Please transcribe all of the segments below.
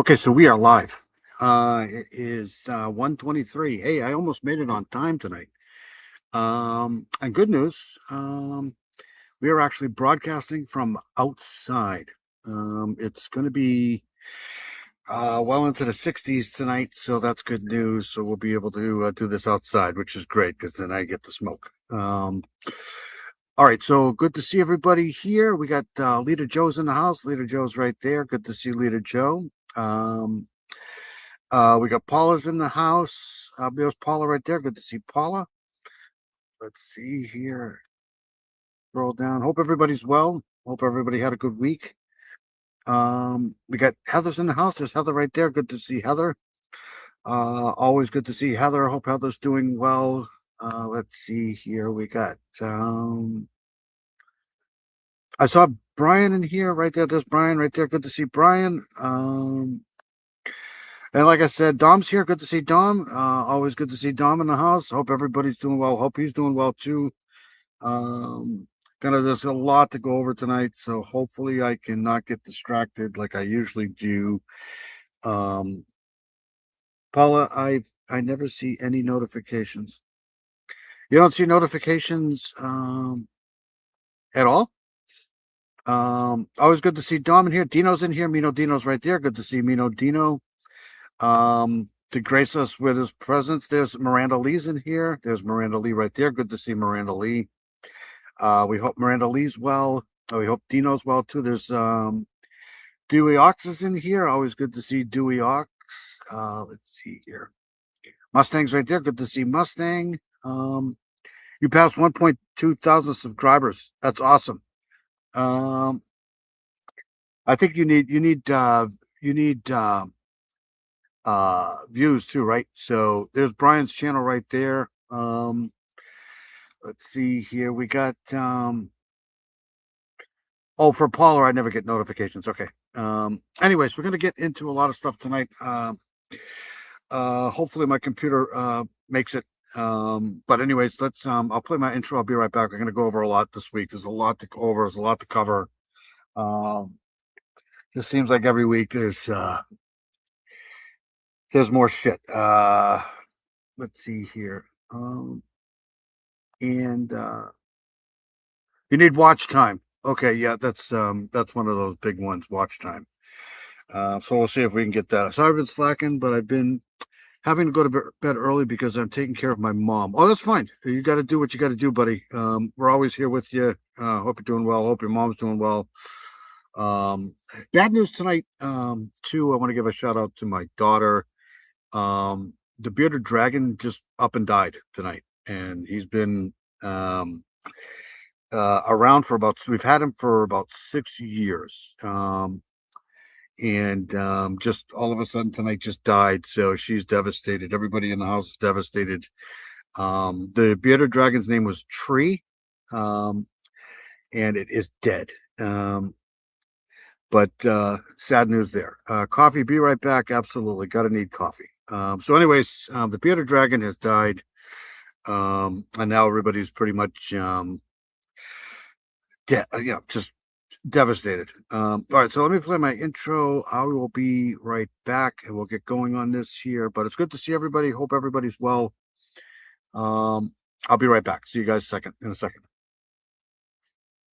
Okay, so we are live. It is 1:23. Hey, I almost made it on time tonight. And good news, we are actually broadcasting from outside. It's going to be well into the 60s tonight, so that's good news. So we'll be able to do this outside, which is great because then I get to smoke. All right, so good to see everybody here. We got Leader Joe's in the house. Leader Joe's right there. Good to see Leader Joe. We got Paula's in the house. There's Paula right there. Good to see Paula. Let's see here. Scroll down. Hope everybody's well. Hope everybody had a good week. We got Heather's in the house. There's Heather right there. Good to see Heather. Always good to see Heather. Hope Heather's doing well. Let's see here. We got I saw Brian in here right there. There's Brian right there. Good to see Brian. And like I said, Dom's here. Good to see Dom. Always good to see Dom in the house. Hope everybody's doing well. Hope he's doing well too. There's a lot to go over tonight, so hopefully I can not get distracted like I usually do. Paula, I never see any notifications. You don't see notifications at all? Always good to see Dom in here. Dino's in here. Mino Dino's right there. Good to see Mino Dino. To grace us with his presence. There's Miranda Lee's in here. There's Miranda Lee right there. Good to see Miranda Lee. We hope Miranda Lee's well. We hope Dino's well too. There's Dewey Ox is in here. Always good to see Dewey Ox. Let's see here. Mustang's right there. Good to see Mustang. You passed 1.2 thousand subscribers. That's awesome. I think you need views too, right? So there's Brian's channel right there. Let's see here. We got oh, for Paula, I never get notifications. Okay. Anyways, we're gonna get into a lot of stuff tonight. Hopefully my computer makes it. But anyways, let's I'll play my intro. I'll be right back. We're gonna go over a lot this week. There's a lot to go over, there's a lot to cover. Just seems like every week there's more shit. Let's see here. And you need watch time. Okay, yeah, that's one of those big ones, watch time. So we'll see if we can get that. So I've been slacking, but I've been having to go to bed early because I'm taking care of my mom. Oh, that's fine. You got to do what you got to do, buddy. We're always here with you. Hope you're doing well. Hope your mom's doing well. Bad news tonight, too. I want to give a shout out to my daughter. The bearded dragon just up and died tonight, and he's been around for we've had him for about 6 years. And just all of a sudden tonight just died. So she's devastated. Everybody in the house is devastated. The bearded dragon's name was Tree, and it is dead. But sad news there. Coffee, be right back. Absolutely, gotta need coffee. So, anyways, the bearded dragon has died, and now everybody's pretty much just devastated. All right, so let me play my intro. I will be right back, and we'll get going on this here. But it's good to see everybody. Hope everybody's well. I'll be right back. See you guys in a second.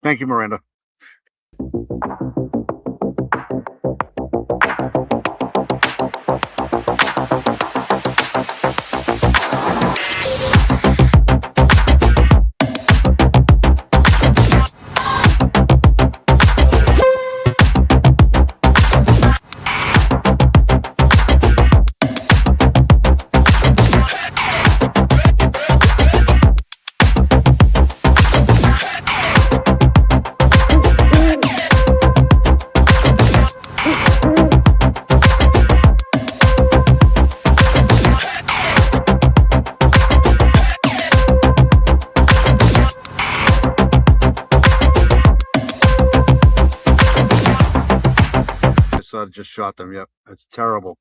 Thank you, Miranda. Just shot them. Yep, it's terrible.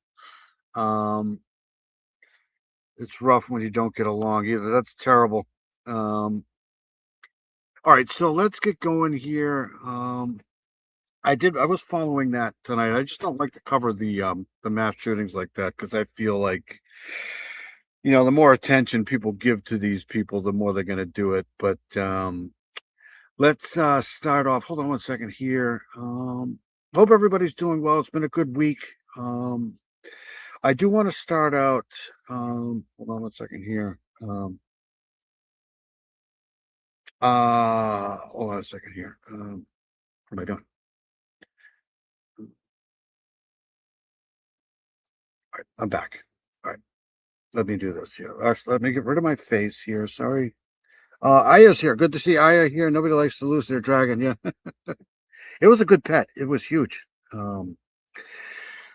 It's rough when you don't get along either. That's terrible. All right, so let's get going here. I was following that tonight. I just don't like to cover the mass shootings like that because I feel like, the more attention people give to these people, the more they're gonna do it. But let's start off. Hold on one second here. Hope everybody's doing well. It's been a good week. Um I do want to start out. Hold on one second here. Hold on a second here. What am I doing? All right, I'm back. All right, let me do this here. Let me get rid of my face here. Sorry. Aya's here. Good to see Aya here. Nobody likes to lose their dragon. Yeah, it was a good pet. It was huge.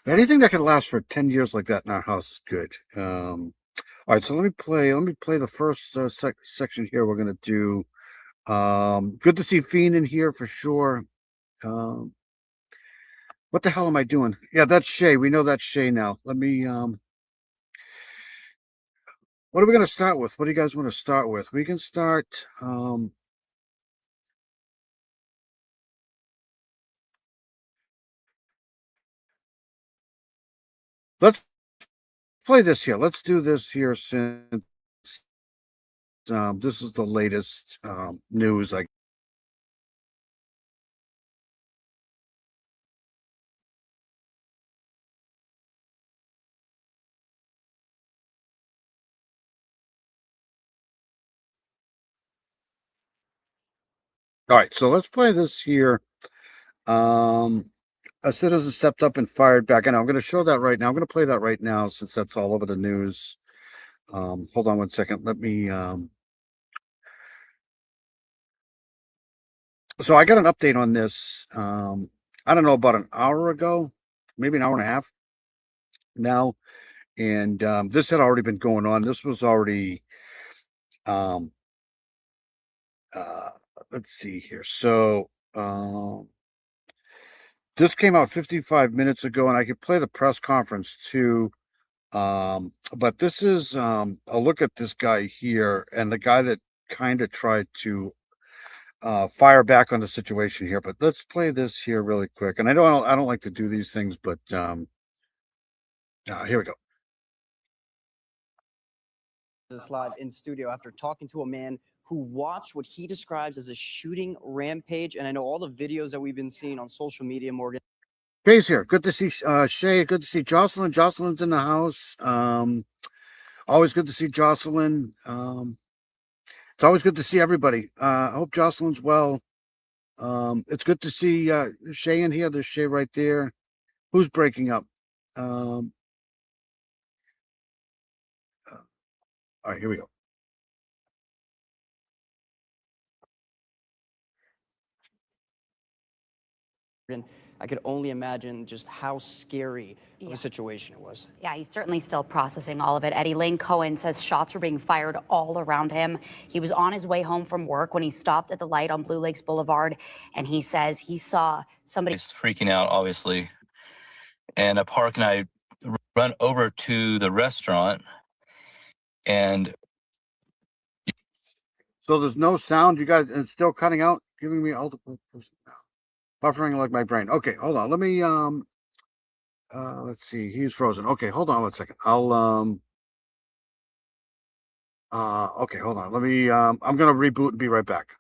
Anything that can last for 10 years like that in our house is good. All right, so let me play the first section here. We're gonna do. Good to see Fiend in here for sure. Um, what the hell am I doing? Yeah, that's Shay. We know that's Shay now. Let me. What are we gonna start with? What do you guys want to start with? We can start. Let's play this here. Let's do this here since this is the latest news. All right, so let's play this here. Um, a citizen stepped up and fired back. And I'm going to show that right now. I'm going to play that right now since that's all over the news. Hold on one second. Let me. So I got an update on this. I don't know, about an hour ago, maybe an hour and a half now, and this had already been going on. This was already. Um, uh, let's see here. So this came out 55 minutes ago, and I could play the press conference too. But this is a look at this guy here, and the guy that kind of tried to fire back on the situation here. But let's play this here really quick. And I don't like to do these things, but here we go. This live in studio after talking to a man who watched what he describes as a shooting rampage. And I know all the videos that we've been seeing on social media, Morgan. Shay's here. Good to see Shay. Good to see Jocelyn. Jocelyn's in the house. Always good to see Jocelyn. It's always good to see everybody. I hope Jocelyn's well. It's good to see Shay in here. There's Shay right there. Who's breaking up? Um, all right, here we go. I could only imagine just how scary of a situation it was. Yeah, he's certainly still processing all of it. Eddie Lane Cohen says shots were being fired all around him. He was on his way home from work when he stopped at the light on Blue Lakes Boulevard, and he says he saw somebody. He's freaking out, obviously. And Park and I run over to the restaurant, and So there's no sound, you guys, and it's still cutting out, giving me multiple buffering like my brain. Okay, hold on. Let me let's see. He's frozen. Okay, hold on one second. I'll okay, hold on. Let me I'm gonna reboot and be right back.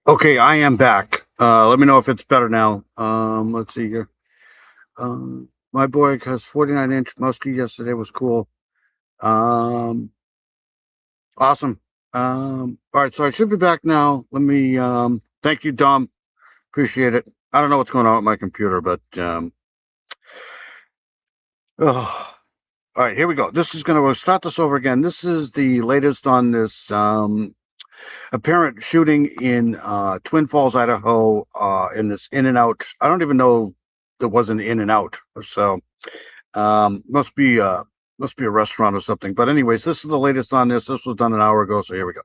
Okay, I am back. Let me know if it's better now. Let's see here. My boy has 49-inch muskie yesterday was cool. Awesome. All right, so I should be back now. Let me thank you, Dom. Appreciate it. I don't know what's going on with my computer, but oh. All right, here we go. We'll start this over again. This is the latest on this apparent shooting in Twin Falls, Idaho, in this In-N-Out. I don't even know there was an In-N-Out. So must be a restaurant or something. But anyways, this is the latest on this. This was done an hour ago, so here we go.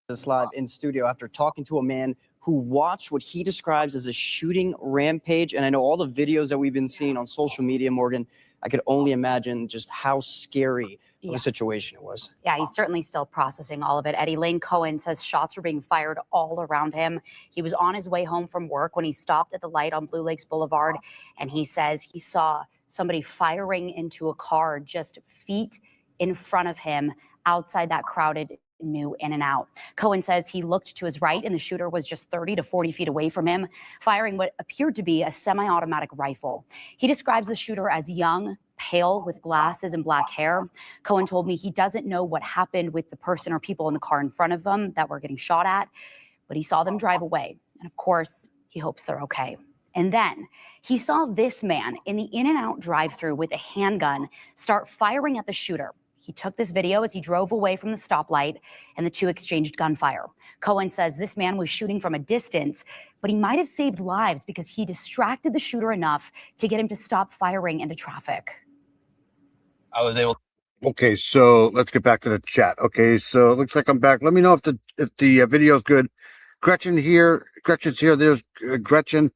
This live in studio after talking to a man who watched what he describes as a shooting rampage. And I know all the videos that we've been seeing on social media, Morgan, I could only imagine just how scary of a situation it was. Yeah, he's certainly still processing all of it. Eddie Lane Cohen says shots were being fired all around him. He was on his way home from work when he stopped at the light on Blue Lakes Boulevard, and he says he saw somebody firing into a car just feet in front of him outside that crowded new In-N-Out. Cohen says he looked to his right and the shooter was just 30 to 40 feet away from him, firing what appeared to be a semi-automatic rifle. He describes the shooter as young, pale, with glasses and black hair. Cohen told me he doesn't know what happened with the person or people in the car in front of him that were getting shot at, but he saw them drive away. And of course, he hopes they're okay. And then he saw this man in the In-N-Out drive-thru with a handgun start firing at the shooter. He took this video as he drove away from the stoplight, and the two exchanged gunfire. Cohen says this man was shooting from a distance, but he might have saved lives because he distracted the shooter enough to get him to stop firing into traffic. I was able. Okay, so let's get back to the chat. Okay, so it looks like I'm back. Let me know if the video is good. Gretchen's here. There's Gretchen.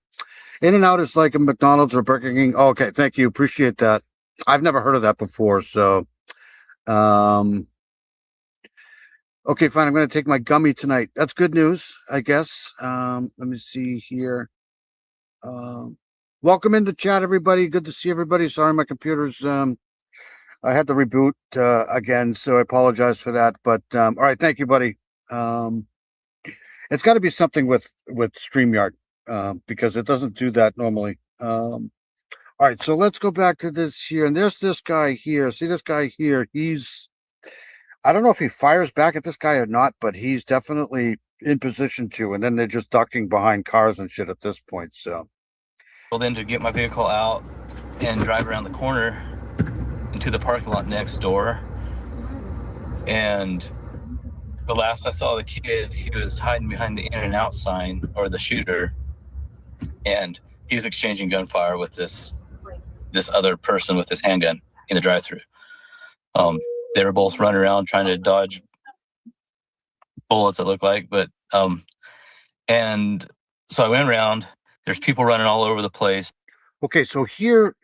In-N-Out is like a McDonald's or Burger King. Oh, okay, thank you. Appreciate that. I've never heard of that before, so. Okay, fine. I'm going to take my gummy tonight. That's good news, I guess. Let me see here. Welcome into chat, everybody. Good to see everybody. Sorry, my computer's, I had to reboot, again, so I apologize for that. But, all right. Thank you, buddy. It's got to be something with StreamYard, because it doesn't do that normally. All right, so let's go back to this here. And there's this guy here. See this guy here? I don't know if he fires back at this guy or not, but he's definitely in position to. And then they're just ducking behind cars and shit at this point. So. Well, then to get my vehicle out and drive around the corner into the parking lot next door. And the last I saw the kid, he was hiding behind the In-N-Out sign, or the shooter. And he was exchanging gunfire with this other person with his handgun in the drive-thru. They were both running around trying to dodge bullets, it looked like, but and so I went around. There's people running all over the place. Okay, so here,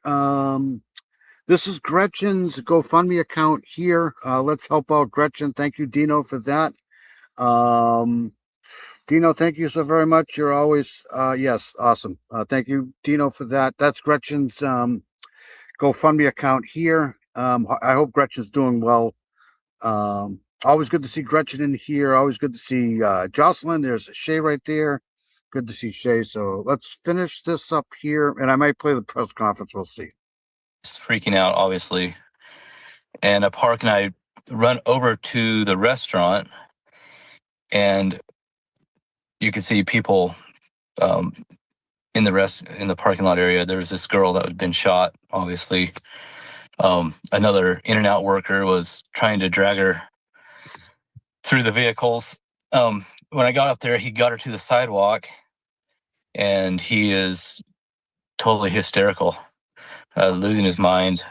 this is Gretchen's GoFundMe account here. Let's help out Gretchen. Thank you, Dino, for that. Dino, thank you so very much. You're always, yes, awesome. Thank you, Dino, for that. That's Gretchen's GoFundMe account here. I hope Gretchen's doing well. Always good to see Gretchen in here. Always good to see Jocelyn. There's Shay right there. Good to see Shay. So let's finish this up here, and I might play the press conference. We'll see. Freaking out, obviously. And I park and I run over to the restaurant, and you can see people in the parking lot area. There was this girl that had been shot, obviously. Another In-N-Out worker was trying to drag her through the vehicles. When I got up there, he got her to the sidewalk, and he is totally hysterical, losing his mind.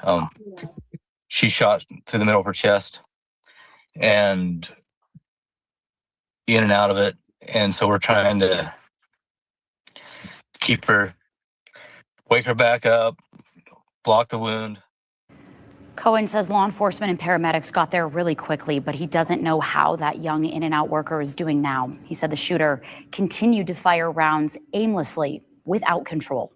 She shot through the middle of her chest and in and out of it. And so we're trying to keep her, wake her back up, block the wound. Cohen says law enforcement and paramedics got there really quickly, but he doesn't know how that young In-N-Out worker is doing now. He said the shooter continued to fire rounds aimlessly without control.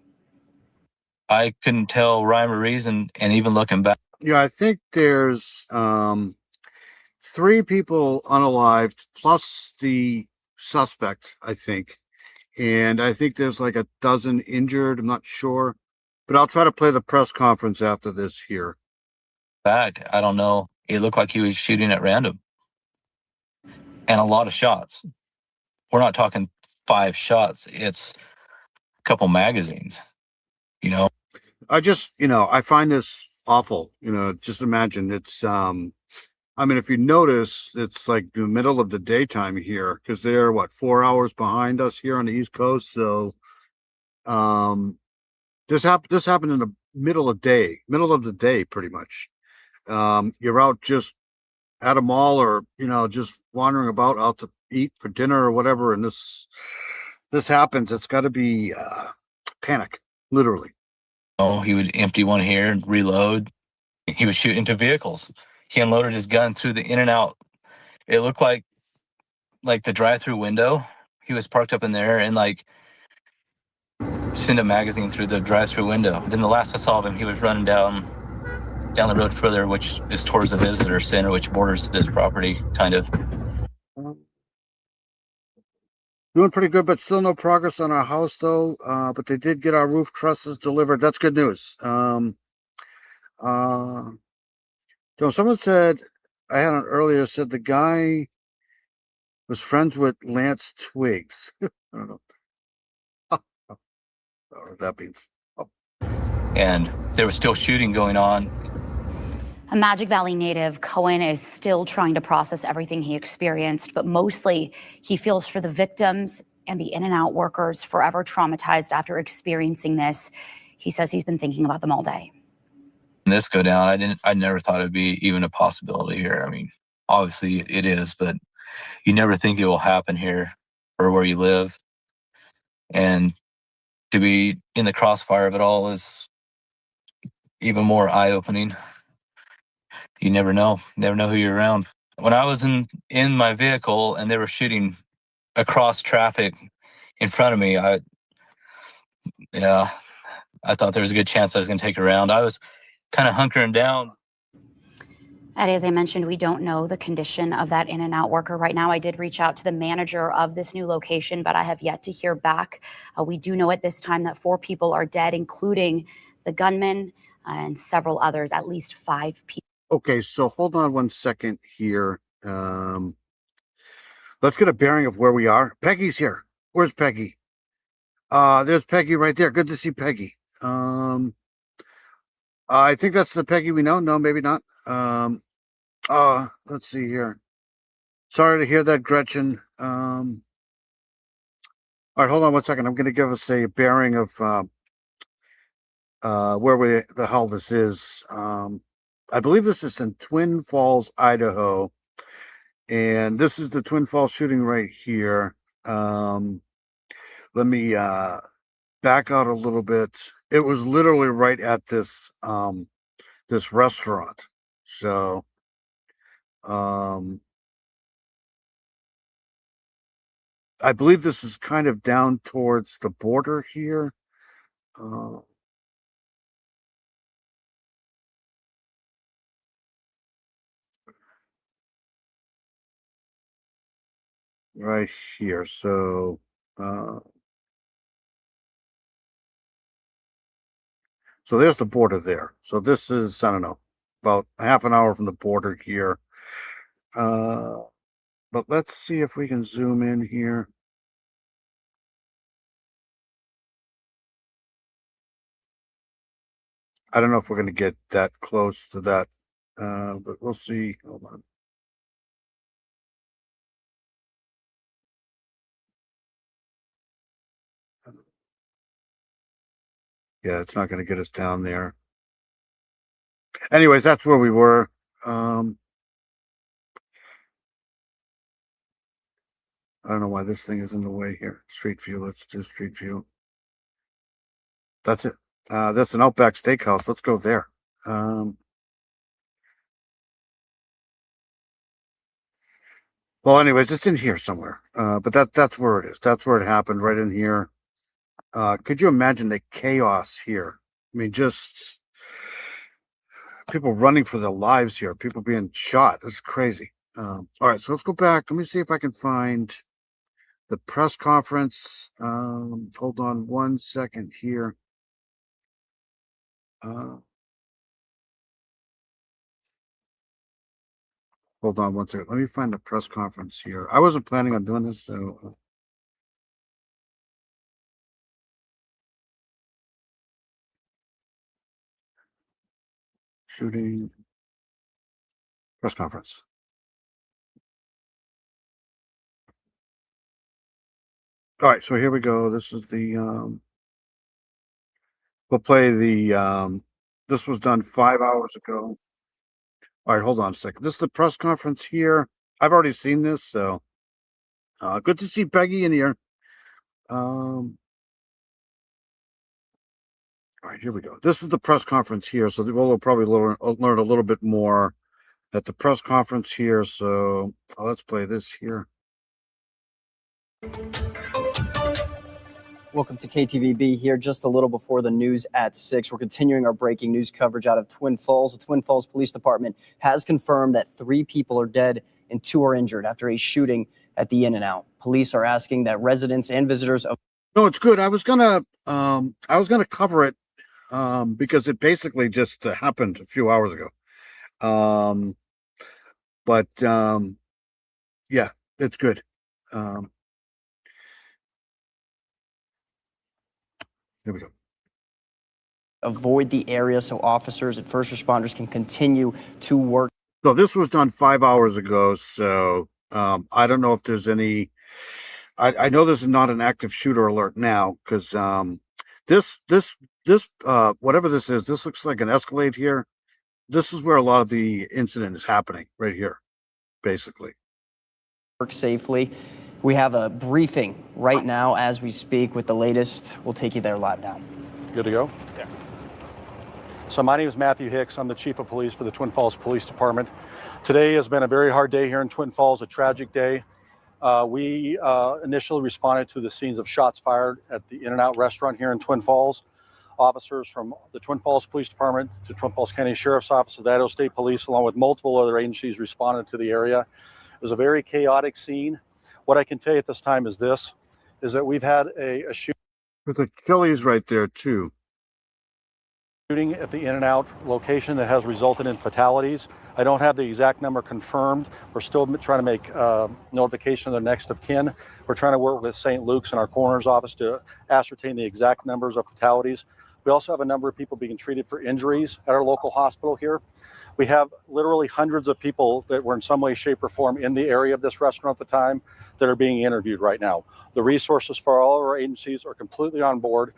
I couldn't tell rhyme or reason, and even looking back. Yeah, I think there's 3 people unalived plus the suspect, I think. and I think there's like a dozen injured. I'm not sure, but I'll try to play the press conference after this here. Back, I don't know. It looked like he was shooting at random, and a lot of shots. We're not talking 5 shots. It's a couple magazines. You know, I just, I find this awful. Just imagine it's, I mean, if you notice, it's like the middle of the daytime here because they're what, 4 hours behind us here on the East Coast. So, this happened in the middle of the day, pretty much. You're out just at a mall or, just wandering about out to eat for dinner or whatever. And this happens. It's got to be, panic, literally. he would empty one here and reload. He was shooting into vehicles. He unloaded his gun through the in and out. It looked like the drive-through window. He was parked up in there and like send a magazine through the drive-through window. Then the last I saw of him, he was running down the road further, which is towards the visitor center, which borders this property, kind of. Doing pretty good, but still no progress on our house though. But they did get our roof trusses delivered. That's good news. So someone said, I had on earlier, said the guy was friends with Lance Twiggs. I don't know. What that means. And there was still shooting going on. A Magic Valley native, Cohen is still trying to process everything he experienced, but mostly he feels for the victims and the in-and-out workers forever traumatized after experiencing this. He says he's been thinking about them all day. And this go down, I never thought it'd be even a possibility here. I mean, obviously it is, but you never think it will happen here or where you live. And to be in the crossfire of it all is even more eye-opening. You never know who you're around. When I was in my vehicle and they were shooting across traffic in front of me, I thought there was a good chance I was going to take a round. I was kind of hunkering down. Eddie, as I mentioned, we don't know the condition of that in-and-out worker right now. I did reach out to the manager of this new location, but I have yet to hear back. We do know at this time that 4 people are dead, including the gunman and several others, at least 5 people. Okay, so hold on one second here. Let's get a bearing of where we are. Peggy's here. Where's Peggy? There's Peggy right there. Good to see Peggy. I think that's the Peggy we know. No, maybe not. Let's see here. Sorry to hear that, Gretchen. All right, hold on one second. I'm going to give us a bearing of where the hell this is. I believe this is in Twin Falls, Idaho, and this is the Twin Falls shooting right here. Let me back out a little bit. It was literally right at this this restaurant. So I believe this is kind of down towards the border here. Right here. So so there's the border there. So this is, I don't know, about half an hour from the border here. But let's see if we can zoom in here. I don't know if we're going to get that close to that, but we'll see. Hold on. Yeah, it's not going to get us down there. Anyways, that's where we were. I don't know why this thing is in the way here. Street view. Let's do street view. That's it. That's an Outback Steakhouse. Let's go there. Well, anyways, it's in here somewhere. But that's where it is. That's where it happened, right in here. Could you imagine the chaos here? I mean, just people running for their lives here, people being shot. This is crazy. All right, so let's go back. Let me see if I can find the press conference. Hold on 1 second here. Hold on 1 second. Let me find the press conference here. I wasn't planning on doing this, so. Shooting press conference. All right, so here we go. This is the we'll play the this was done 5 hours ago. All right, hold on a second. This is the press conference here. I've already seen this, so good to see Peggy in here. All right, here we go. This is the press conference here, so we'll probably learn a little bit more at the press conference here. So let's play this here. Welcome to KTVB here just a little before the news at 6. We're continuing our breaking news coverage out of Twin Falls. The Twin Falls Police Department has confirmed that 3 people are dead and 2 are injured after a shooting at the In-N-Out. Police are asking that residents and visitors of No, it's good. I was gonna cover it because it basically just happened a few hours ago. But yeah, it's good. Here we go. avoid the area so officers and first responders can continue to work. So this was done 5 hours ago. So I don't know if there's any. I know this is not an active shooter alert now because this whatever this is, this looks like an Escalade here. This is where a lot of the incident is happening right here, basically. Work safely. We have a briefing right now as we speak with the latest. We'll take you there live now. Good to go? Yeah. So my name is Matthew Hicks. I'm the Chief of Police for the Twin Falls Police Department. Today has been a very hard day here in Twin Falls, a tragic day. We initially responded to the scenes of shots fired at the In-N-Out restaurant here in Twin Falls. Officers from the Twin Falls Police Department, the Twin Falls County Sheriff's Office, the Idaho State Police, along with multiple other agencies responded to the area. It was a very chaotic scene. What I can tell you at this time is this, is that we've had a There's a Chili's right there too. shooting at the In-N-Out location that has resulted in fatalities. I don't have the exact number confirmed. We're still trying to make notification of the next of kin. We're trying to work with St. Luke's and our coroner's office to ascertain the exact numbers of fatalities. We also have a number of people being treated for injuries at our local hospital here. We have literally hundreds of people that were in some way, shape, or form in the area of this restaurant at the time that are being interviewed right now. The resources for all of our agencies are completely on board.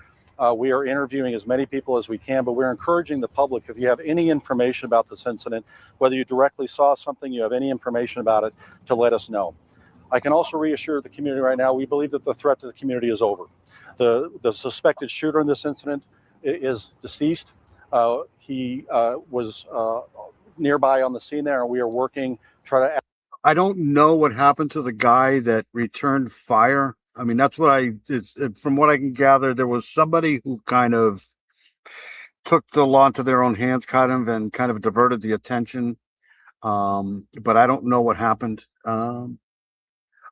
We are interviewing as many people as we can, but we're encouraging the public, if you have any information about this incident, whether you directly saw something, you have any information about it, to let us know. I can also reassure the community right now, we believe that the threat to the community is over. The suspected shooter in this incident is deceased. He was nearby on the scene there, and we are working, try to. I don't know what happened to the guy that returned fire. I mean, that's what from what I can gather, there was somebody who kind of took the law into their own hands, and kind of diverted the attention. But I don't know what happened. I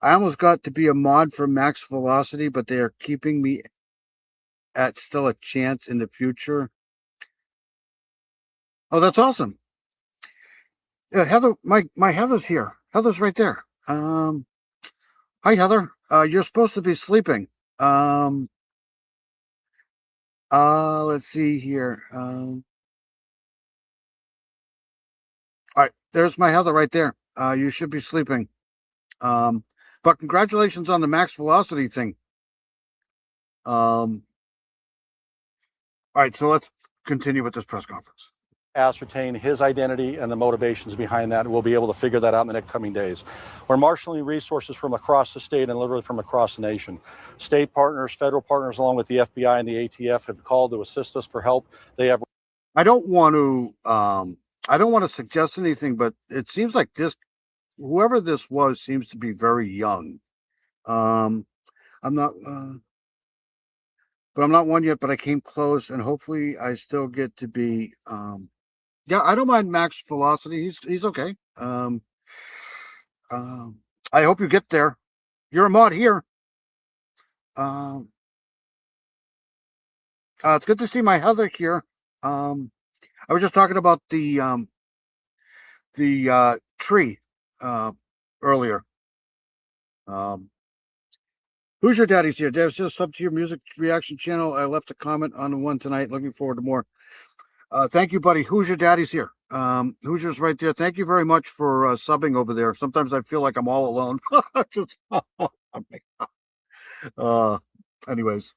almost got to be a mod for Max Velocity, but they are keeping me at still a chance in the future. Oh, that's awesome. Yeah, Heather, my Heather's here. Heather's right there. Hi, Heather. You're supposed to be sleeping. Let's see here. All right, there's my Heather right there. You should be sleeping. But congratulations on the Max Velocity thing. All right, so let's continue with this press conference. Ascertain his identity and the motivations behind that, and we'll be able to figure that out in the next coming days. We're marshaling resources from across the state and literally from across the nation. State partners, federal partners, along with the FBI and the ATF have called to assist us for help. They have. I don't want to suggest anything, but it seems like whoever this was seems to be very young. I'm not, but I'm not one yet, but I came close, and hopefully I still get to be, yeah, I don't mind Max Velocity. He's okay. I hope you get there. You're a mod here. It's good to see my Heather here. I was just talking about the tree earlier. Who's your daddy's here? Dad's just sub to your music reaction channel. I left a comment on one tonight. Looking forward to more. Thank you, buddy. Who's your daddy's here? Hoosier's right there. Thank you very much for subbing over there. Sometimes I feel like I'm all alone. Anyways,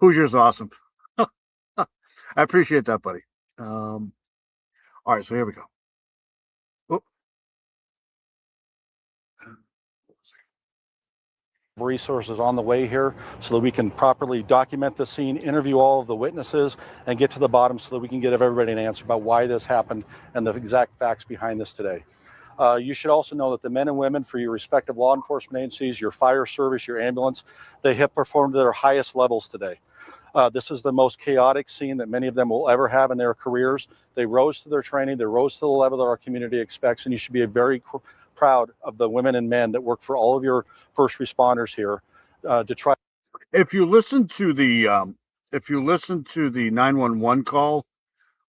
Hoosier's awesome. I appreciate that, buddy. All right, so here we go. Oh. Resources on the way here so that we can properly document the scene, interview all of the witnesses, and get to the bottom so that we can give everybody an answer about why this happened and the exact facts behind this today. You should also know that the men and women for your respective law enforcement agencies, your fire service, your ambulance, they have performed at their highest levels today. This is the most chaotic scene that many of them will ever have in their careers. They rose to their training, they rose to the level that our community expects, and you should be very proud of the women and men that work for all of your first responders here to try. If you listen to the 911 call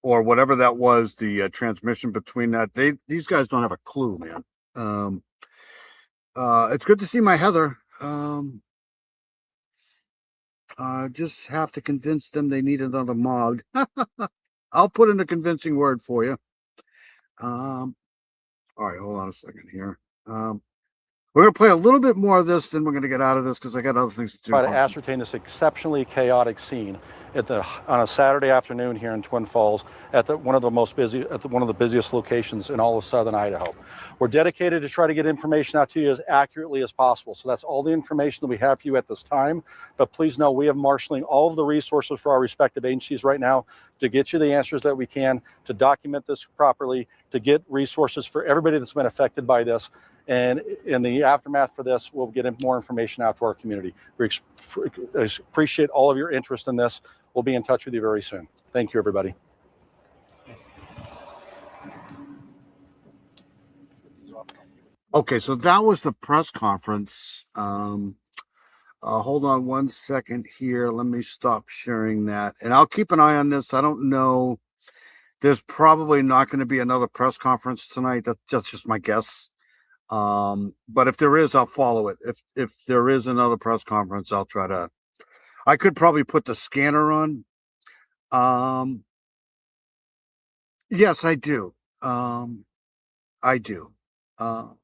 or whatever that was, the transmission between that, these guys don't have a clue, man. It's good to see my Heather. Just have to convince them they need another mod. I'll put in a convincing word for you. All right, hold on a second here. We're going to play a little bit more of this, then we're going to get out of this because I got other things to do. Try to ascertain this exceptionally chaotic scene on a Saturday afternoon here in Twin Falls at one of the busiest locations in all of southern Idaho. We're dedicated to try to get information out to you as accurately as possible. So that's all the information that we have for you at this time. But please know we have marshaling all of the resources for our respective agencies right now to get you the answers that we can, to document this properly, to get resources for everybody that's been affected by this. And in the aftermath for this, we'll get more information out to our community. We appreciate all of your interest in this. We'll be in touch with you very soon. Thank you, everybody. Okay, so that was the press conference. Hold on one second here. Let me stop sharing that. And I'll keep an eye on this. I don't know. There's probably not going to be another press conference tonight. That's just my guess. But if there is, I'll follow it. If there is another press conference, I'll try to. I could probably put the scanner on. Yes, I do. I do. But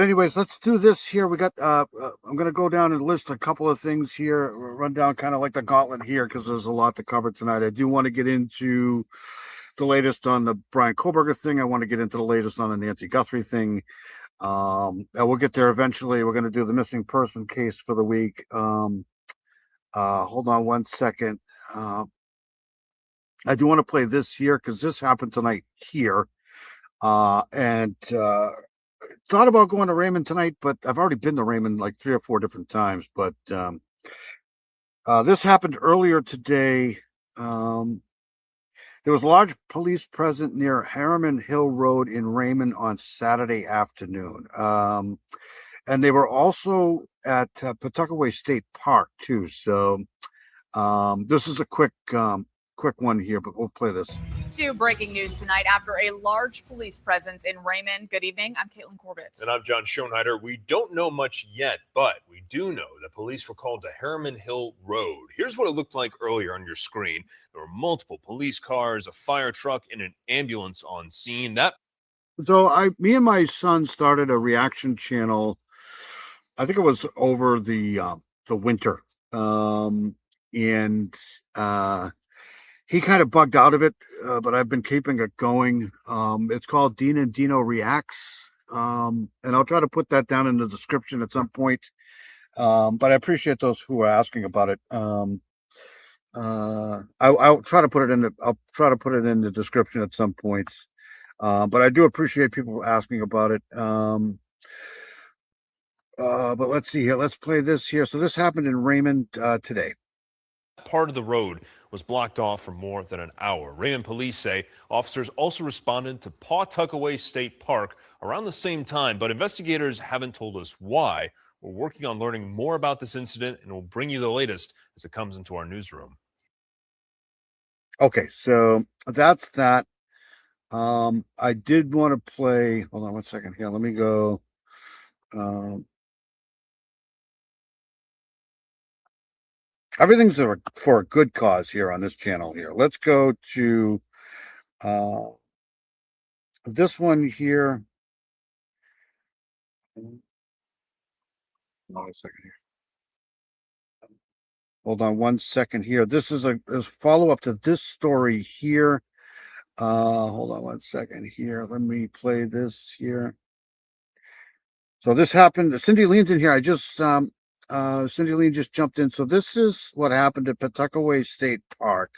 anyways, let's do this here. We got. I'm gonna go down and list a couple of things here. Run down kind of like the gauntlet here because there's a lot to cover tonight. I do want to get into the latest on the Bryan Kohberger thing. I want to get into the latest on the Nancy Guthrie thing. And we'll get there eventually. We're going to do the missing person case for the week. Hold on one second. I do want to play this here because this happened tonight here. And thought about going to Raymond tonight, but I've already been to Raymond like 3 or 4 different times. But this happened earlier today. There was a large police presence near Harriman Hill Road in Raymond on Saturday afternoon. And they were also at Pawtuckaway State Park, too. So this is a quick one here, but we'll play this. To breaking news tonight after a large police presence in Raymond. Good evening. I'm Caitlin Corbett. And I'm John Schoenheider. We don't know much yet, but we do know that police were called to Harriman Hill Road. Here's what it looked like earlier on your screen. There were multiple police cars, a fire truck, and an ambulance on scene. So me and my son started a reaction channel. I think it was over the winter. He kind of bugged out of it, but I've been keeping it going. It's called Dean and Dino Reacts. And I'll try to put that down in the description at some point. But I appreciate those who are asking about it. I'll try to put it in the description at some point. But I do appreciate people asking about it. But let's see here. Let's play this here. So this happened in Raymond today. Part of the road was blocked off for more than an hour. Raymond police say officers also responded to Pawtuckaway State Park around the same time, but investigators haven't told us why We're working on learning more about this incident and we'll bring you the latest as it comes into our newsroom. Okay, so that's that. I did want to play. Hold on one second here. Let me go. Everything's for a good cause here on this channel here. Let's go to this one here. Hold on a second here. Hold on one second here. This is a follow-up to this story here. Hold on one second here. Let me play this here. So this happened. Cindy Lean's in here. I just Cindy Lean just jumped in. So this is what happened at Pawtuckaway State Park.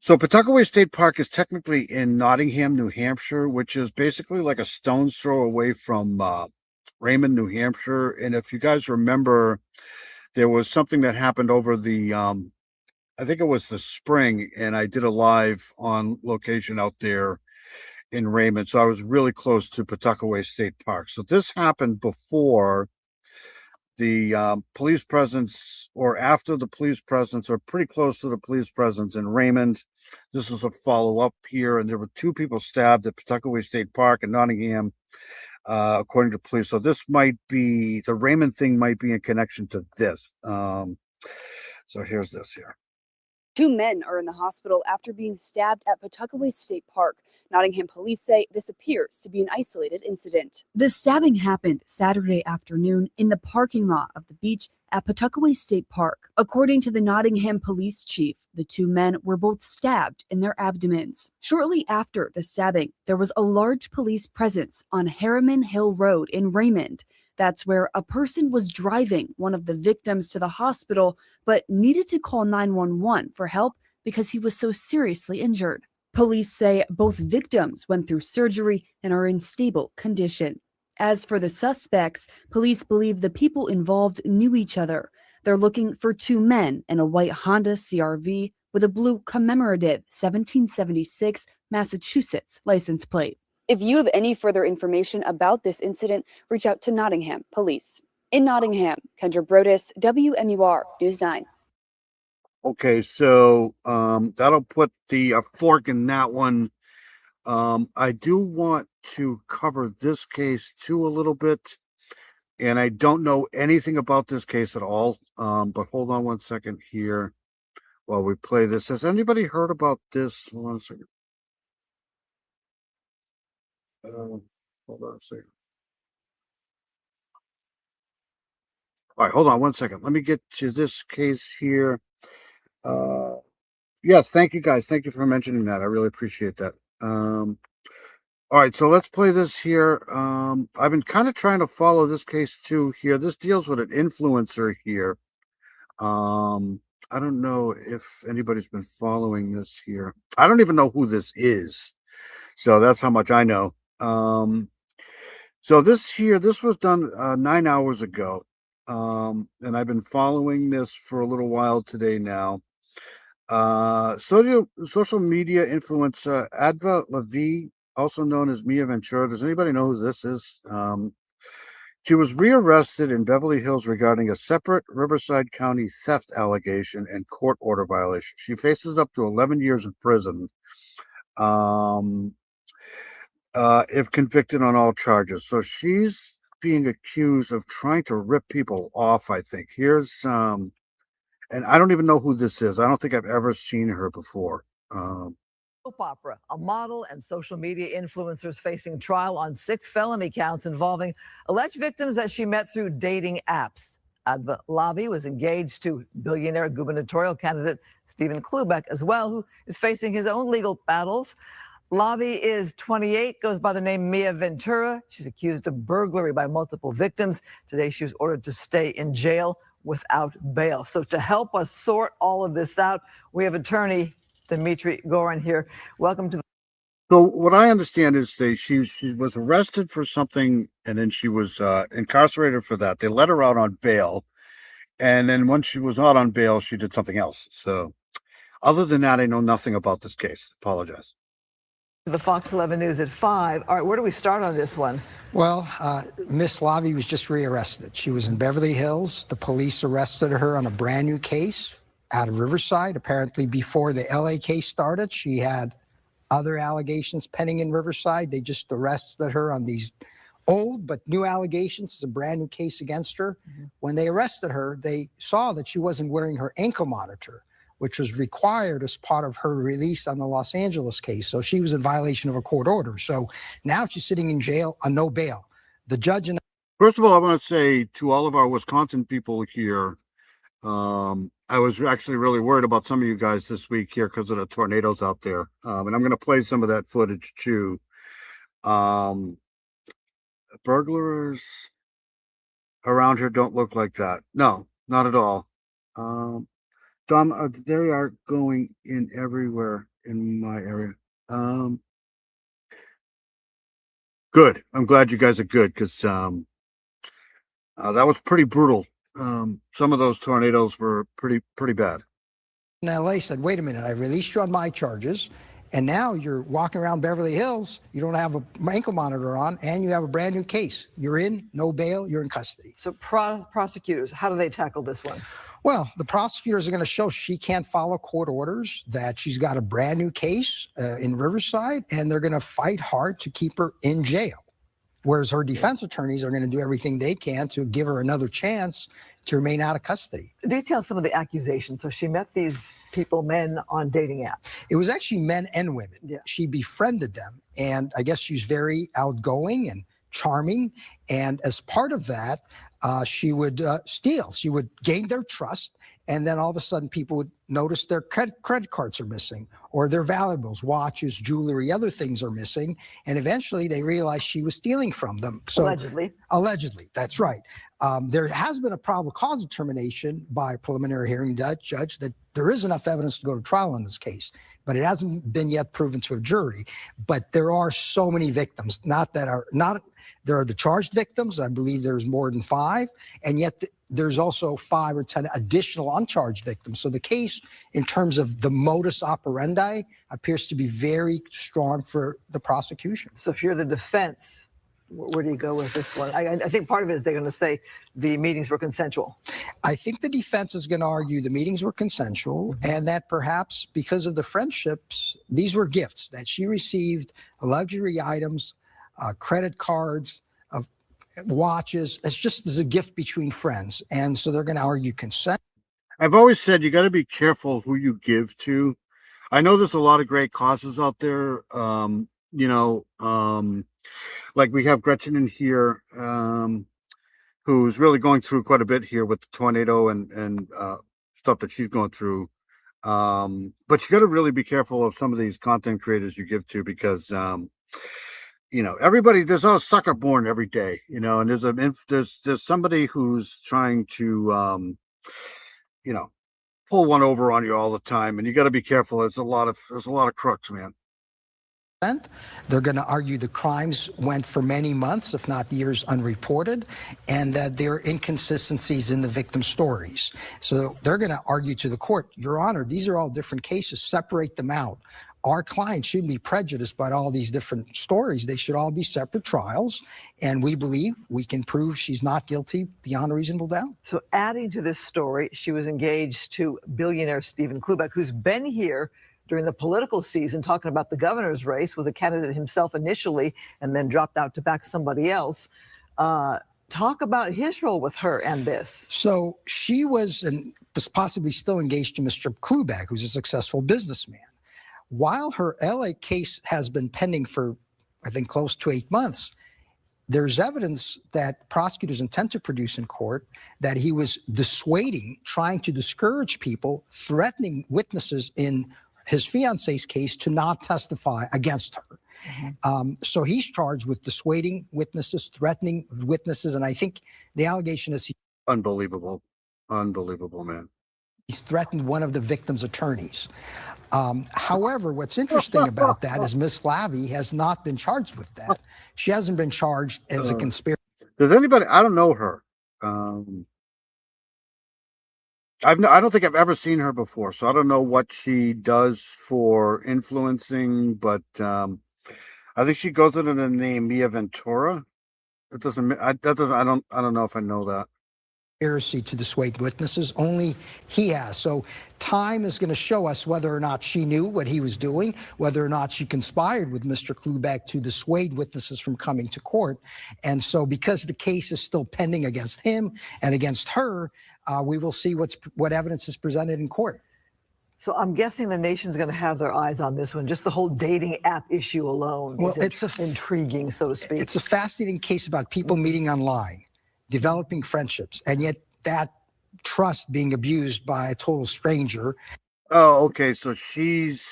So Pawtuckaway State Park is technically in Nottingham, New Hampshire, which is basically like a stone's throw away from Raymond, New Hampshire. And if you guys remember, there was something that happened over the I think it was the spring, and I did a live on location out there in Raymond. So I was really close to Pawtuckaway State Park. So this happened before the police presence, or after the police presence, or pretty close to the police presence in Raymond. This is a follow-up here, and there were 2 people stabbed at Pawtuckaway State Park in Nottingham, according to police. So this might be, the Raymond thing might be in connection to this. So here's this here. 2 men are in the hospital after being stabbed at Pawtuckaway State Park. Nottingham police say this appears to be an isolated incident. The stabbing happened Saturday afternoon in the parking lot of the beach at Pawtuckaway State Park. According to the Nottingham police chief, the 2 men were both stabbed in their abdomens. Shortly after the stabbing, there was a large police presence on Harriman Hill Road in Raymond. That's where a person was driving one of the victims to the hospital, but needed to call 911 for help because he was so seriously injured. Police say both victims went through surgery and are in stable condition. As for the suspects, police believe the people involved knew each other. They're looking for 2 men in a white Honda CR-V with a blue commemorative 1776 Massachusetts license plate. If you have any further information about this incident, reach out to Nottingham Police. In Nottingham, Kendra Brodus, WMUR News 9. Okay, so that'll put the fork in that one. I do want to cover this case too a little bit, and I don't know anything about this case at all. But hold on one second here while we play this. Has anybody heard about this? Hold on a second. Hold on a second. All right, hold on one second. Let me get to this case here. Yes, thank you guys. Thank you for mentioning that. I really appreciate that. All right, so let's play this here. I've been kind of trying to follow this case too here. This deals with an influencer here. I don't know if anybody's been following this here. I don't even know who this is. So that's how much I know. So this was done 9 hours ago. And I've been following this for a little while today now. Social media influencer Adva Lavi, also known as Mia Ventura. Does anybody know who this is? She was rearrested in Beverly Hills regarding a separate Riverside County theft allegation and court order violation. She faces up to 11 years in prison if convicted on all charges. So she's being accused of trying to rip people off, I think. Here's and I don't even know who this is. I don't think I've ever seen her before. Soap opera, a model and social media influencers facing trial on 6 felony counts involving alleged victims that she met through dating apps. Adva Lavi was engaged to billionaire gubernatorial candidate Stephen Klubeck as well, who is facing his own legal battles. Lavi is 28, goes by the name Mia Ventura. She's accused of burglary by multiple victims. Today, she was ordered to stay in jail without bail. So to help us sort all of this out, we have attorney Dimitri Gorin here. Welcome to the... So what I understand is she was arrested for something, and then she was incarcerated for that. They let her out on bail, and then once she was out on bail, she did something else. So other than that, I know nothing about this case. Apologize. The Fox 11 News at 5. All right, where do we start on this one? Well, Miss Lavie was just rearrested. She was in Beverly Hills. The police arrested her on a brand new case out of Riverside. Apparently, before the LA case started, she had other allegations pending in Riverside. They just arrested her on these old but new allegations. It's a brand new case against her. When they arrested her, they saw that she wasn't wearing her ankle monitor, which was required as part of her release on the Los Angeles case. So she was in violation of a court order. So now she's sitting in jail on no bail. The judge and First of all, I want to say to all of our Wisconsin people here, I was actually really worried about some of you guys this week here because of the tornadoes out there. And I'm going to play some of that footage too. Burglars around here don't look like that. No, not at all. Dom, they are going in everywhere in my area. Good. I'm glad you guys are good because that was pretty brutal. Some of those tornadoes were pretty bad. in LA said, wait a minute, I released you on my charges, and now you're walking around Beverly Hills, you don't have a ankle monitor on, and you have a brand new case. You're in, no bail, you're in custody. So prosecutors, how do they tackle this one? Well, the prosecutors are going to show she can't follow court orders, that she's got a brand new case in Riverside, and they're going to fight hard to keep her in jail. Whereas her defense attorneys are going to do everything they can to give her another chance to remain out of custody. Detail some of the accusations. So she met these people, men, on dating apps. It was actually men and women. Yeah. She befriended them, and I guess she's very outgoing and charming. And as part of that, she would steal. She would gain their trust, and then all of a sudden people would notice their credit cards are missing, or their valuables, watches, jewelry, other things are missing. And eventually they realized she was stealing from them. So, Allegedly, that's right. There has been a probable cause determination by a preliminary hearing judge that there is enough evidence to go to trial in this case, but it hasn't been yet proven to a jury. But there are so many victims, there are the charged victims. I believe there's more than 5, and yet there's also 5 or 10 additional uncharged victims. So the case, in terms of the modus operandi, appears to be very strong for the prosecution. So if you're the defense, where do you go with this one? I think part of it is they're going to say the meetings were consensual. I think the defense is going to argue the meetings were consensual, and that perhaps because of the friendships, these were gifts, that she received luxury items, credit cards, watches. It's just as a gift between friends. And so they're going to argue consent. I've always said you got to be careful who you give to. I know there's a lot of great causes out there. Like we have Gretchen in here, who's really going through quite a bit here with the tornado and stuff that she's going through. But you got to really be careful of some of these content creators you give to, because everybody, there's a sucker born every day, and there's somebody who's trying to pull one over on you all the time, and you got to be careful. There's a lot of crooks, man. They're going to argue the crimes went for many months, if not years, unreported, and that there are inconsistencies in the victim stories. So they're going to argue to the court, Your Honor, these are all different cases. Separate them out. Our client shouldn't be prejudiced by all these different stories. They should all be separate trials. And we believe we can prove she's not guilty beyond a reasonable doubt. So adding to this story, she was engaged to billionaire Stephen Klubeck, who's been here during the political season talking about the governor's race, was a candidate himself initially, and then dropped out to back somebody else. Talk about his role with her and this. So she was possibly still engaged to Mr. Klubeck, who's a successful businessman. While her LA case has been pending for, I think, close to 8 months, there's evidence that prosecutors intend to produce in court that he was trying to discourage people, threatening witnesses in his fiance's case to not testify against her. Mm-hmm. So he's charged with dissuading witnesses, threatening witnesses, and I think the allegation is Unbelievable, man. He's threatened one of the victim's attorneys. However, what's interesting about that is Miss Lavie has not been charged with that. She hasn't been charged as a conspiracy. Does anybody? I don't know her. I don't think I've ever seen her before, so I don't know what she does for influencing. But I think she goes under the name Mia Ventura. It doesn't. I don't know if I know that. Conspiracy to dissuade witnesses. Only he has. So time is going to show us whether or not she knew what he was doing, whether or not she conspired with Mr. Klubeck to dissuade witnesses from coming to court. And so because the case is still pending against him and against her, we will see what evidence is presented in court. So I'm guessing the nation's going to have their eyes on this one. Just the whole dating app issue alone Well, is intriguing, so to speak. It's a fascinating case about people meeting online, developing friendships, and yet that trust being abused by a total stranger. Oh, okay. So she's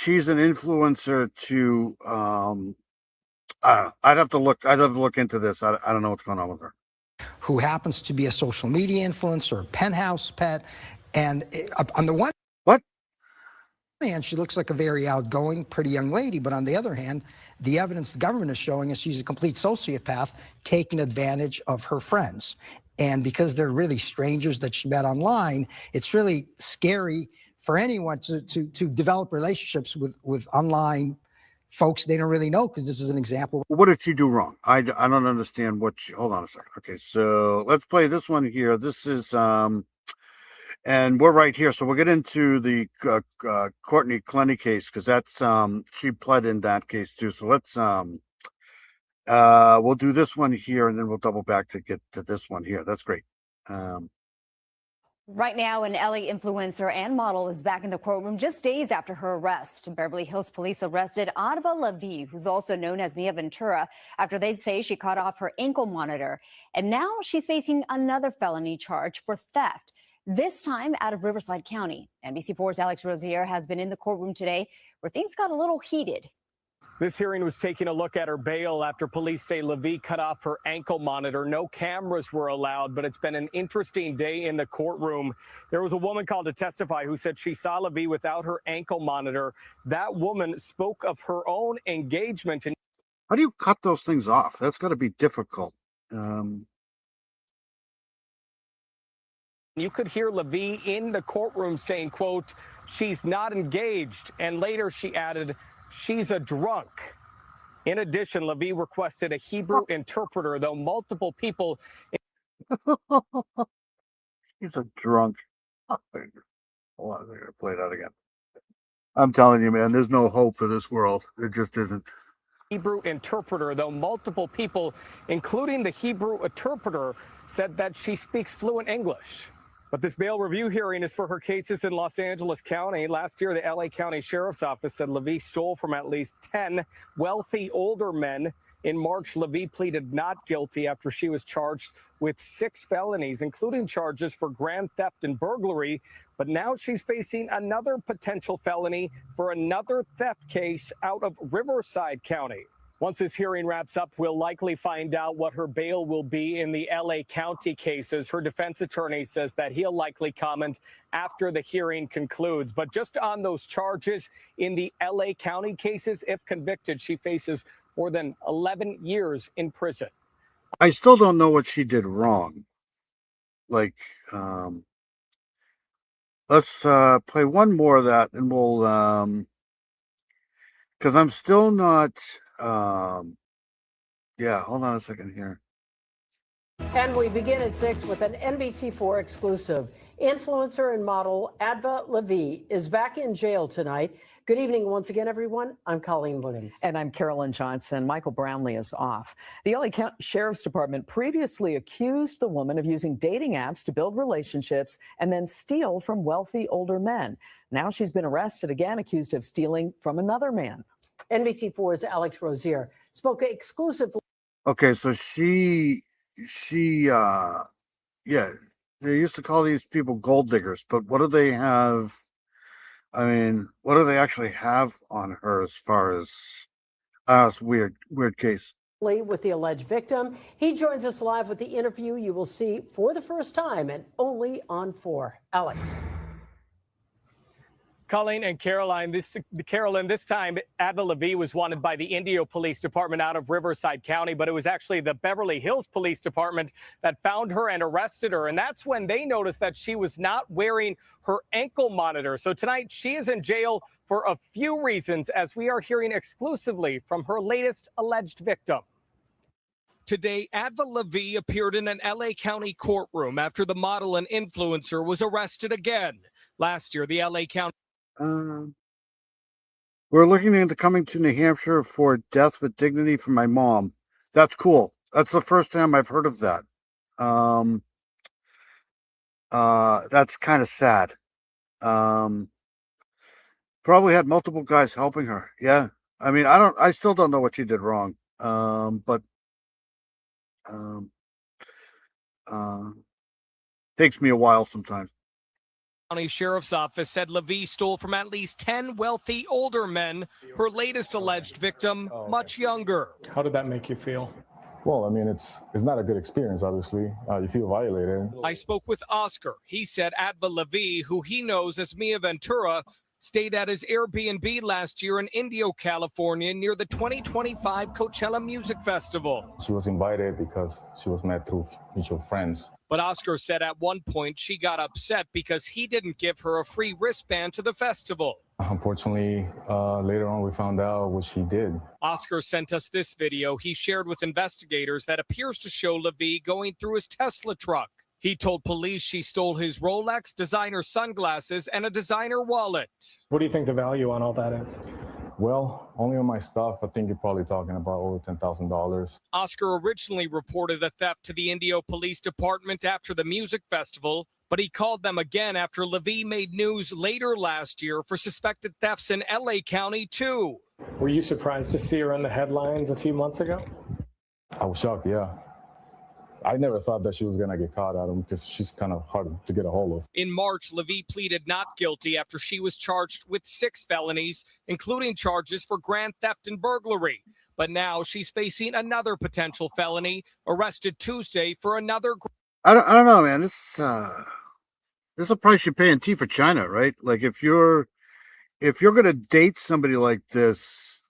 an influencer to. I'd have to look into this. I don't know what's going on with her. Who happens to be a social media influencer, a penthouse pet, and on the one hand, she looks like a very outgoing, pretty young lady, but on the other hand, the evidence the government is showing us she's a complete sociopath taking advantage of her friends. And because they're really strangers that she met online, it's really scary for anyone to develop relationships with online folks they don't really know, because this is an example. What did she do wrong? I don't understand what she. Hold on a second. Okay, so let's play this one here. This is and we're right here. So we'll get into the Courtney Clenny case, because that's she pled in that case too. So let's we'll do this one here, and then we'll double back to get to this one here. That's great. Right now, an LA influencer and model is back in the courtroom just days after her arrest. Beverly Hills police arrested Adva Lavi, who's also known as Mia Ventura, after they say she cut off her ankle monitor. And now she's facing another felony charge for theft, this time out of Riverside County. NBC4's Alex Rosier has been in the courtroom today where things got a little heated. This hearing was taking a look at her bail after police say Lavi cut off her ankle monitor. No cameras were allowed, but it's been an interesting day in the courtroom. There was a woman called to testify who said she saw Lavi without her ankle monitor. That woman spoke of her own engagement. How do you cut those things off? That's got to be difficult. You could hear Lavi in the courtroom saying, quote, "She's not engaged." And later she added, "She's a drunk." In addition, Lavi requested a Hebrew interpreter, though multiple people. He's a drunk. Hold on, I'm gonna play that again. I'm telling you, man, there's no hope for this world. It just isn't. Hebrew interpreter, though multiple people, including the Hebrew interpreter, said that she speaks fluent English. But this bail review hearing is for her cases in Los Angeles County. Last year, the LA County Sheriff's Office said Lavi stole from at least 10 wealthy older men. In March, Lavi pleaded not guilty after she was charged with 6 felonies, including charges for grand theft and burglary. But now she's facing another potential felony for another theft case out of Riverside County. Once this hearing wraps up, we'll likely find out what her bail will be in the LA County cases. Her defense attorney says that he'll likely comment after the hearing concludes. But just on those charges in the LA County cases, if convicted, she faces more than 11 years in prison. I still don't know what she did wrong. Like, let's play one more of that, and we'll because I'm still not. Yeah, hold on a second here. And we begin at 6 with an NBC4 exclusive. Influencer and model Adva Lavi is back in jail tonight. Good evening once again, everyone. I'm Colleen Williams. And I'm Carolyn Johnson. Michael Brownlee is off. The LA County Sheriff's Department previously accused the woman of using dating apps to build relationships and then steal from wealthy older men. Now she's been arrested again, accused of stealing from another man. NBC4's Alex Rosier spoke exclusively. Okay, so she yeah, they used to call these people gold diggers, but what do they have? I mean, what do they actually have on her as far as it's weird case. With the alleged victim. He joins us live with the interview you will see for the first time and only on 4. Alex. Colleen and Carolyn, this time Adva Levy was wanted by the Indio Police Department out of Riverside County, but it was actually the Beverly Hills Police Department that found her and arrested her. And that's when they noticed that she was not wearing her ankle monitor. So tonight she is in jail for a few reasons, as we are hearing exclusively from her latest alleged victim. Today, Adva Levy appeared in an LA County courtroom after the model and influencer was arrested again. Last year, the LA County We're looking into coming to New Hampshire for death with dignity for my mom. That's cool. That's the first time I've heard of that. That's kind of sad. Probably had multiple guys helping her. Yeah. I mean, I still don't know what she did wrong. Takes me a while sometimes. County Sheriff's Office said Levy stole from at least 10 wealthy older men. Her latest alleged victim, much younger. How did that make you feel? Well, I mean, it's not a good experience, obviously. You feel violated. I spoke with Oscar. He said Adva Levy, who he knows as Mia Ventura, stayed at his Airbnb last year in Indio, California, near the 2025 Coachella Music Festival. She was invited because she was met through mutual friends. But Oscar said at one point she got upset because he didn't give her a free wristband to the festival. Unfortunately, later on we found out what she did. Oscar sent us this video he shared with investigators that appears to show Levy going through his Tesla truck. He told police she stole his Rolex, designer sunglasses, and a designer wallet. What do you think the value on all that is? Well, only on my stuff, I think you're probably talking about over $10,000. Oscar originally reported the theft to the Indio Police Department after the music festival, but he called them again after Levy made news later last year for suspected thefts in LA County, too. Were you surprised to see her in the headlines a few months ago? I was shocked, yeah. I never thought that she was going to get caught at him because she's kind of hard to get a hold of. In March, Levy pleaded not guilty after she was charged with 6 felonies, including charges for grand theft and burglary. But now she's facing another potential felony, arrested Tuesday for another. I don't know, man. This is a price you pay in tea for China, right? Like if you're gonna date somebody like this,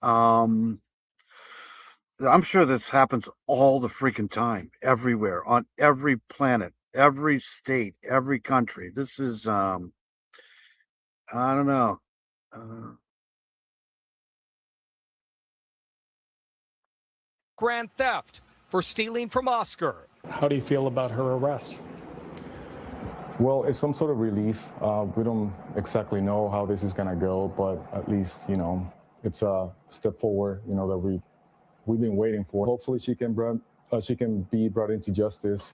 I'm sure this happens all the freaking time, everywhere, on every planet, every state, every country. This is, I don't know. Grand theft for stealing from Oscar. How do you feel about her arrest? Well, it's some sort of relief. We don't exactly know how this is going to go, but at least, it's a step forward, that we've been waiting for. Hopefully she can be brought into justice.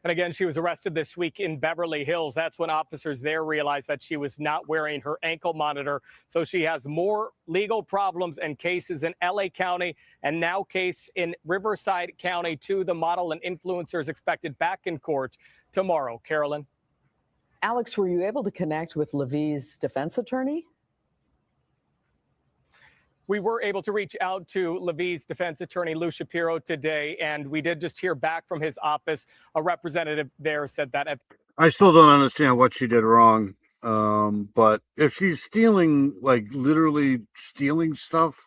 And again, she was arrested this week in Beverly Hills. That's when officers there realized that she was not wearing her ankle monitor. So she has more legal problems and cases in LA County and now case in Riverside County too. The model and influencer is expected back in court tomorrow. Carolyn. Alex, were you able to connect with Levy's defense attorney? We were able to reach out to Levy's defense attorney, Lou Shapiro, today, and we did just hear back from his office. A representative there said that. I still don't understand what she did wrong. But if she's stealing, like literally stealing stuff,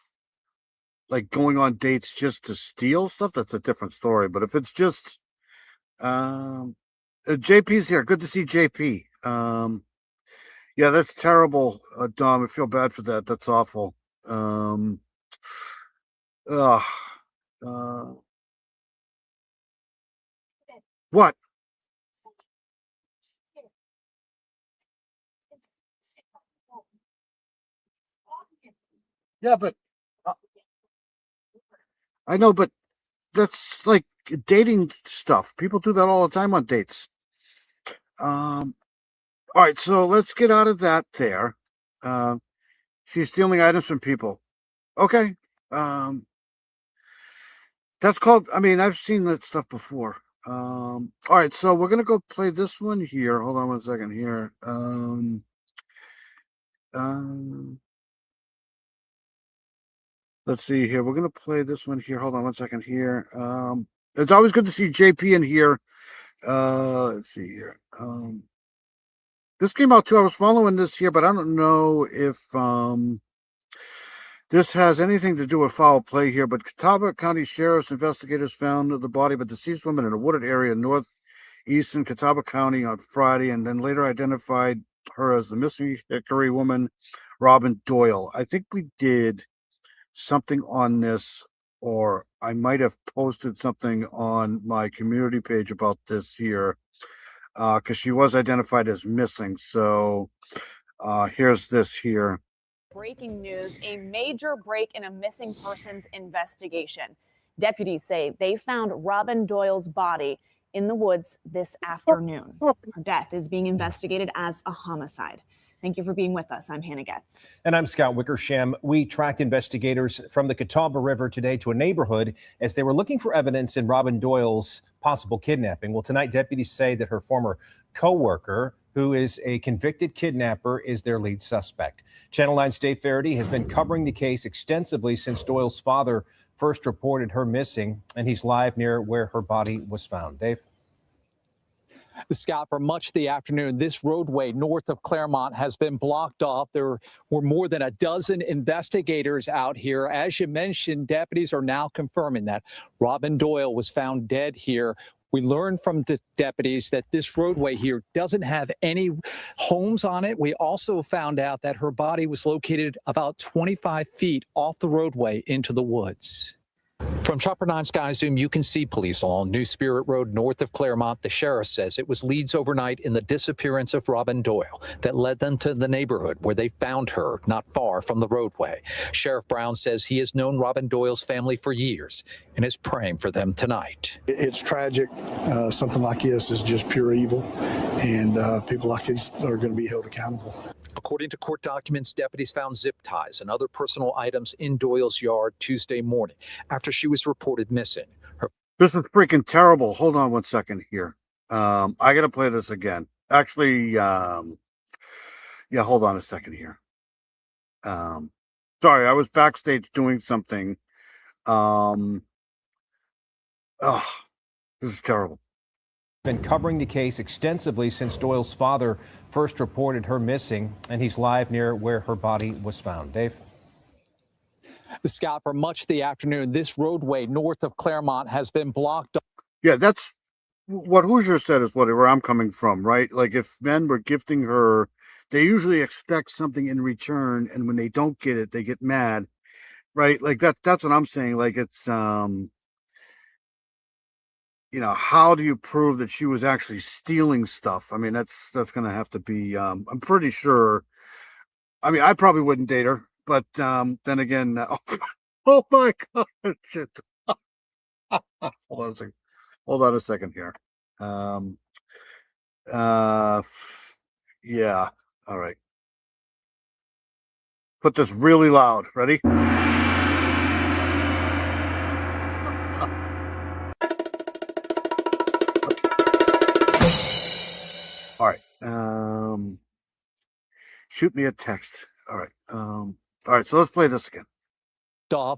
like going on dates just to steal stuff, that's a different story. But if it's just, JP's here. Good to see JP. Yeah, that's terrible, Dom. I feel bad for that. That's awful. What? Yeah, but I know, but that's like dating stuff. People do that all the time on dates. All right, so let's get out of that there. She's stealing items from people. Okay. That's called, I've seen that stuff before. All right, so we're going to go play this one here. Hold on one second here. Let's see here. We're going to play this one here. Hold on one second here. It's always good to see JP in here. Let's see here. This came out too. I was following this here, but I don't know if this has anything to do with foul play here. But Catawba County Sheriff's investigators found the body of a deceased woman in a wooded area northeastern Catawba County on Friday, and then later identified her as the missing Hickory woman, Robin Doyle. I think we did something on this, or I might have posted something on my community page about this here, because she was identified as missing. So here's this here. Breaking news, a major break in a missing persons investigation. Deputies say they found Robin Doyle's body in the woods this afternoon. Her death is being investigated as a homicide. Thank you for being with us. I'm Hannah Getz. And I'm Scott Wickersham. We tracked investigators from the Catawba River today to a neighborhood as they were looking for evidence in Robin Doyle's possible kidnapping. Well, tonight, deputies say that her former co-worker, who is a convicted kidnapper, is their lead suspect. Channel 9's Dave Faraday has been covering the case extensively since Doyle's father first reported her missing, and he's live near where her body was found. Dave? Scott, for much of the afternoon, this roadway north of Claremont has been blocked off. There were more than a dozen investigators out here. As you mentioned, deputies are now confirming that Robin Doyle was found dead here. We learned from the deputies that this roadway here doesn't have any homes on it. We also found out that her body was located about 25 feet off the roadway into the woods. From Chopper 9 Sky Zoom, you can see police along New Spirit Road north of Claremont. The sheriff says it was leads overnight in the disappearance of Robin Doyle that led them to the neighborhood where they found her not far from the roadway. Sheriff Brown says he has known Robin Doyle's family for years and is praying for them tonight. It's tragic. Something like this is just pure evil, and people like these are going to be held accountable. According to court documents, deputies found zip ties and other personal items in Doyle's yard Tuesday morning after she was reported missing. This is freaking terrible. Hold on one second here. I gotta play this again. Actually, yeah, hold on a second here. Sorry, I was backstage doing something. Oh, this is terrible. Been covering the case extensively since Doyle's father first reported her missing, and he's live near where her body was found. Dave? Scott, for much of the afternoon, this roadway north of Claremont has been blocked. Yeah, that's what Hoosier said is where I'm coming from, right? Like if men were gifting her, they usually expect something in return, and when they don't get it, they get mad, right? Like that's what I'm saying. Like it's you know, how do you prove that she was actually stealing stuff? I mean, that's going to have to be, I'm pretty sure. I mean, I probably wouldn't date her, but then again, oh my God, shit. Hold on a second here. Yeah. All right. Put this really loud. Ready? All right. Shoot me a text. All right. All right. So let's play this again.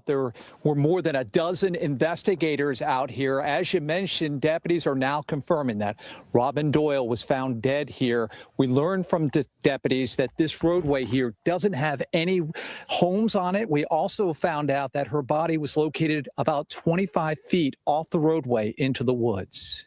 There were more than a dozen investigators out here. As you mentioned, deputies are now confirming that Robin Doyle was found dead here. We learned from the deputies that this roadway here doesn't have any homes on it. We also found out that her body was located about 25 feet off the roadway into the woods.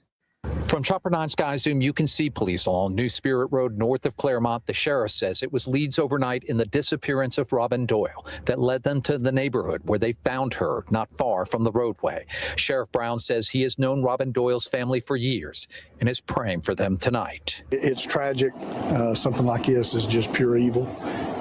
From Chopper 9 Sky Zoom, you can see police along New Spirit Road north of Claremont. The sheriff says it was leads overnight in the disappearance of Robin Doyle that led them to the neighborhood where they found her not far from the roadway. Sheriff Brown says he has known Robin Doyle's family for years and is praying for them tonight. It's tragic. Something like this is just pure evil,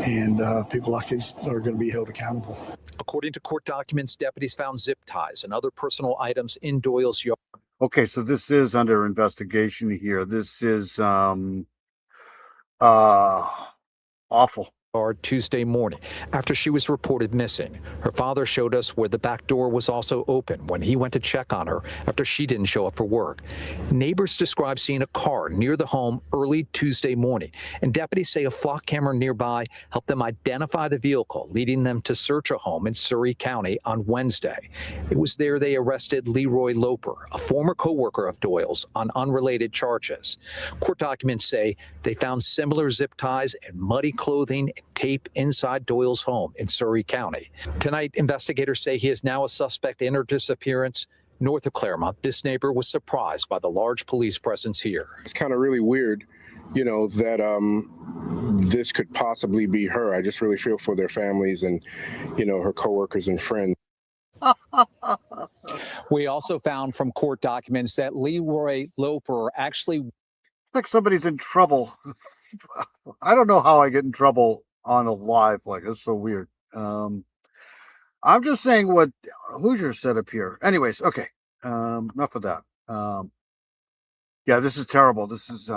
and people like these are going to be held accountable. According to court documents, deputies found zip ties and other personal items in Doyle's yard. Okay, so this is under investigation here. This is awful. Tuesday morning after she was reported missing. Her father showed us where the back door was also open when he went to check on her after she didn't show up for work. Neighbors described seeing a car near the home early Tuesday morning, and deputies say a flock camera nearby helped them identify the vehicle, leading them to search a home in Surrey County on Wednesday. It was there they arrested Leroy Loper, a former co-worker of Doyle's, on unrelated charges. Court documents say they found similar zip ties and muddy clothing tape inside Doyle's home in Surrey County. Tonight, investigators say he is now a suspect in her disappearance north of Claremont. This neighbor was surprised by the large police presence here. It's kind of really weird, you know, that this could possibly be her. I just really feel for their families and, you know, her coworkers and friends. We also found from court documents that Leroy Loper actually Like somebody's in trouble. I don't know how I get in trouble on a live like it's so weird. I'm just saying what Hoosier said up here. Anyways, okay. Enough of that. Yeah, this is terrible. This is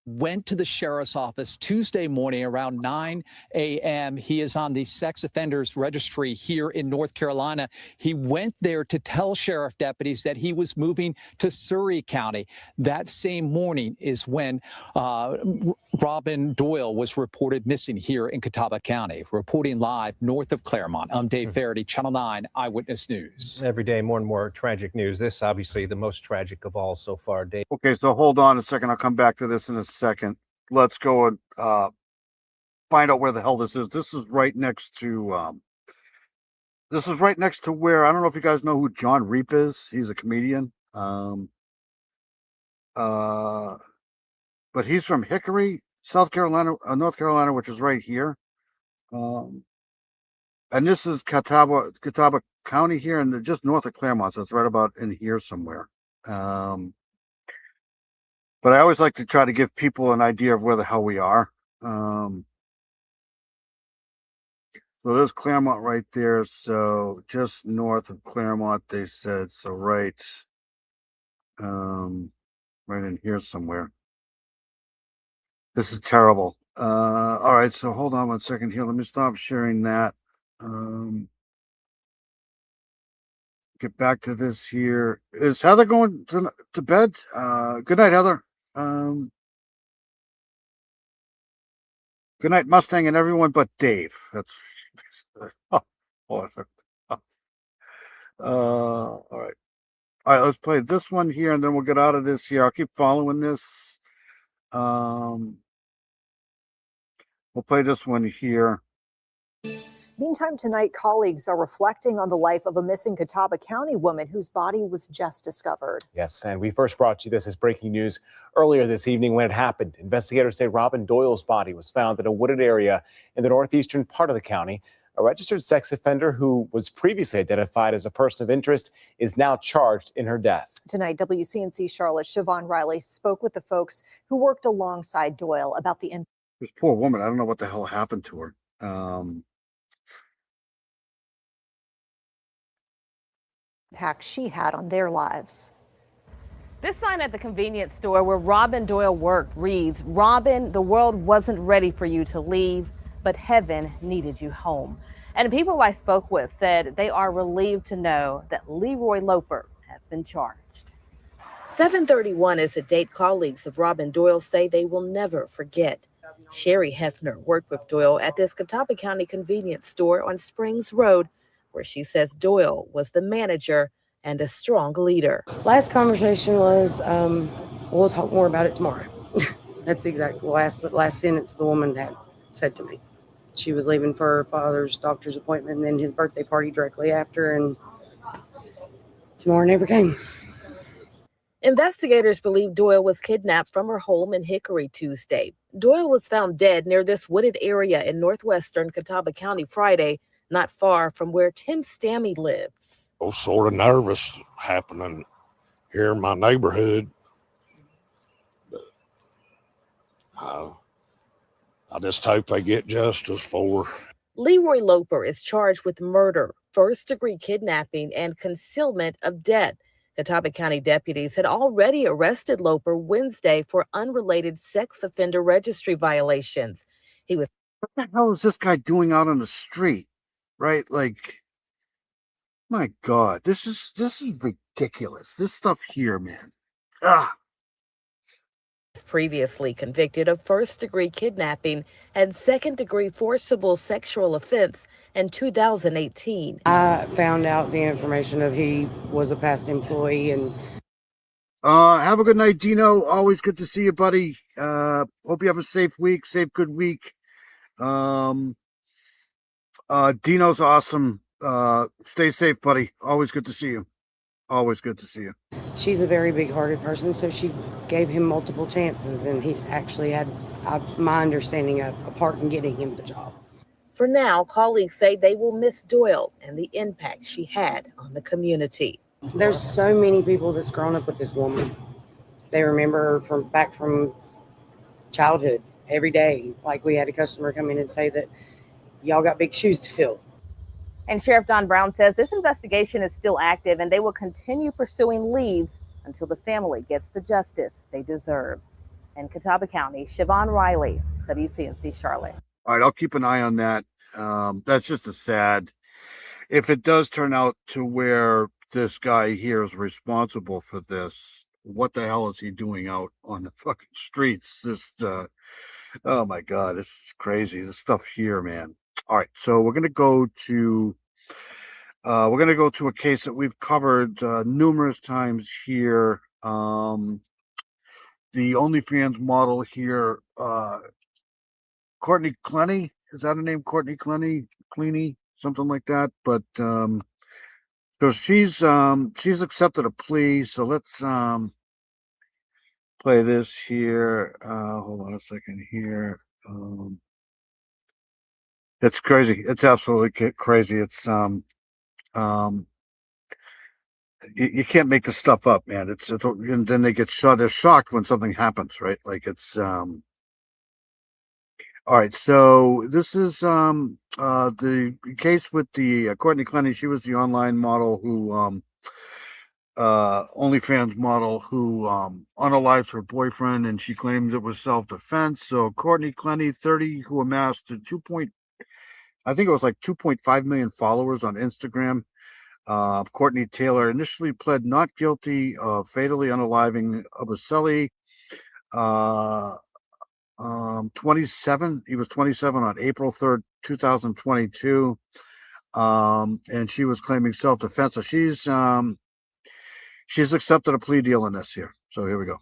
went to the sheriff's office Tuesday morning around 9 a.m. He is on the sex offenders registry here in North Carolina. He went there to tell sheriff deputies that he was moving to Surrey County. That same morning is when Robin Doyle was reported missing here in Catawba County. Reporting live north of Claremont, I'm Dave Faraday, Channel 9 Eyewitness News. Every day, more and more tragic news. This, obviously, the most tragic of all so far, Dave. okay, so hold on a second. I'll come back to this in a second. Let's go and find out where the hell this is. This is right next to where, I don't know if you guys know who John Reap is. He's a comedian. But he's from Hickory, South Carolina, North Carolina, which is right here. And this is Catawba County here, and just north of Claremont, so it's right about in here somewhere. But I always like to try to give people an idea of where the hell we are. So there's Claremont right there. So just north of Claremont, they said. So right in here somewhere. This is terrible. All right, so hold on 1 second here. Let me stop sharing that. Get back to this here. Is Heather going to bed? Good night, Heather. Good night, Mustang, and everyone but Dave. That's all right. All right, let's play this one here, and then we'll get out of this here. I'll keep following this. We'll play this one here. Meantime, tonight, colleagues are reflecting on the life of a missing Catawba County woman whose body was just discovered. Yes, and we first brought you this as breaking news earlier this evening when it happened. Investigators say Robin Doyle's body was found in a wooded area in the northeastern part of the county. A registered sex offender who was previously identified as a person of interest is now charged in her death. Tonight, WCNC Charlotte Siobhan Riley spoke with the folks who worked alongside Doyle about the This poor woman, I don't know what the hell happened to her. impact she had on their lives. This sign at the convenience store where Robin Doyle worked reads, "Robin, the world wasn't ready for you to leave, but heaven needed you home." And people I spoke with said they are relieved to know that Leroy Loper has been charged. 7:31 is a date colleagues of Robin Doyle say they will never forget. Sherry Hefner worked with Doyle at this Catawba County convenience store on Springs Road, where she says Doyle was the manager and a strong leader. Last conversation was, we'll talk more about it tomorrow. That's the exact last sentence the woman had said to me. She was leaving for her father's doctor's appointment and then his birthday party directly after, and tomorrow never came. Investigators believe Doyle was kidnapped from her home in Hickory Tuesday. Doyle was found dead near this wooded area in northwestern Catawba County Friday, not far from where Tim Stammy lives. I was sort of nervous happening here in my neighborhood. But, I just hope they get justice for her. Leroy Loper is charged with murder, first-degree kidnapping, and concealment of death. Catawba County deputies had already arrested Loper Wednesday for unrelated sex offender registry violations. He was. What the hell is this guy doing out on the street? Right? Like, my God, this is ridiculous. This stuff here, man. Ah. Previously convicted of first-degree kidnapping and second-degree forcible sexual offense in 2018. I found out the information of he was a past employee and. Have a good night, Dino. Always good to see you, buddy. Hope you have a safe week, good week. Dino's awesome. Stay safe, buddy. Always good to see you. Always good to see you. She's a very big-hearted person, so she gave him multiple chances, and he actually had, my understanding, a part in getting him the job. For now, colleagues say they will miss Doyle and the impact she had on the community. There's so many people that's grown up with this woman. They remember her back from childhood every day. Like, we had a customer come in and say that y'all got big shoes to fill. And Sheriff Don Brown says this investigation is still active and they will continue pursuing leads until the family gets the justice they deserve. In Catawba County, Siobhan Riley, WCNC Charlotte. All right, I'll keep an eye on that. That's just a sad. If it does turn out to where this guy here is responsible for this, what the hell is he doing out on the fucking streets? Oh my God, this is crazy. This stuff here, man. All right, so we're gonna go to a case that we've covered numerous times here. The OnlyFans model here, Courtney Clenny, is that her name? Courtney Clenny, something like that. But so she's accepted a plea. So let's play this here. Hold on a second here. It's crazy. It's absolutely crazy. It's you can't make this stuff up, man. It's and then they get shot. They're shocked when something happens, right? Like it's all right. So this is the case with the Courtney Clenny. She was the online model who OnlyFans model who unalived her boyfriend, and she claimed it was self-defense. So Courtney Clenny, 30, who amassed 2.5 million followers on Instagram. Courtney Taylor initially pled not guilty of fatally unaliving Obuselli. 27. He was 27 on April 3rd, 2022. And she was claiming self-defense. So she's accepted a plea deal in this here. So here we go.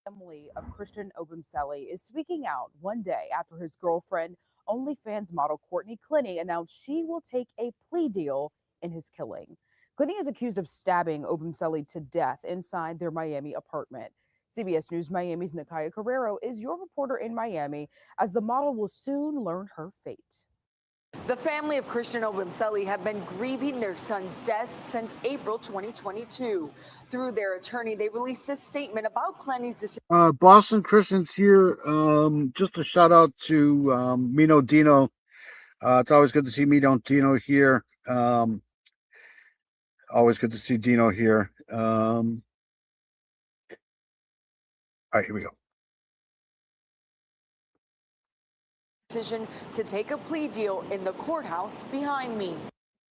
Family of Christian Obuselli is speaking out one day after his girlfriend, OnlyFans model Courtney Clenny, announced she will take a plea deal in his killing. Clenny is accused of stabbing Obuselli to death inside their Miami apartment. CBS News Miami's Nakaya Carrero is your reporter in Miami, as the model will soon learn her fate. The family of Christian Obuselli have been grieving their son's death since April 2022. Through their attorney, they released a statement about Clenny's decision. Boston Christians here. Just a shout out to Mino Dino. It's always good to see Mino Dino here. Always good to see Dino here. All right, here we go. Decision to take a plea deal in the courthouse behind me.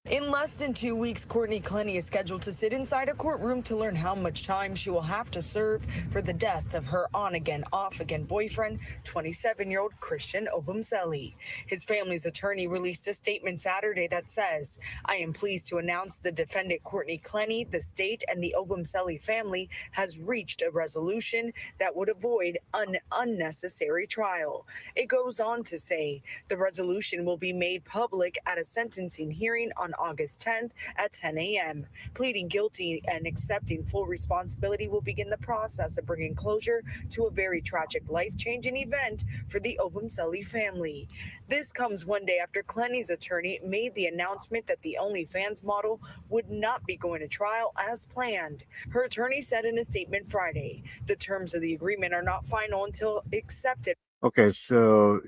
In less than 2 weeks, Courtney Clenny is scheduled to sit inside a courtroom to learn how much time she will have to serve for the death of her on-again, off-again boyfriend, 27-year-old Christian Obuselli. His family's attorney released a statement Saturday that says, "I am pleased to announce the defendant Courtney Clenny, the state, and the Obuselli family has reached a resolution that would avoid an unnecessary trial." It goes on to say, the resolution will be made public at a sentencing hearing on August 10th at 10 a.m. Pleading guilty and accepting full responsibility will begin the process of bringing closure to a very tragic, life-changing event for the Obuselli family. This comes one day after Clenny's attorney made the announcement that the OnlyFans model would not be going to trial as planned. Her attorney said in a statement Friday, the terms of the agreement are not final until accepted. Okay, so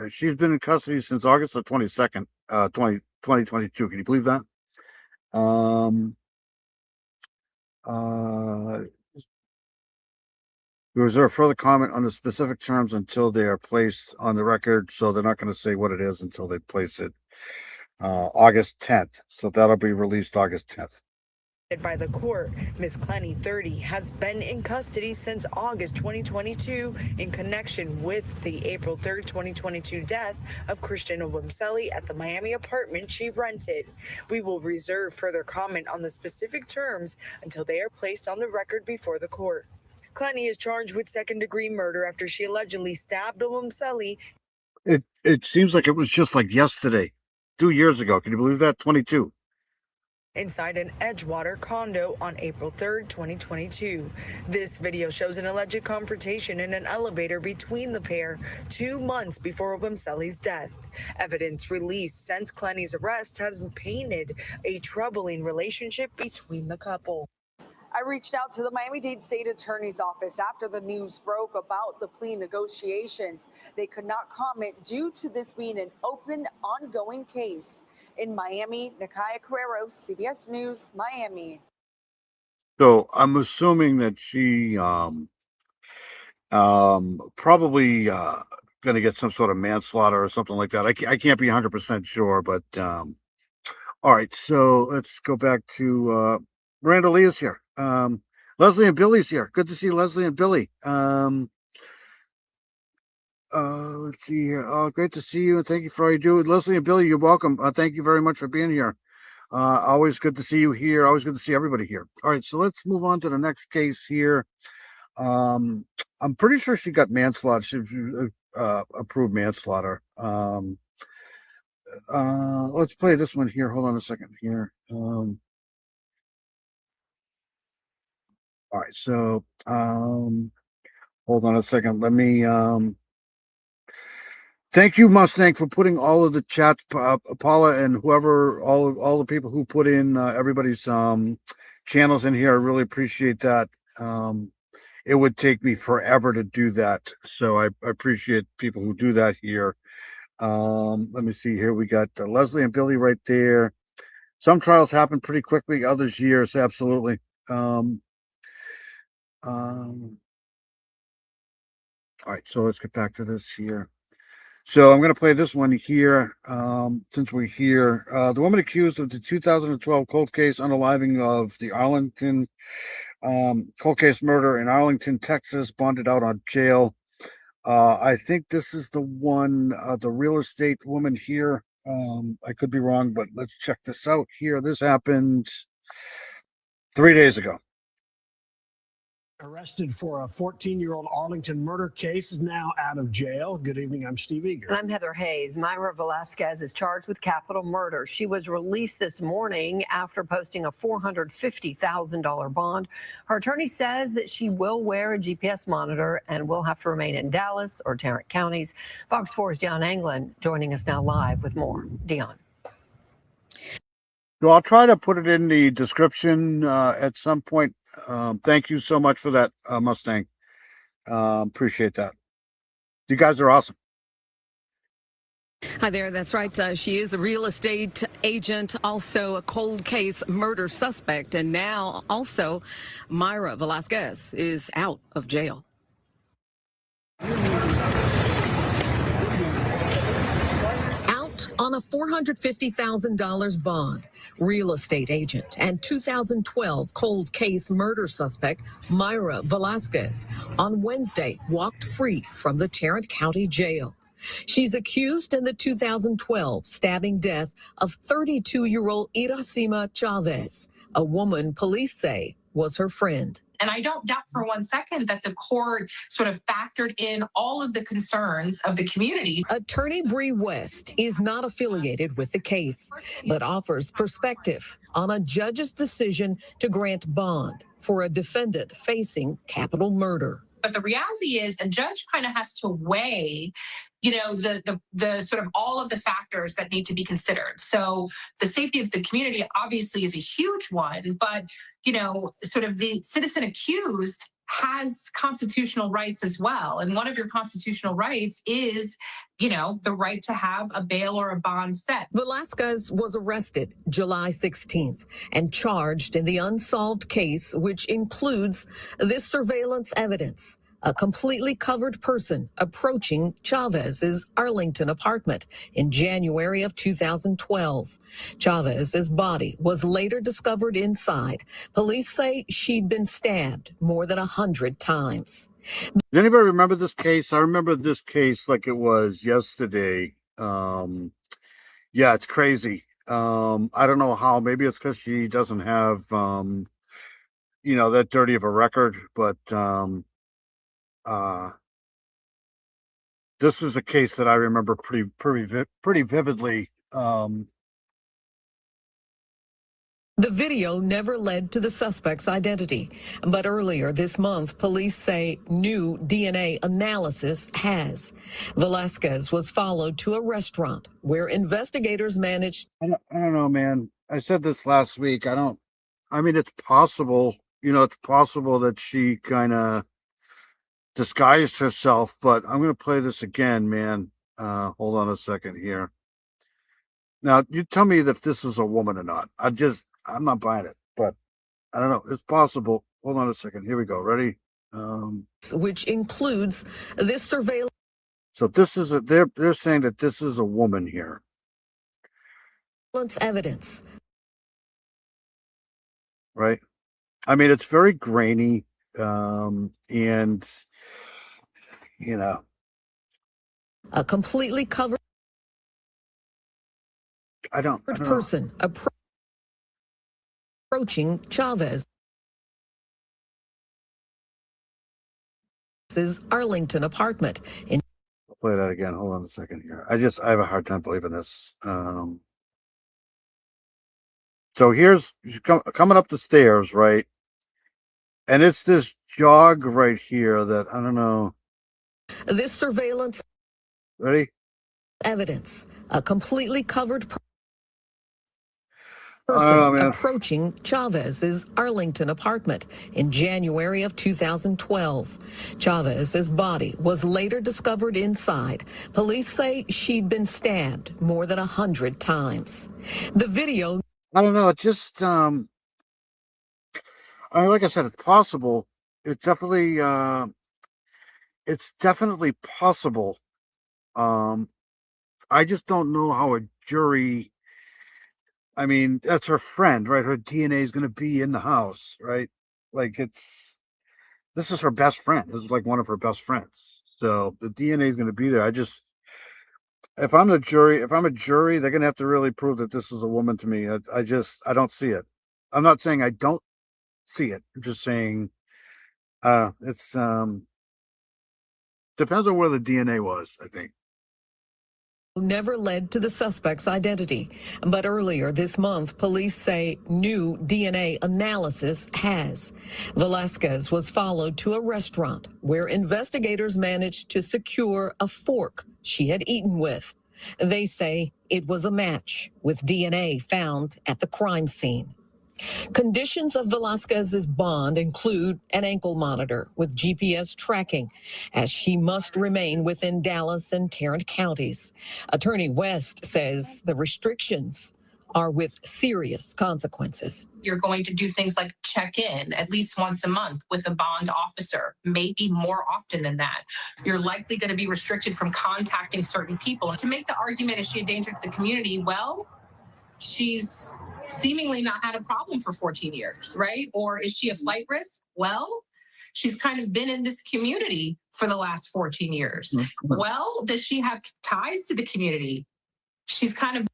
she's been in custody since August the 22nd, 2022. Can you believe that? Was there a further comment on the specific terms until they are placed on the record? So they're not going to say what it is until they place it August 10th. So that'll be released August 10th. By the court, Ms. Clenny, 30, has been in custody since August 2022 in connection with the April 3rd, 2022 death of Christian Obumseli at the Miami apartment she rented. We will reserve further comment on the specific terms until they are placed on the record before the court. Clenny is charged with second-degree murder after she allegedly stabbed Obumseli. It seems like it was just like yesterday, 2 years ago. Can you believe that? 22. Inside an Edgewater condo on April 3rd, 2022. This video shows an alleged confrontation in an elevator between the pair 2 months before Obumseli's death. Evidence released since Clenny's arrest has painted a troubling relationship between the couple. I reached out to the Miami-Dade State Attorney's Office after the news broke about the plea negotiations. They could not comment due to this being an open, ongoing case. In Miami, Nakaya Carrero, CBS News, Miami. So I'm assuming that she probably going to get some sort of manslaughter or something like that. I can't be 100% sure, but all right. So let's go back to Miranda Lee is here. Leslie and Billy's here. Good to see Leslie and Billy. Let's see here. Oh, great to see you, and thank you for all you do. Leslie and Billy, you're welcome. Thank you very much for being here. Always good to see you here. Always good to see everybody here. All right, so let's move on to the next case here. I'm pretty sure she got manslaughter. She approved manslaughter. Let's play this one here. Hold on a second here. All right, so hold on a second. Let me thank you, Mustang, for putting all of the chats, Paula and whoever, all the people who put in everybody's channels in here. I really appreciate that. It would take me forever to do that, so I appreciate people who do that here. Let me see here. We got Leslie and Billy right there. Some trials happen pretty quickly, others years. Absolutely. All right, so let's get back to this here. So I'm going to play this one here, since we're here. The woman accused of the 2012 cold case unaliving of the Arlington cold case murder in Arlington, Texas, bonded out on jail. I think this is the one, the real estate woman here. I could be wrong, but let's check this out here. This happened 3 days ago. Arrested for a 14-year-old Arlington murder case, is now out of jail. Good evening, I'm Steve Eager. And I'm Heather Hayes. Myra Velasquez is charged with capital murder. She was released this morning after posting a $450,000 bond. Her attorney says that she will wear a GPS monitor and will have to remain in Dallas or Tarrant counties. Fox 4's Dion Anglin joining us now live with more. Dion. So I'll try to put it in the description at some point. Thank you so much for that, Mustang. Appreciate that. You guys are awesome. Hi there. That's right. She is a real estate agent, also a cold case murder suspect. And now also Myra Velasquez is out of jail. On a $450,000 bond, real estate agent and 2012 cold case murder suspect Myra Velasquez on Wednesday walked free from the Tarrant County Jail. She's accused in the 2012 stabbing death of 32-year-old Iracema Chavez, a woman police say was her friend. And I don't doubt for 1 second that the court sort of factored in all of the concerns of the community. Attorney Bree West is not affiliated with the case, but offers perspective on a judge's decision to grant bond for a defendant facing capital murder. But the reality is a judge kind of has to weigh, the sort of all of the factors that need to be considered. So the safety of the community obviously is a huge one, but, sort of the citizen accused has constitutional rights as well. And one of your constitutional rights is, the right to have a bail or a bond set. Velasquez was arrested July 16th and charged in the unsolved case, which includes this surveillance evidence. A completely covered person approaching Chavez's Arlington apartment in January of 2012. Chavez's body was later discovered inside. Police say she'd been stabbed more than 100 times. Does anybody remember this case? I remember this case like it was yesterday. Yeah, it's crazy. I don't know how. Maybe it's because she doesn't have, that dirty of a record, but this is a case that I remember pretty vividly. The video never led to the suspect's identity, but earlier this month, police say new DNA analysis has. Velasquez was followed to a restaurant where investigators managed. I don't know, man. I said this last week. It's possible, it's possible that she kind of disguised herself, but I'm going to play this again, man. Hold on a second here. Now, you tell me if this is a woman or not. I'm not buying it, but I don't know. It's possible. Hold on a second. Here we go. Ready? Which includes this surveillance. So this is they're saying that this is a woman here. Evidence. Right. It's very grainy, and a completely covered person approaching Chavez's Arlington apartment. I'll play that again. Hold on a second here. I have a hard time believing this. So here's she's coming up the stairs, right? And it's this jog right here that I don't know. This surveillance. Ready? Evidence. A completely covered person approaching Chavez's Arlington apartment in January of 2012. Chavez's body was later discovered inside. Police say she'd been stabbed more than 100 times. The video. I don't know. It just, like I said, it's possible. It's definitely possible. I just don't know how a jury. That's her friend, right? Her DNA is going to be in the house, right? This is her best friend. This is like one of her best friends. So the DNA is going to be there. If I'm a jury, they're going to have to really prove that this is a woman to me. I don't see it. I'm not saying I don't see it. I'm just saying, it's, depends on where the DNA was, I think. Never led to the suspect's identity. But earlier this month, police say new DNA analysis has. Velasquez was followed to a restaurant where investigators managed to secure a fork she had eaten with. They say it was a match with DNA found at the crime scene. Conditions of Velasquez's bond include an ankle monitor with GPS tracking, as she must remain within Dallas and Tarrant counties. Attorney West says the restrictions are with serious consequences. You're going to do things like check in at least once a month with a bond officer, maybe more often than that. You're likely going to be restricted from contacting certain people. And to make the argument, is she a danger to the community? Well, she's seemingly not had a problem for 14 years, right? Or is she a flight risk? Well, she's kind of been in this community for the last 14 years. Well, does she have ties to the community? She's kind of.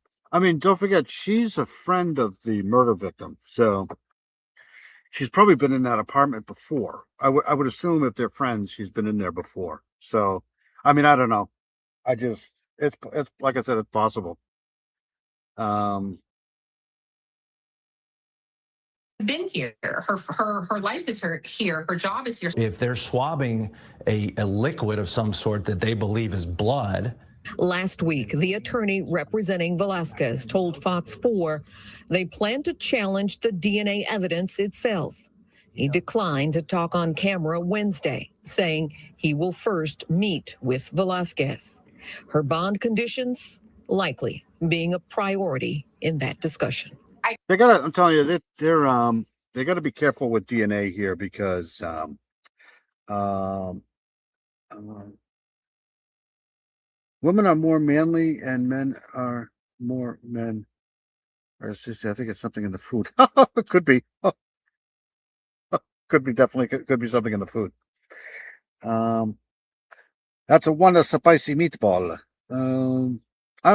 Don't forget, she's a friend of the murder victim. So she's probably been in that apartment before. I would assume if they're friends, she's been in there before. So, I don't know. It's like I said, it's possible. Been here. Her life is here. Her job is here. If they're swabbing a liquid of some sort that they believe is blood. Last week, the attorney representing Velasquez told Fox 4 they plan to challenge the DNA evidence itself. He declined to talk on camera Wednesday, saying he will first meet with Velasquez. Her bond conditions likely being a priority in that discussion. I'm telling you that they gotta be careful with DNA here because um, women are more manly and men are more men. Or it's just, I think it's something in the food. It could be. Could be definitely could be something in the food. That's a spicy meatball. I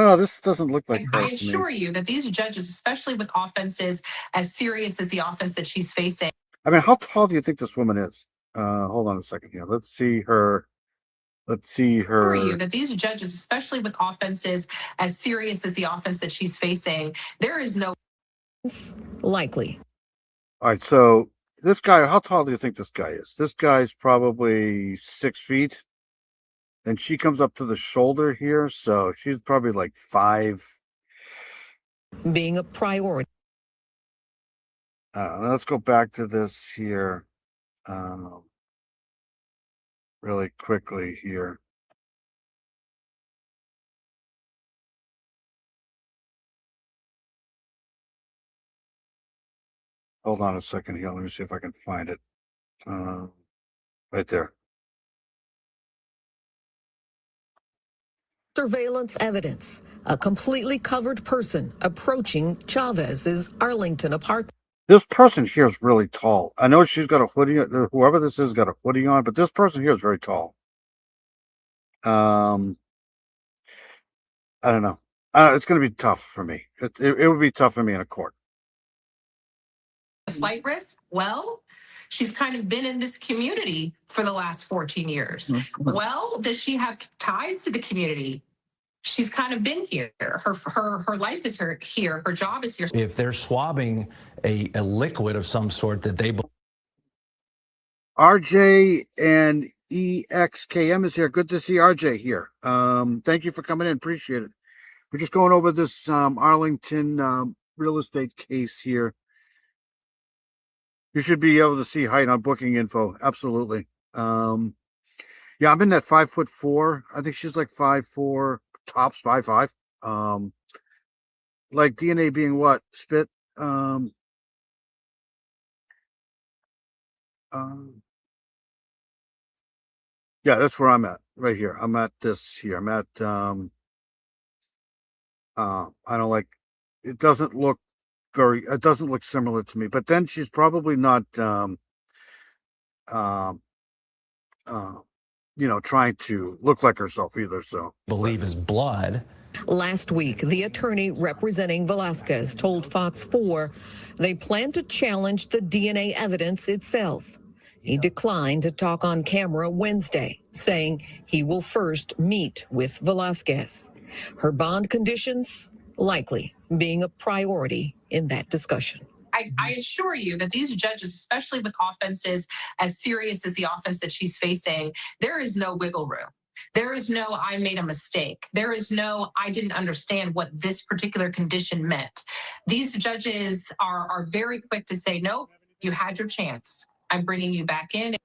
don't know. This doesn't look like her I to me. assure you that these judges, especially with offenses as serious as the offense that she's facing. I mean, how tall do you think this woman is? Hold on a second here. Let's see her. Let's see Assure you her. that these judges, especially with offenses as serious as the offense that she's facing, there is no Likely. All right. So this guy, how tall do you think this guy is? This guy's probably 6 feet. And she comes up to the shoulder here. So she's probably like 5. Being a priority. Let's go back to this here. Really quickly here. Hold on a second here. Let me see if I can find it. Right there. Surveillance evidence. A completely covered person approaching Chavez's Arlington apartment. This person here is really tall. I know she's got a hoodie. Whoever this is got a hoodie on, but this person here is very tall. I don't know. It's going to be tough for me. It would be tough for me in a court. flight risk. Well, she's kind of been in this community for the last 14 years. Well, does she have ties to the community? She's kind of been here. Her life is here. Her job is here. If they're swabbing a liquid of some sort that they RJ and EXKM is here. Good to see RJ here. Thank you for coming in. Appreciate it. We're just going over this Arlington real estate case here. You should be able to see height on booking info. Absolutely. Yeah, I'm in that 5'4". I think she's like 5'4", tops 5'5". Like DNA being what? Spit. Yeah, that's where I'm at right here. I'm at this here. I'm at I don't like it doesn't look similar to me, but then she's probably not trying to look like herself either. So believe is blood. Last week, the attorney representing Velasquez told Fox 4 they plan to challenge the DNA evidence itself. He declined to talk on camera Wednesday, saying he will first meet with Velasquez. Her bond conditions likely being a priority in that discussion. I assure you that these judges, especially with offenses as serious as the offense that she's facing, there is no wiggle room. There is no, I made a mistake. There is no, I didn't understand what this particular condition meant. These judges are very quick to say, nope, you had your chance. I'm bringing you back in.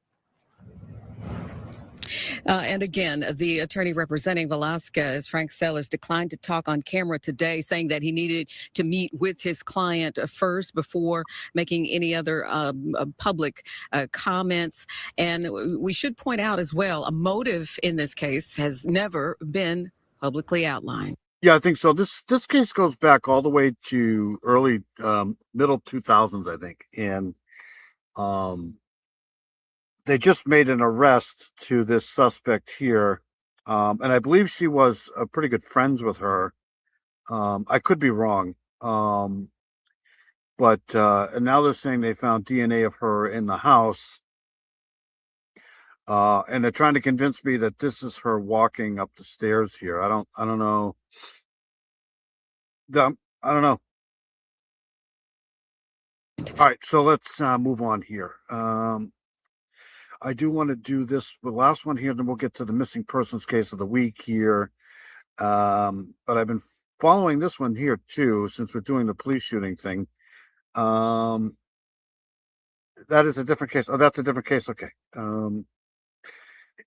And again, the attorney representing Velasquez, Frank Sellers, declined to talk on camera today, saying that he needed to meet with his client first before making any other public comments. And we should point out as well, a motive in this case has never been publicly outlined. yeah, I think so. This case goes back all the way to early middle 2000s, I think, and they just made an arrest to this suspect here. And I believe she was pretty good friends with her. I could be wrong. But and now they're saying they found DNA of her in the house. And they're trying to convince me that this is her walking up the stairs here. I don't know. I don't know. All right, so let's move on here. I do want to do this, the last one here, then we'll get to the missing persons case of the week here. But I've been following this one here too, since we're doing the police shooting thing. that is a different case. Oh, that's a different case. Okay.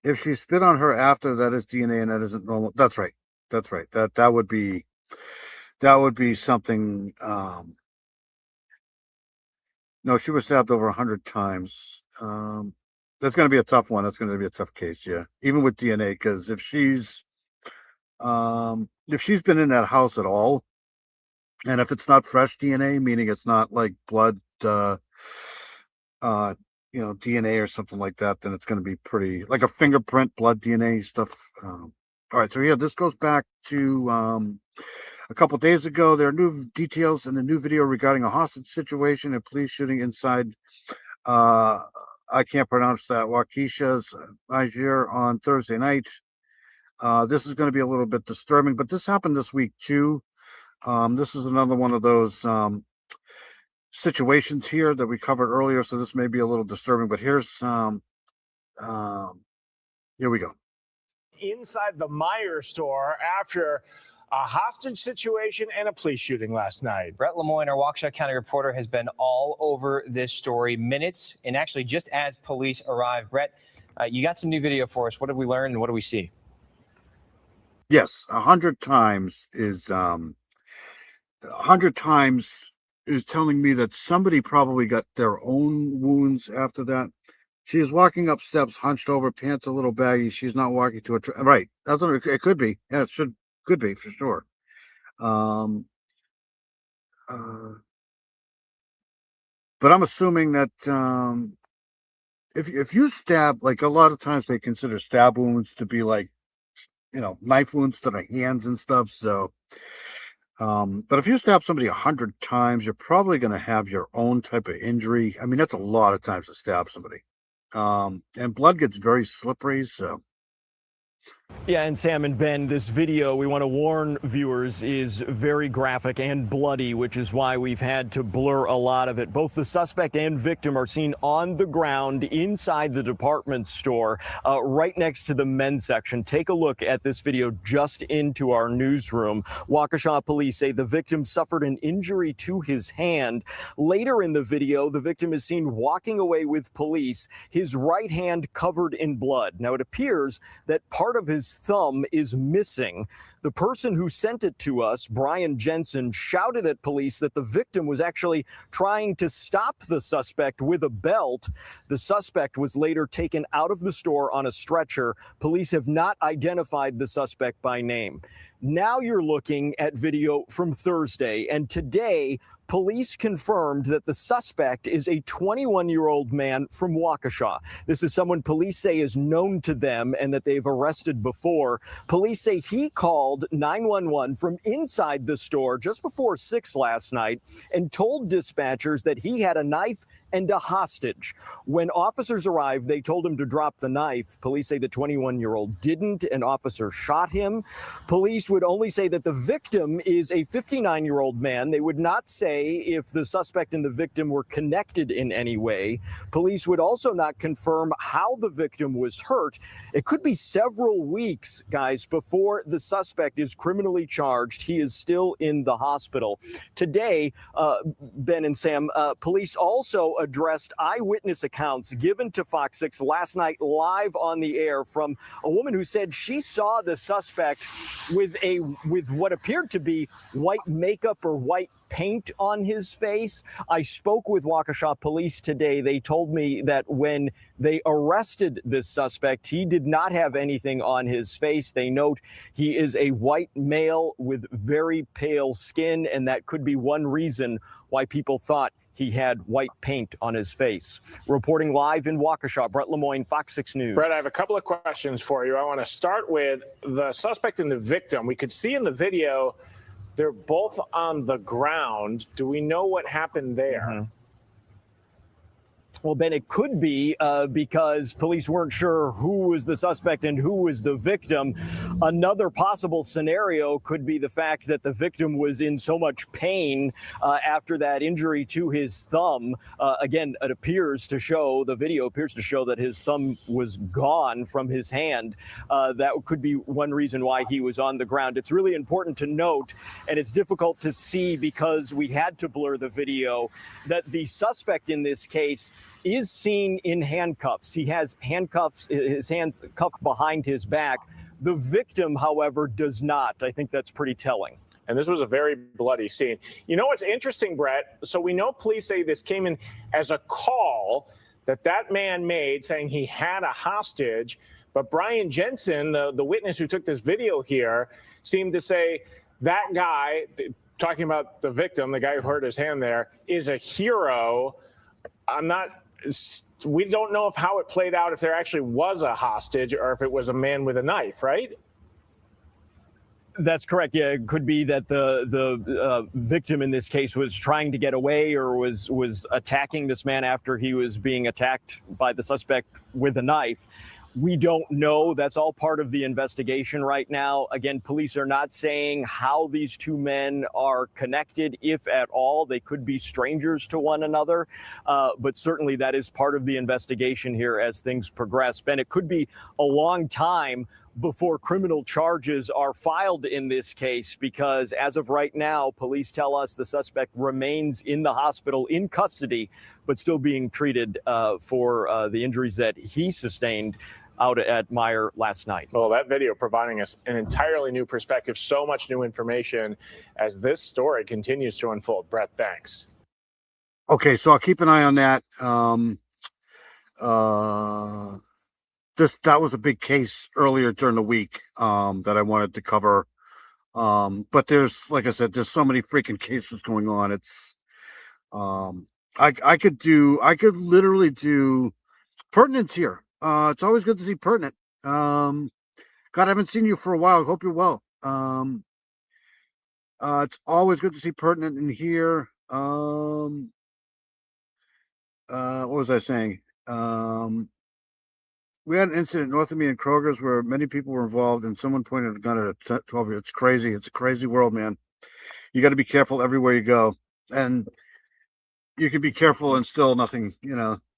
If she spit on her after, that is DNA, and that isn't normal. That's right. That's right. That would be something. No, she was stabbed over 100 times. That's going to be a tough one. That's going to be a tough case. Yeah, even with DNA, because if she's been in that house at all, and if it's not fresh DNA, meaning it's not like blood, DNA or something like that, then it's going to be pretty like a fingerprint, blood DNA stuff. All right, so yeah, this goes back to a couple days ago. There are new details in the new video regarding a hostage situation and police shooting inside. I can't pronounce that. Waukesha's Niger on Thursday night. This is going to be a little bit disturbing, but this happened this week too. This is another one of those situations here that we covered earlier, so this may be a little disturbing. But here's here we go. Inside the Meijer store after a hostage situation and a police shooting last night. Brett Lemoyne, our Waukesha County reporter, has been all over this story minutes and actually just as police arrived. Brett, you got some new video for us. What have we learned and what do we see? Yes, 100 times is 100 times is telling me that somebody probably got their own wounds after that. She is walking up steps, hunched over, pants a little baggy. She's not walking to a right. That's what it could be. Yeah, it could be for sure. But I'm assuming that if you stab, like a lot of times they consider stab wounds to be like, knife wounds to the hands and stuff. So, but if you stab somebody 100 times, you're probably going to have your own type of injury. I mean, that's a lot of times to stab somebody. And blood gets very slippery, so. Yeah, and Sam and Ben, this video, we want to warn viewers, is very graphic and bloody, which is why we've had to blur a lot of it. Both the suspect and victim are seen on the ground inside the department store, right next to the men's section. Take a look at this video just into our newsroom. Waukesha police say the victim suffered an injury to his hand. Later in the video, the victim is seen walking away with police, his right hand covered in blood. Now, it appears that part of his thumb is missing. The person who sent it to us, Brian Jensen, shouted at police that the victim was actually trying to stop the suspect with a belt. The suspect was later taken out of the store on a stretcher. Police have not identified the suspect by name. Now you're looking at video from Thursday, and today police confirmed that the suspect is a 21-year-old man from Waukesha. This is someone police say is known to them and that they've arrested before. Police say he called 911 from inside the store just before 6 last night and told dispatchers that he had a knife and a hostage. When officers arrived, they told him to drop the knife. Police say the 21-year-old didn't. An officer shot him. Police would only say that the victim is a 59-year-old man. They would not say if the suspect and the victim were connected in any way. Police would also not confirm how the victim was hurt. It could be several weeks, guys, before the suspect is criminally charged. He is still in the hospital. Today, Ben and Sam, police also addressed eyewitness accounts given to Fox 6 last night live on the air from a woman who said she saw the suspect with what appeared to be white makeup or white paint on his face. I spoke with Waukesha police today. They told me that when they arrested this suspect, he did not have anything on his face. They note he is a white male with very pale skin, and that could be one reason why people thought he had white paint on his face. Reporting live in Waukesha, Brett Lemoyne, Fox 6 News. Brett, I have a couple of questions for you. I want to start with the suspect and the victim. We could see in the video they're both on the ground. Do we know what happened there? Mm-hmm. Well, Ben, it could be because police weren't sure who was the suspect and who was the victim. Another possible scenario could be the fact that the victim was in so much pain after that injury to his thumb. Again, it appears to show, the video appears to show that his thumb was gone from his hand. That could be one reason why he was on the ground. It's really important to note, and it's difficult to see because we had to blur the video, that the suspect in this case is seen in handcuffs. He has handcuffs, his hands cuffed behind his back. The victim, however, does not. I think that's pretty telling. And this was a very bloody scene. You know what's interesting, Brett? So we know police say this came in as a call that man made saying he had a hostage. But Brian Jensen, the witness who took this video here, seemed to say that guy, talking about the victim, the guy who hurt his hand there, is a hero. We don't know if how it played out, if there actually was a hostage or if it was a man with a knife, right? That's correct. Yeah, it could be that the victim in this case was trying to get away or was attacking this man after he was being attacked by the suspect with a knife. We don't know. That's all part of the investigation right now. Again, police are not saying how these two men are connected, if at all. They could be strangers to one another, but certainly that is part of the investigation here as things progress. Ben, it could be a long time before criminal charges are filed in this case, because as of right now, police tell us the suspect remains in the hospital in custody, but still being treated for the injuries that he sustained out at Meijer last night. Well, that video providing us an entirely new perspective, so much new information as this story continues to unfold. Brett, thanks. Okay, so I'll keep an eye on that. That was a big case earlier during the week that I wanted to cover. But there's, like I said, there's so many freaking cases going on. It's I could literally do Pertinent's here. It's always good to see Pertinent. God, I haven't seen you for a while. I hope you're well. It's always good to see Pertinent in here. What was I saying? We had an incident north of me in Kroger's where many people were involved and someone pointed a gun at a 12-year-old. It's crazy. It's a crazy world, man. You got to be careful everywhere you go. And you can be careful and still nothing,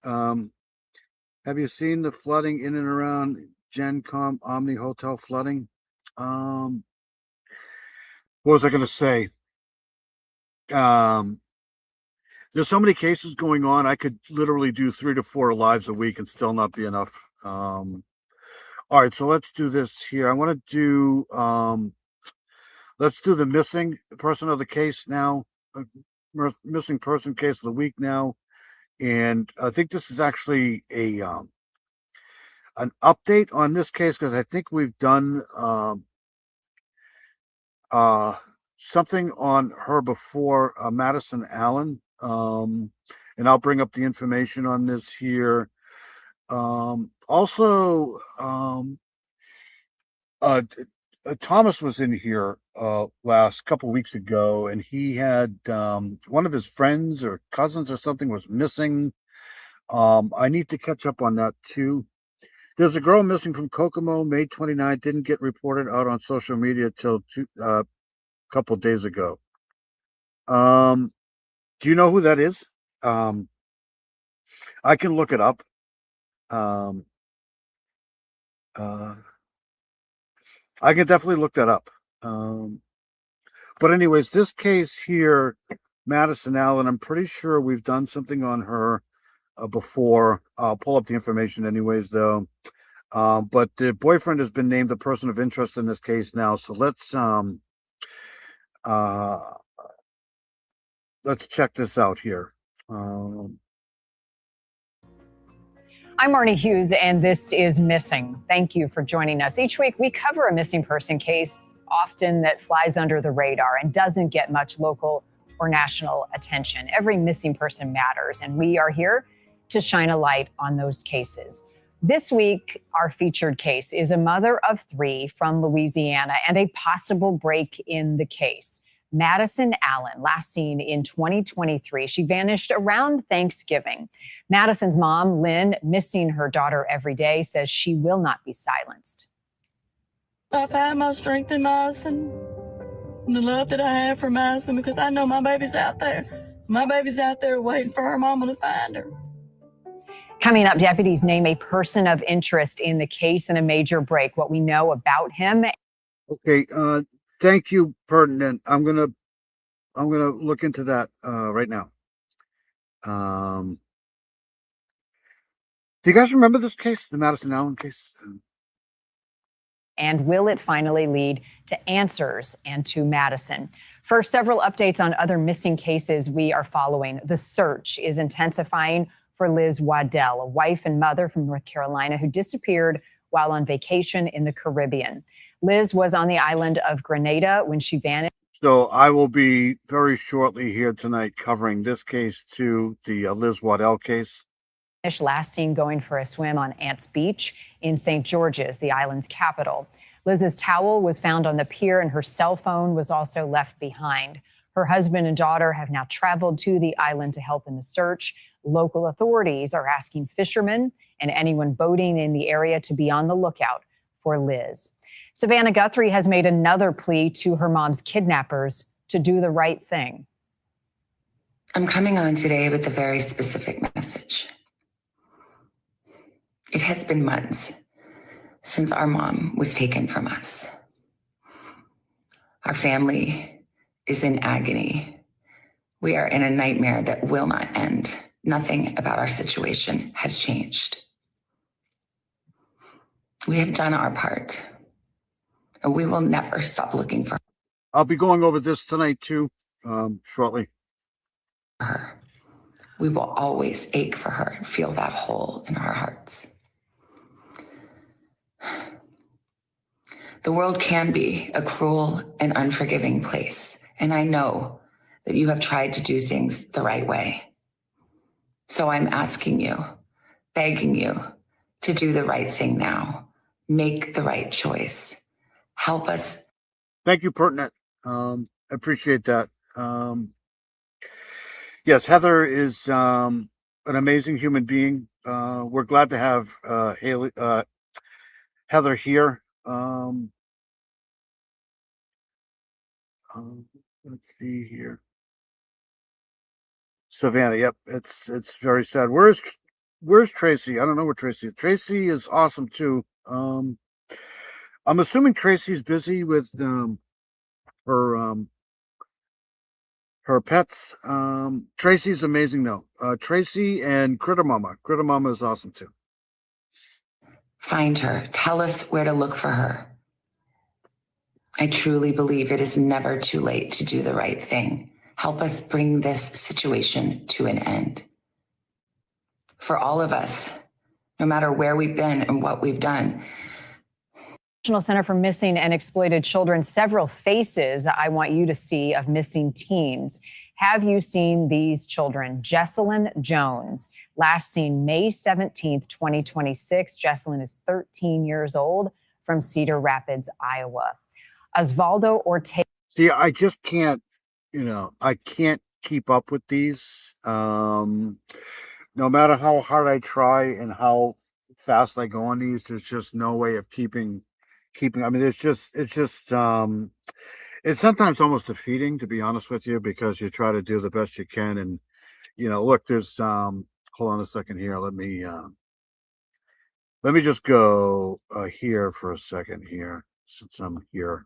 Have you seen the flooding in and around GenCom Omni Hotel flooding? What was I going to say? There's so many cases going on. I could literally do 3 to 4 lives a week and still not be enough. All right, so let's do this here. I want to do, let's do the missing person of the case now, missing person case of the week now. And I think this is actually an update on this case because I think we've done something on her before, Madison Allen. And I'll bring up the information on this here. Also, Thomas was in here last couple weeks ago, and he had one of his friends or cousins or something was missing. I need to catch up on that too. There's a girl missing from Kokomo, May 29th, didn't get reported out on social media till a couple of days ago. Do you know who that is? I can look it up. I can definitely look that up. But anyways, this case here, Madison Allen, I'm pretty sure we've done something on her before. I'll pull up the information anyways, though. But the boyfriend has been named the person of interest in this case now. So let's check this out here. I'm Marnie Hughes, and this is Missing. Thank you for joining us. Each week, we cover a missing person case, often that flies under the radar and doesn't get much local or national attention. Every missing person matters, and we are here to shine a light on those cases. This week, our featured case is a mother of 3 from Louisiana and a possible break in the case. Madison Allen, last seen in 2023. She vanished around Thanksgiving. Madison's mom, Lynn, missing her daughter every day, says she will not be silenced. I find my strength in Madison and the love that I have for Madison because I know my baby's out there. My baby's out there waiting for her mama to find her. Coming up, deputies name a person of interest in the case and a major break, what we know about him. Okay, thank you, Pertinent. I'm gonna look into that right now. Do you guys remember this case, the Madison Allen case? And will it finally lead to answers and to Madison? First, several updates on other missing cases we are following. The search is intensifying for Liz Waddell, a wife and mother from North Carolina who disappeared while on vacation in the Caribbean. Liz was on the island of Grenada when she vanished. So I will be very shortly here tonight covering this case too, the Liz Waddell case. Last seen going for a swim on Ants Beach in St. George's, the island's capital. Liz's towel was found on the pier and her cell phone was also left behind. Her husband and daughter have now traveled to the island to help in the search. Local authorities are asking fishermen and anyone boating in the area to be on the lookout for Liz. Savannah Guthrie has made another plea to her mom's kidnappers to do the right thing. I'm coming on today with a very specific message. It has been months since our mom was taken from us. Our family is in agony. We are in a nightmare that will not end. Nothing about our situation has changed. We have done our part, and we will never stop looking for her. I'll be going over this tonight too, shortly. We will always ache for her and feel that hole in our hearts. The world can be a cruel and unforgiving place, and I know that you have tried to do things the right way. So I'm asking you, begging you to do the right thing now. Make the right choice. Help us. Thank you, Pertinent. I appreciate that. Yes, Heather is an amazing human being. We're glad to have Heather here. Let's see here. Savannah, yep, it's very sad. Where's Tracy? I don't know where Tracy is. Tracy is awesome too. I'm assuming Tracy's busy with her pets. Tracy's amazing though. Tracy and Critter Mama. Critter Mama is awesome too. Find her. Tell us where to look for her. I truly believe it is never too late to do the right thing. Help us bring this situation to an end. For all of us, no matter where we've been and what we've done. National Center for Missing and Exploited Children, several faces I want you to see of missing teens. Have you seen these children? Jesselyn Jones, last seen May 17th, 2026. Jesselyn is 13 years old from Cedar Rapids, Iowa. Osvaldo Ortega. See, I just can't, I can't keep up with these. No matter how hard I try and how fast I go on these, there's just no way of keeping. I mean, it's sometimes almost defeating, to be honest with you, because you try to do the best you can. And, look, there's, hold on a second here. Let me just go here for a second here, since I'm here.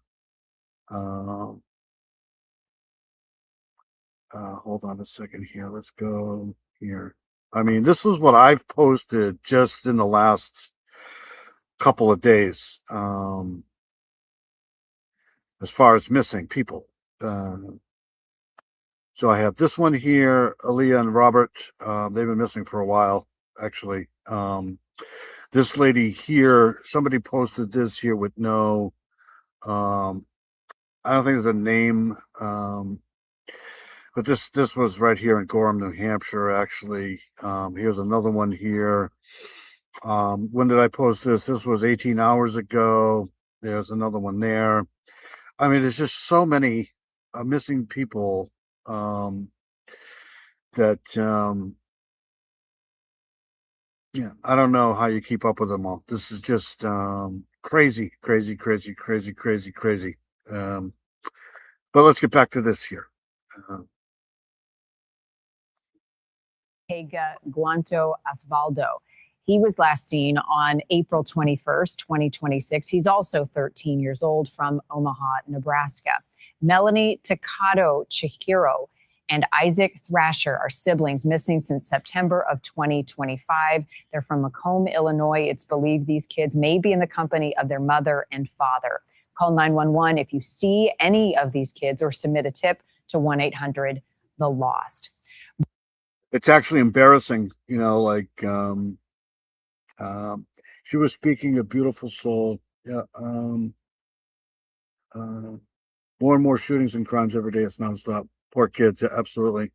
Hold on a second here. Let's go here. I mean, this is what I've posted just in the last couple of days, as far as missing people. So I have this one here, Aaliyah and Robert. They've been missing for a while, actually. This lady here, somebody posted this here with no, I don't think there's a name, but this was right here in Gorham, New Hampshire, actually. Here's another one here. When did I post this? This was 18 hours ago. There's another one there. I mean, there's just so many missing people that, I don't know how you keep up with them all. This is just crazy. But let's get back to this here. Guanto Osvaldo. He was last seen on April 21st, 2026. He's also 13 years old from Omaha, Nebraska. Melanie Takado Chihiro and Isaac Thrasher are siblings missing since September of 2025. They're from Macomb, Illinois. It's believed these kids may be in the company of their mother and father. Call 911 if you see any of these kids or submit a tip to 1-800-THE-LOST. It's actually embarrassing, she was speaking a beautiful soul. Yeah. More and more shootings and crimes every day. It's nonstop. Poor kids. Yeah, absolutely.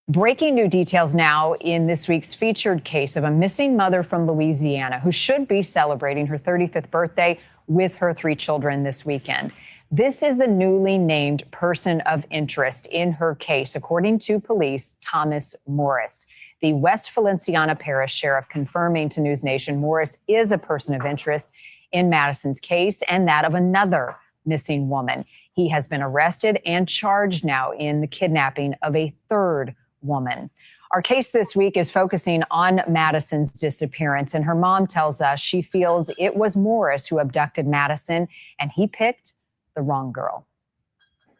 Breaking new details now in this week's featured case of a missing mother from Louisiana who should be celebrating her 35th birthday with her 3 children this weekend. This is the newly named person of interest in her case, according to police, Thomas Morris. The West Feliciana Parish Sheriff confirming to News Nation Morris is a person of interest in Madison's case and that of another missing woman. He has been arrested and charged now in the kidnapping of a third woman. Our case this week is focusing on Madison's disappearance, and her mom tells us she feels it was Morris who abducted Madison and he picked the wrong girl.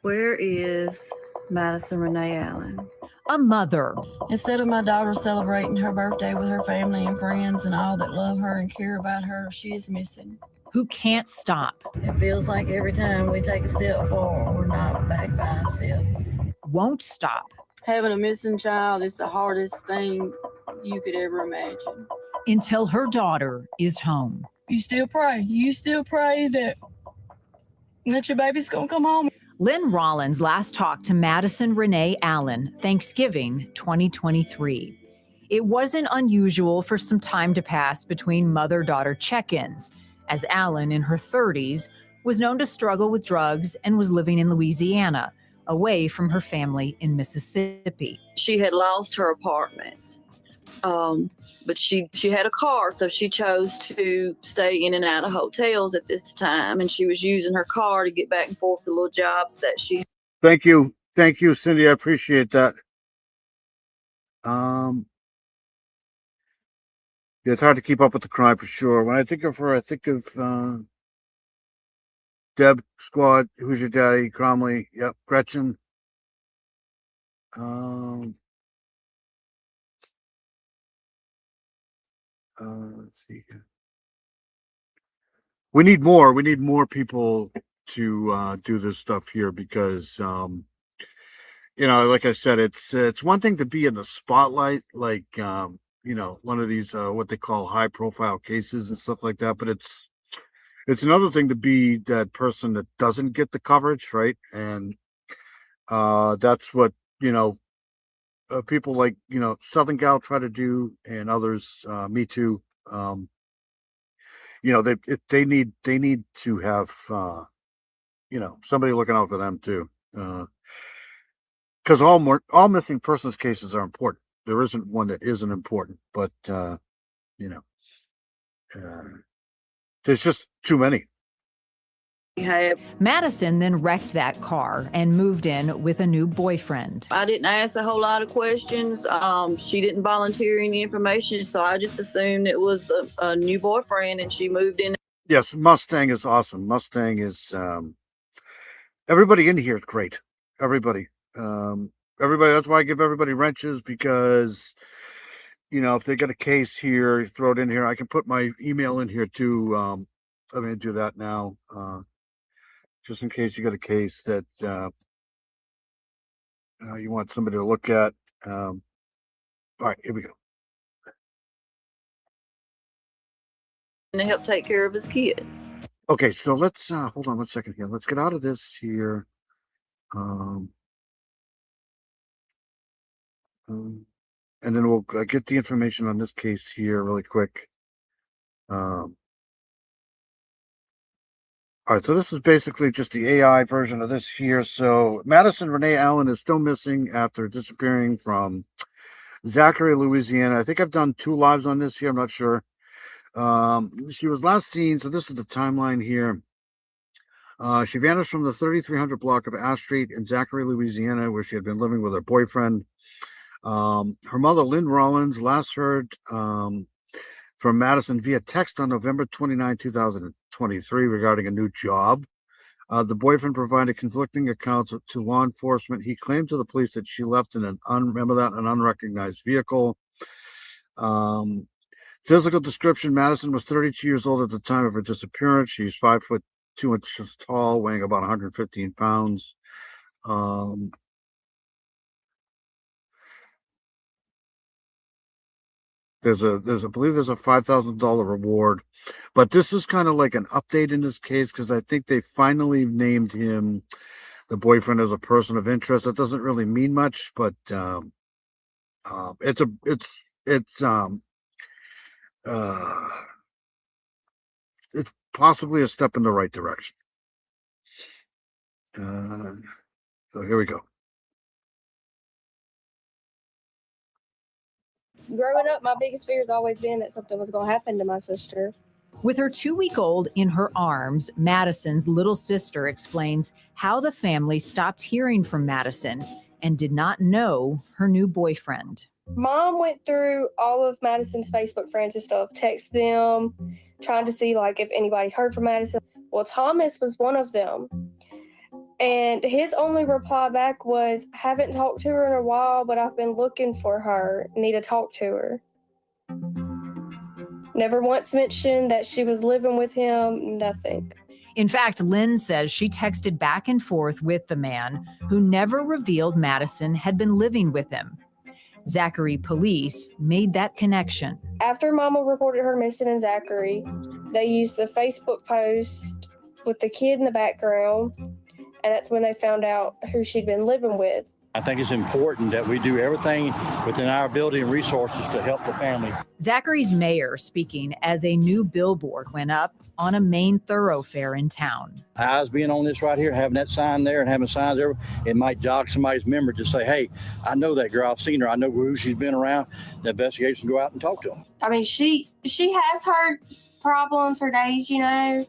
Where is Madison Renee Allen? A mother. Instead of my daughter celebrating her birthday with her family and friends and all that love her and care about her, she is missing. Who can't stop. It feels like every time we take a step forward, we're not back 5 steps. Won't stop. Having a missing child is the hardest thing you could ever imagine. Until her daughter is home. You still pray. You still pray that your baby's gonna come home. Lynn Rollins last talked to Madison Renee Allen Thanksgiving 2023. It wasn't unusual for some time to pass between mother-daughter check-ins, as Allen, in her 30s, was known to struggle with drugs and was living in Louisiana, away from her family in Mississippi. She had lost her apartment, but she had a car, so she chose to stay in and out of hotels at this time, and she was using her car to get back and forth to little jobs that she. Thank you, Cindy. I appreciate that. It's hard to keep up with the crime for sure. When I think of her, I think of Deb Squad, Who's Your Daddy, Cromley, yep, Gretchen. Let's see here. We need more people to do this stuff here because like I said, it's one thing to be in the spotlight, like one of these what they call high profile cases and stuff like that, but it's another thing to be that person that doesn't get the coverage, right? And that's what people like Southern Gal try to do, and others, Me Too. They need to have somebody looking out for them too, because all missing persons cases are important. There isn't one that isn't important, but there's just too many. Madison then wrecked that car and moved in with a new boyfriend. I didn't ask a whole lot of questions. She didn't volunteer any information, so I just assumed it was a new boyfriend, and she moved in. Yes, Mustang is awesome. Mustang is everybody in here is great. Everybody. That's why I give everybody wrenches, because if they get a case here, throw it in here. I can put my email in here too. I'm going to do that now. Just in case you got a case that you want somebody to look at. All right, here we go. And to help take care of his kids. Okay, so let's hold on one second here. Let's get out of this here. And then we'll get the information on this case here really quick. All right, so this is basically just the AI version of this here. So Madison Renee Allen is still missing after disappearing from Zachary, Louisiana. I think I've done 2 lives on this here. I'm not sure. She was last seen, so this is the timeline here. She vanished from the 3300 block of Ash Street in Zachary, Louisiana, where she had been living with her boyfriend. Her mother, Lynn Rollins, last heard from Madison via text on November 29, 2023 regarding a new job. The boyfriend provided conflicting accounts to law enforcement. He claimed to the police that she left in an unrecognized vehicle. Physical description: Madison was 32 years old at the time of her disappearance. She's 5'2" tall, weighing about 115 pounds. I believe there's a $5,000 reward, but this is kind of like an update in this case because I think they finally named him, the boyfriend, as a person of interest. That doesn't really mean much, but it's possibly a step in the right direction. So here we go. Growing up, my biggest fear has always been that something was going to happen to my sister. With her 2-week-old in her arms, Madison's little sister explains how the family stopped hearing from Madison and did not know her new boyfriend. Mom went through all of Madison's Facebook friends and stuff, text them, trying to see like if anybody heard from Madison. Well, Thomas was one of them. And his only reply back was, haven't talked to her in a while, but I've been looking for her. Need to talk to her. Never once mentioned that she was living with him, nothing. In fact, Lynn says she texted back and forth with the man who never revealed Madison had been living with him. Zachary police made that connection. After Mama reported her missing in Zachary, they used the Facebook post with the kid in the background. And that's when they found out who she'd been living with. I think it's important that we do everything within our ability and resources to help the family. Zachary's mayor speaking as a new billboard went up on a main thoroughfare in town. Eyes being on this right here, having that sign there and having signs there, it might jog somebody's memory to say, hey, I know that girl, I've seen her, I know who she's been around. The investigation go out and talk to them. I mean, she has her problems, her days, you know,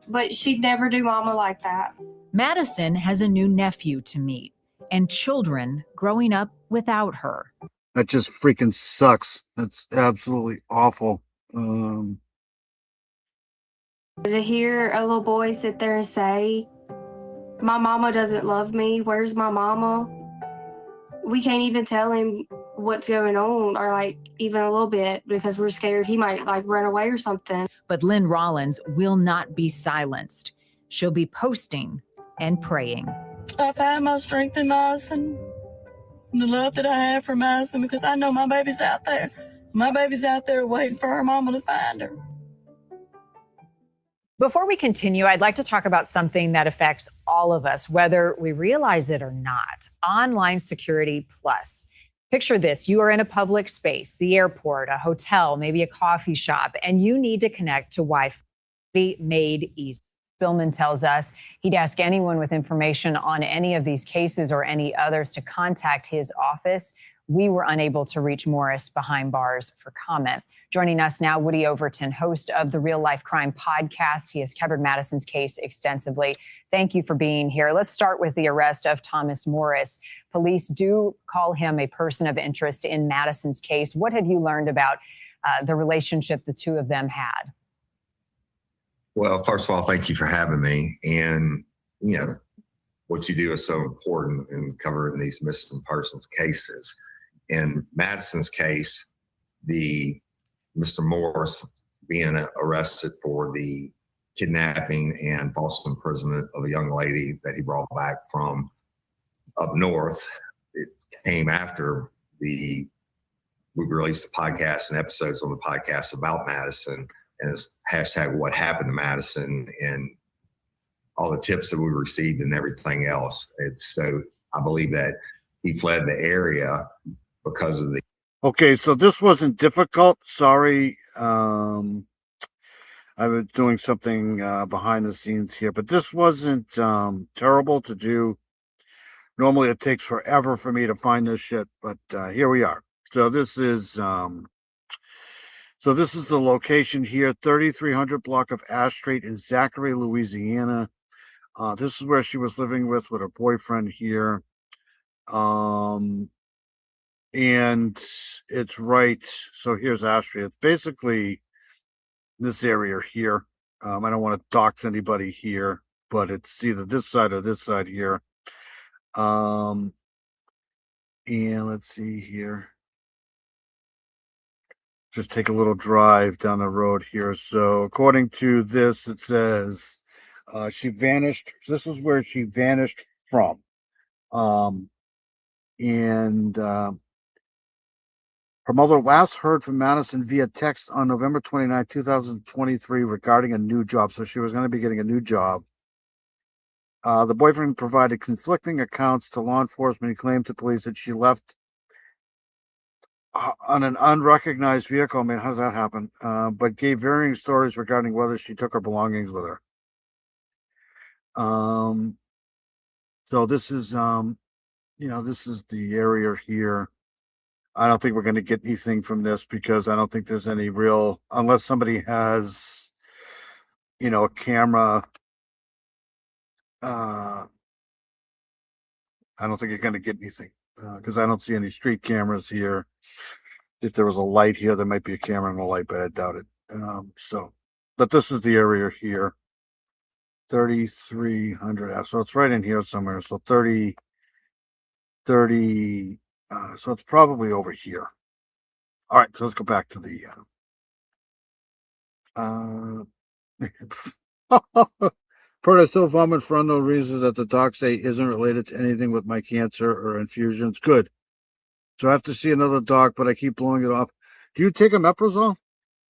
but she'd never do Mama like that. Madison has a new nephew to meet and children growing up without her. That just freaking sucks. That's absolutely awful. To hear a little boy sit there and say, my mama doesn't love me, where's my mama? We can't even tell him what's going on, or like even a little bit, because we're scared he might like run away or something. But Lynn Rollins will not be silenced. She'll be posting and praying. I find my strength in Madison, and the love that I have for Madison, because I know my baby's out there. My baby's out there waiting for her mama to find her. Before we continue, I'd like to talk about something that affects all of us, whether we realize it or not. Online Security Plus. Picture this. You are in a public space, the airport, a hotel, maybe a coffee shop, and you need to connect to Wi-Fi. Made easy. Spillman tells us he'd ask anyone with information on any of these cases or any others to contact his office. We were unable to reach Morris behind bars for comment. Joining us now, Woody Overton, host of the Real Life Crime podcast. He has covered Madison's case extensively. Thank you for being here. Let's start with the arrest of Thomas Morris. Police do call him a person of interest in Madison's case. What have you learned about the relationship the two of them had? Well, first of all, thank you for having me. And, you know, what you do is so important in covering these missing persons cases. In Madison's case, Mr. Morris being arrested for the kidnapping and false imprisonment of a young lady that he brought back from up north. It came after we released the podcast and episodes on the podcast about Madison, and it's hashtag what happened to Madison and all the tips that we received and everything else. So I believe that he fled the area because of the. Okay, so this wasn't difficult. Sorry. I was doing something behind the scenes here, but this wasn't terrible to do. Normally it takes forever for me to find this shit, but here we are. So this is the location here, 3300 block of Ash Street in Zachary, Louisiana. This is where she was living with her boyfriend here. And it's right. So here's Ash Street. It's basically this area here. I don't want to dox anybody here, but it's either this side or this side here. And let's see here. Just take a little drive down the road here. So according to this, it says she vanished. This is where she vanished from. Her mother last heard from Madison via text on November 29, 2023 regarding a new job. So she was going to be getting a new job. The boyfriend provided conflicting accounts to law enforcement. He claimed to police that she left on an unrecognized vehicle. I mean, how's that happen? But gave varying stories regarding whether she took her belongings with her. So this is, this is the area here. I don't think we're going to get anything from this because I don't think there's any real, unless somebody has, a camera. I don't think you're going to get anything because I don't see any street cameras here. If there was a light here, there might be a camera and a light, but I doubt it. But this is the area here. 3,300. So it's right in here somewhere. So 30. So it's probably over here. All right, so let's go back to the Pert, I still vomit for unknown reasons that the docs say isn't related to anything with my cancer or infusions. Good. So I have to see another doc, but I keep blowing it off. Do you take omeprazole?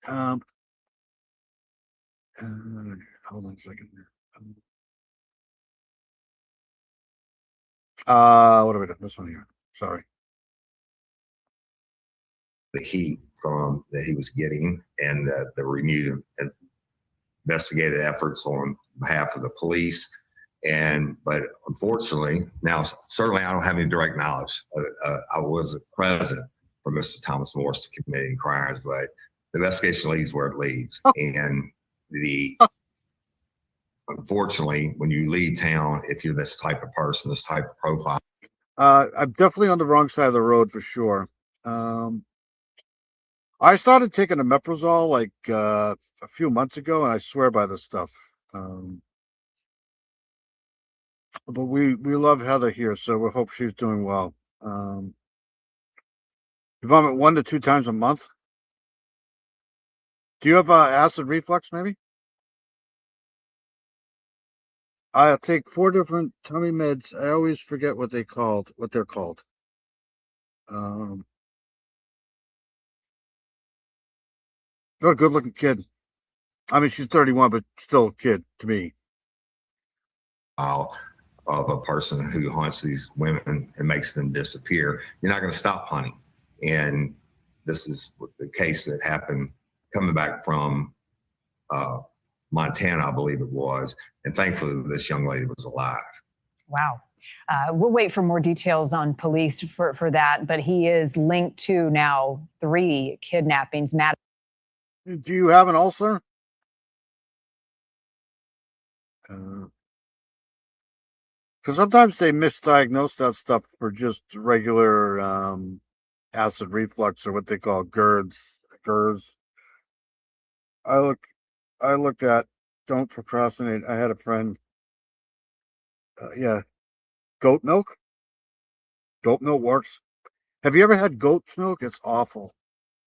Hold on a second. What have I done? This one here. Sorry. The heat from that he was getting and the renewed investigative efforts on behalf of the police. But unfortunately, now certainly I don't have any direct knowledge. I was present for Mr. Thomas Morris to committing crimes, but the investigation leads where it leads. And unfortunately, when you leave town, if you're this type of person, this type of profile. I'm definitely on the wrong side of the road for sure. I started taking omeprazole like a few months ago, and I swear by this stuff. But we love Heather here, so we hope she's doing well. You vomit 1 to 2 times a month? Do you have acid reflux, maybe? I take 4 different tummy meds. I always forget what they're called. You're a good-looking kid. I mean, she's 31, but still a kid to me. Of a person who hunts these women and makes them disappear, you're not going to stop hunting. And this is the case that happened coming back from Montana, I believe it was. And thankfully, this young lady was alive. Wow. We'll wait for more details on police for that, but he is linked to now 3 kidnappings. Matt, do you have an ulcer? Because sometimes they misdiagnose that stuff for just regular acid reflux or what they call GERDs. I looked at Don't Procrastinate. I had a friend. Goat milk. Goat milk works. Have you ever had goat's milk? It's awful.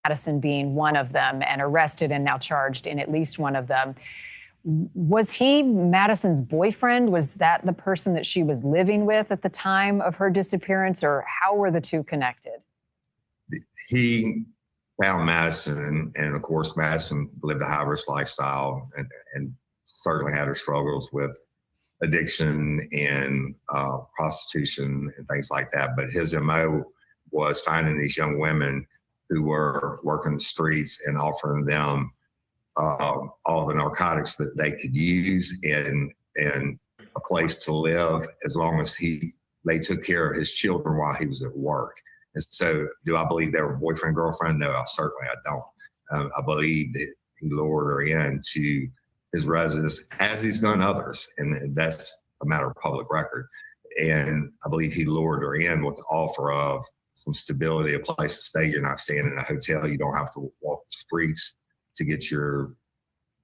Madison being one of them, and arrested and now charged in at least one of them. Was he Madison's boyfriend? Was that the person that she was living with at the time of her disappearance, or how were the two connected? He found Madison, and of course, Madison lived a high-risk lifestyle and certainly had her struggles with addiction and prostitution and things like that. But his MO was finding these young women who were working the streets and offering them all the narcotics that they could use and a place to live as long as they took care of his children while he was at work. And so do I believe they were boyfriend, girlfriend? No, certainly I don't. I believe that he lured her into his residence, as he's done others, and that's a matter of public record. And I believe he lured her in with the offer of some stability, a place to stay. You're not staying in a hotel. You don't have to walk the streets to get your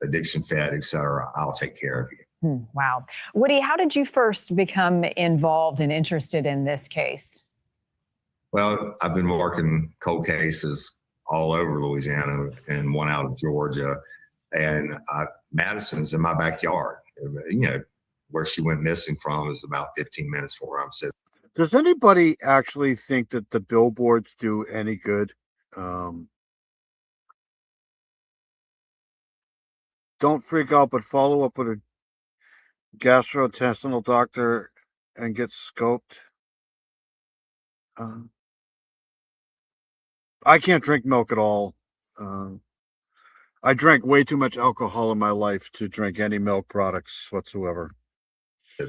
addiction fed, et cetera, I'll take care of you. Wow. Woody, how did you first become involved and interested in this case? Well, I've been working cold cases all over Louisiana and one out of Georgia. And Madison's in my backyard. You know, where she went missing from is about 15 minutes from where I'm sitting. Does anybody actually think that the billboards do any good? Don't freak out, but follow up with a gastrointestinal doctor and get scoped. I can't drink milk at all. I drank way too much alcohol in my life to drink any milk products whatsoever.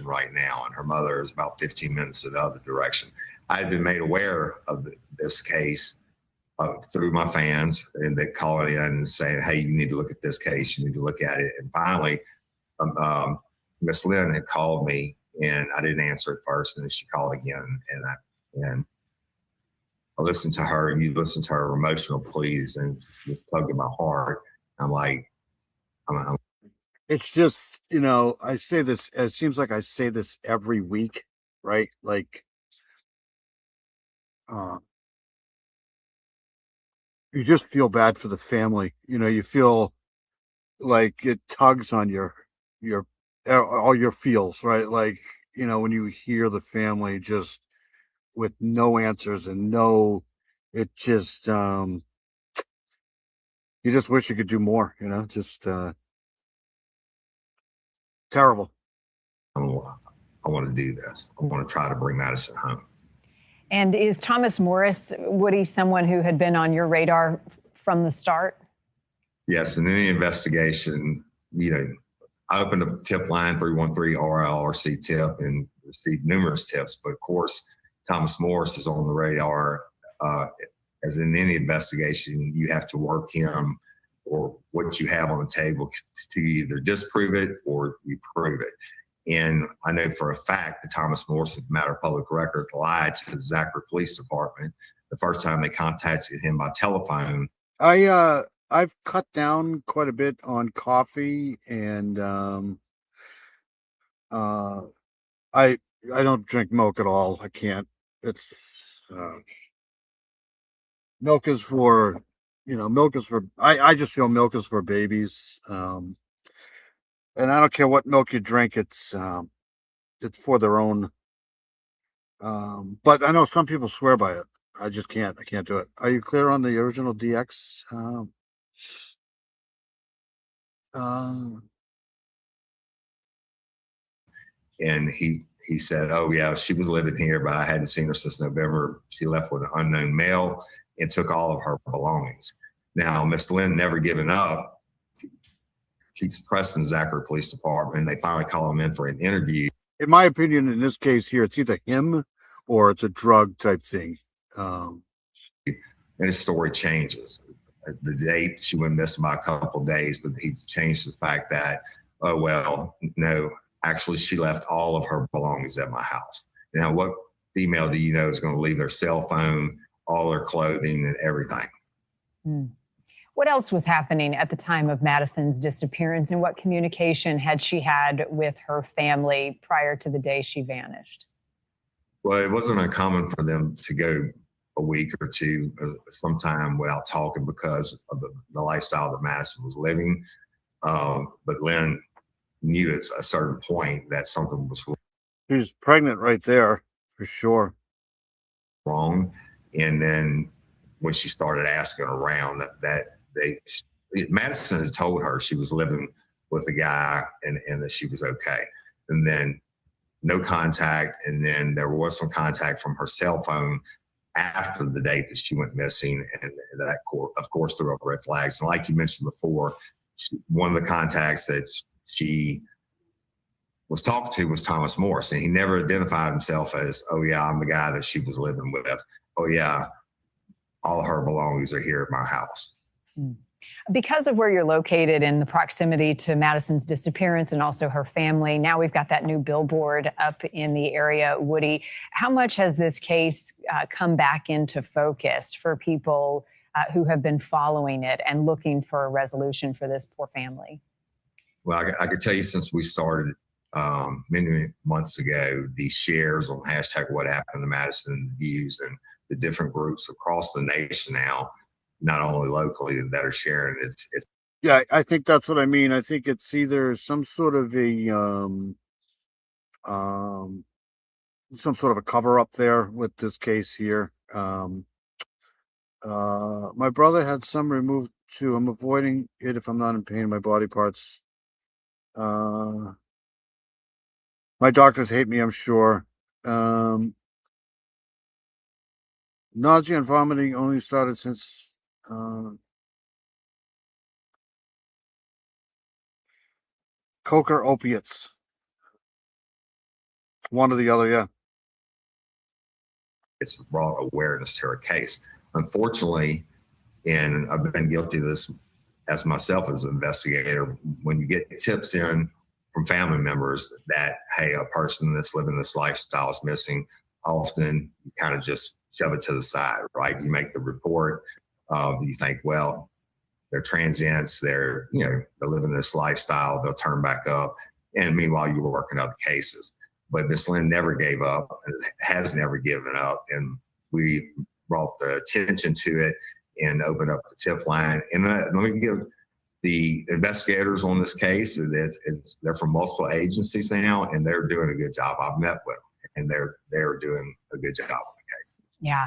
Right now, and her mother is about 15 minutes in the other direction. I had been made aware of this case through my fans, and they call in and saying, "Hey, you need to look at this case. You need to look at it." And finally, Miss Lynn had called me, and I didn't answer at first, and then she called again, and I listened to her, and you listen to her emotional pleas, and she just tugged at my heart. I'm like, it's just, you know, I say this, it seems like I say this every week, right? Like, you just feel bad for the family. You know, you feel like it tugs on your all your feels, right? Like, you know, when you hear the family just with no answers and it just, you just wish you could do more, you know, just, terrible. I want to do this. I want to try to bring Madison home. And is Thomas Morris, Woody, someone who had been on your radar from the start? Yes, in any investigation, you know, I opened a tip line 313-RLRC tip and received numerous tips. But of course, Thomas Morris is on the radar. As in any investigation, you have to work him or what you have on the table to either disprove it or you prove it. And I know for a fact that Thomas Morris, as a matter of public record, lied to the Zachary Police Department the first time they contacted him by telephone. I've cut down quite a bit on coffee, and I don't drink milk at all. I can't. It's milk is for, you know, milk is for, I just feel milk is for babies. And I don't care what milk you drink, it's for their own. But I know some people swear by it. I just can't. I can't do it. Are you clear on the original DX? And he said, "Oh yeah, she was living here, but I hadn't seen her since November. She left with an unknown male and took all of her belongings." Now, Miss Lynn never given up. Keeps pressing the Zachary Police Department. They finally call him in for an interview. In my opinion, in this case here, it's either him or it's a drug type thing. And his story changes. The date she went missing by a couple of days, but he changed the fact that, oh, well, no, actually she left all of her belongings at my house. Now, what female do you know is going to leave their cell phone, all their clothing and everything? What else was happening at the time of Madison's disappearance, and what communication had she had with her family prior to the day she vanished? Well, it wasn't uncommon for them to go a week or two, sometime without talking because of the lifestyle that Madison was living. But Lynn knew at a certain point that something was wrong. She was pregnant right there, for sure. Wrong. And then when she started asking around, Madison had told her she was living with a guy and that she was okay. And then no contact. And then there was some contact from her cell phone after the date that she went missing. And that, of course, threw up red flags. And like you mentioned before, one of the contacts that she was talking to was Thomas Morris. And he never identified himself as, oh, yeah, I'm the guy that she was living with. Oh, yeah, all of her belongings are here at my house. Because of where you're located and the proximity to Madison's disappearance and also her family, now we've got that new billboard up in the area. Woody, how much has this case come back into focus for people who have been following it and looking for a resolution for this poor family? Well, I could tell you since we started many months ago, the shares on hashtag what happened to Madison, the views, and the different groups across the nation now, not only locally, that are sharing. It's Yeah, I think that's what I mean. I think it's either some sort of a some sort of a cover up there with this case here. My brother had some removed too. I'm avoiding it if I'm not in pain in my body parts. My doctors hate me, I'm sure. Nausea and vomiting only started since coke or opiates. One or the other, yeah. it's brought awareness to her case. Unfortunately, and I've been guilty of this as myself as an investigator, when you get tips in from family members that, hey, a person that's living this lifestyle is missing, often you kind of just shove it to the side, right? You make the report, you think, well, they're transients, they're living this lifestyle, they'll turn back up. And meanwhile, you were working other cases. But Miss Lynn never gave up and has never given up. And we brought the attention to it and opened up the tip line. And let me give the investigators on this case, they're from multiple agencies now, and they're doing a good job. I've met with them, and they're doing a good job with the case. Yeah,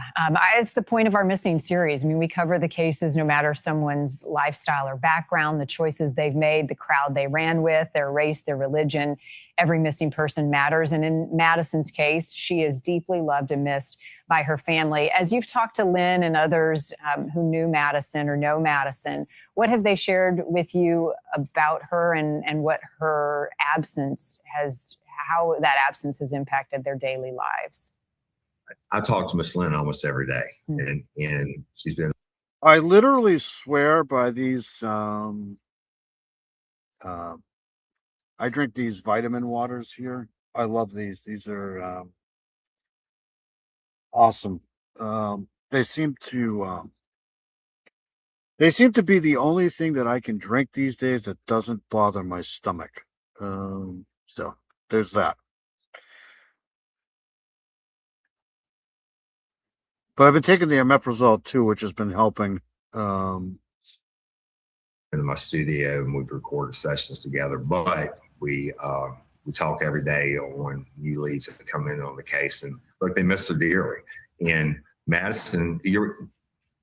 it's the point of our missing series. I mean, we cover the cases no matter someone's lifestyle or background, the choices they've made, the crowd they ran with, their race, their religion. Every missing person matters. And in Madison's case, she is deeply loved and missed by her family. As you've talked to Lynn and others who knew Madison or know Madison, what have they shared with you about her and what her absence how that absence has impacted their daily lives? I talk to Miss Lynn almost every day, and she's been. I literally swear by these. I drink these vitamin waters here. I love these. These are awesome. They seem to be the only thing that I can drink these days that doesn't bother my stomach. So there's that. But I've been taking the omeprazole too, which has been helping. In my studio, and we've recorded sessions together. But we talk every day on new leads that come in on the case, and look, they miss her dearly. And Madison,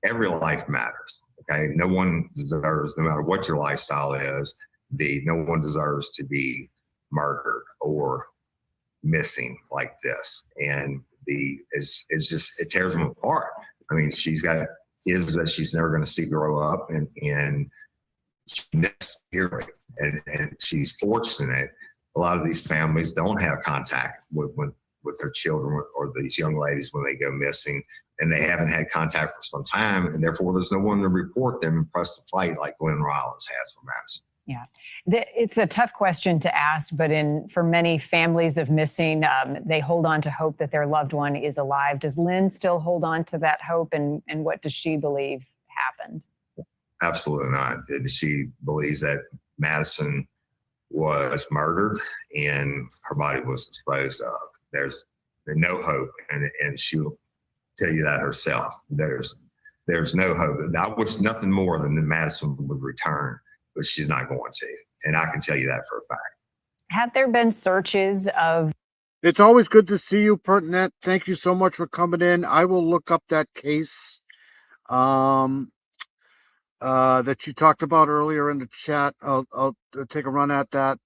every life matters. Okay, no one deserves, no matter what your lifestyle is, no one deserves to be murdered or missing like this. And it's just, it tears them apart. I mean, she's got kids that she's never going to see grow up, and she missed dearly. And she's fortunate. A lot of these families don't have contact with their children or these young ladies when they go missing, and they haven't had contact for some time, and therefore there's no one to report them and press the fight like Glenn Rollins has for Madison. Yeah, it's a tough question to ask, but for many families of missing, they hold on to hope that their loved one is alive. Does Lynn still hold on to that hope, and what does she believe happened? Absolutely not. She believes that Madison was murdered and her body was disposed of. There's no hope, and she'll tell you that herself. There's no hope. I wish nothing more than that Madison would return, but she's not going to. And I can tell you that for a fact. Have there been searches of... It's always good to see you, Pertinent. Thank you so much for coming in. I will look up that case that you talked about earlier in the chat. I'll take a run at that.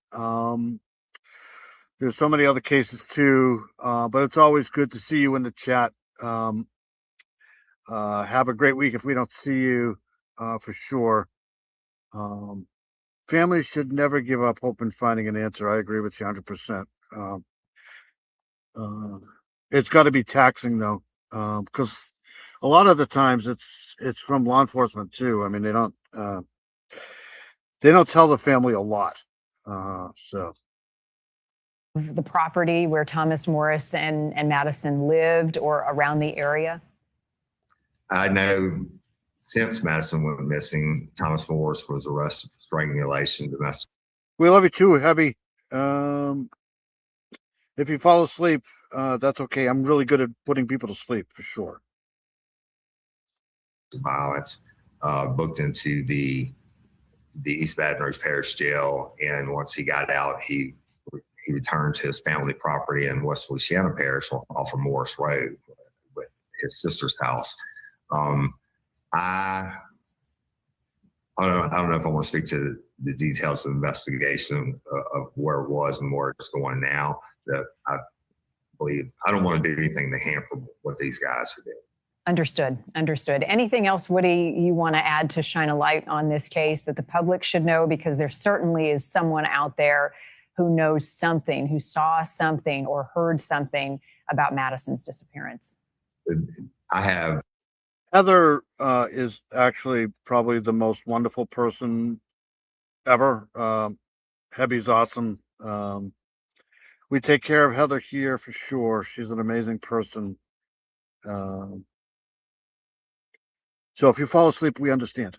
There's so many other cases too, but it's always good to see you in the chat. Have a great week if we don't see you, for sure. Families should never give up hope in finding an answer. I agree with you 100%. It's got to be taxing though, because a lot of the times it's from law enforcement too. I mean, they don't tell the family a lot. So the property where Thomas Morris and Madison lived or around the area? I know since Madison went missing, Thomas Morris was arrested for strangulation, domestic We love you too, Heavy. If you fall asleep, that's okay. I'm really good at putting people to sleep for sure. Violence, booked into the East Baton Rouge Parish Jail, and once he got out, he returned to his family property in West Feliciana Parish off of Morris Road with his sister's house. I don't know if I want to speak to the details of the investigation of where it was and where it's going now. That I believe I don't want to do anything to hamper what these guys are doing. Understood. Understood. Anything else, Woody, you want to add to shine a light on this case that the public should know? Because there certainly is someone out there who knows something, who saw something or heard something about Madison's disappearance. I have. Heather is actually probably the most wonderful person ever. Heavy's awesome. We take care of Heather here for sure. She's an amazing person. So if you fall asleep, we understand.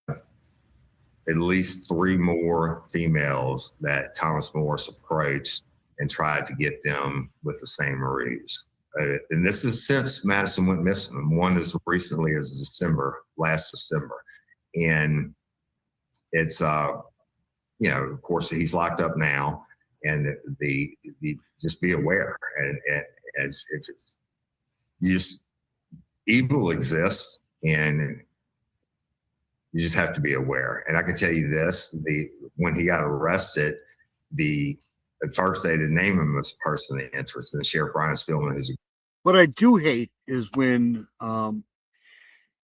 At least 3 more females that Thomas Morris approached and tried to get them with the same ruse. And this is since Madison went missing. One as recently as last December. And it's, of course, he's locked up now. And just be aware. And it's evil exists, and you just have to be aware. And I can tell you this: when he got arrested, at first they didn't name him as a person of interest, and Sheriff Brian Spillman, who's what I do hate is when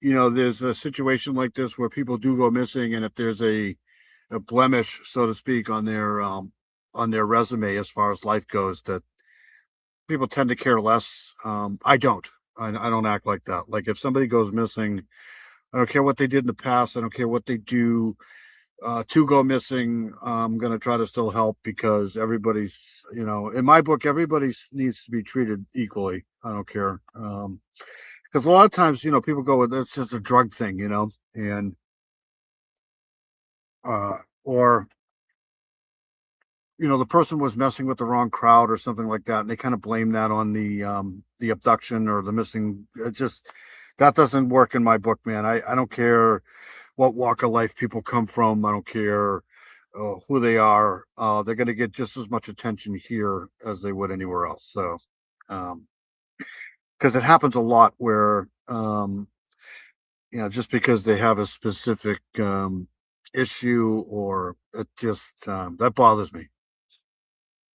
there's a situation like this where people do go missing, and if there's a blemish, so to speak, on their resume as far as life goes, that people tend to care less. I don't act like that. Like if somebody goes missing, I don't care what they did in the past. I don't care what they do to go missing. I'm going to try to still help because everybody's, in my book, everybody needs to be treated equally. I don't care. Because a lot of times, people go with, it's just a drug thing, and, or, the person was messing with the wrong crowd or something like that. And they kind of blame that on the abduction or the missing. That doesn't work in my book, man. I don't care what walk of life people come from. I don't care who they are. They're going to get just as much attention here as they would anywhere else. So, because it happens a lot where, just because they have a specific issue or it just, that bothers me.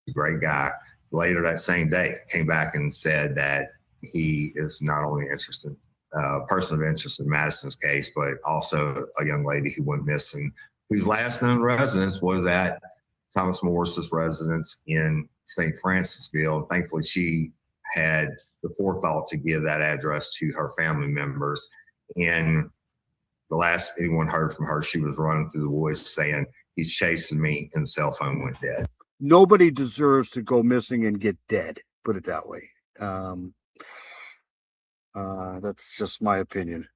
a great guy. Later that same day, came back and said that he is not only interested, person of interest in Madison's case, but also a young lady who went missing, whose last known residence was at Thomas Morris's residence in St. Francisville. Thankfully, she had the forethought to give that address to her family members. And the last anyone heard from her, she was running through the woods saying, "He's chasing me," and the cell phone went dead. Nobody deserves to go missing and get dead, put it that way. That's just my opinion.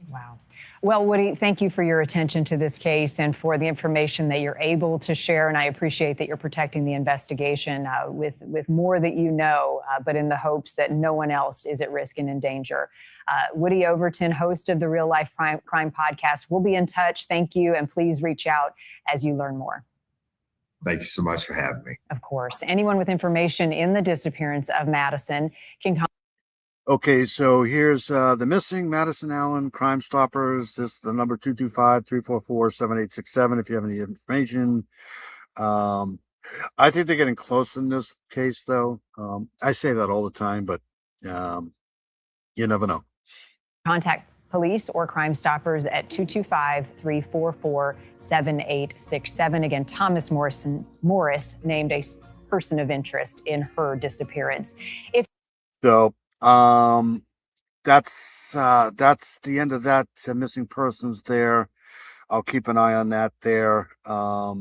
Wow. Well, Woody, thank you for your attention to this case and for the information that you're able to share. And I appreciate that you're protecting the investigation with more that you know, but in the hopes that no one else is at risk and in danger. Woody Overton, host of the Real Life Crime Podcast, will be in touch. Thank you. And please reach out as you learn more. Thank you so much for having me. Of course. Anyone with information in the disappearance of Madison can contact. Okay, so here's the missing Madison Allen Crime Stoppers. This is the number 225-344-7867 if you have any information. I think they're getting close in this case, though. I say that all the time, but you never know. Contact police or Crime Stoppers at 225-344-7867. Again, Thomas Morris named a person of interest in her disappearance. That's the end of that missing persons there. I'll keep an eye on that there. I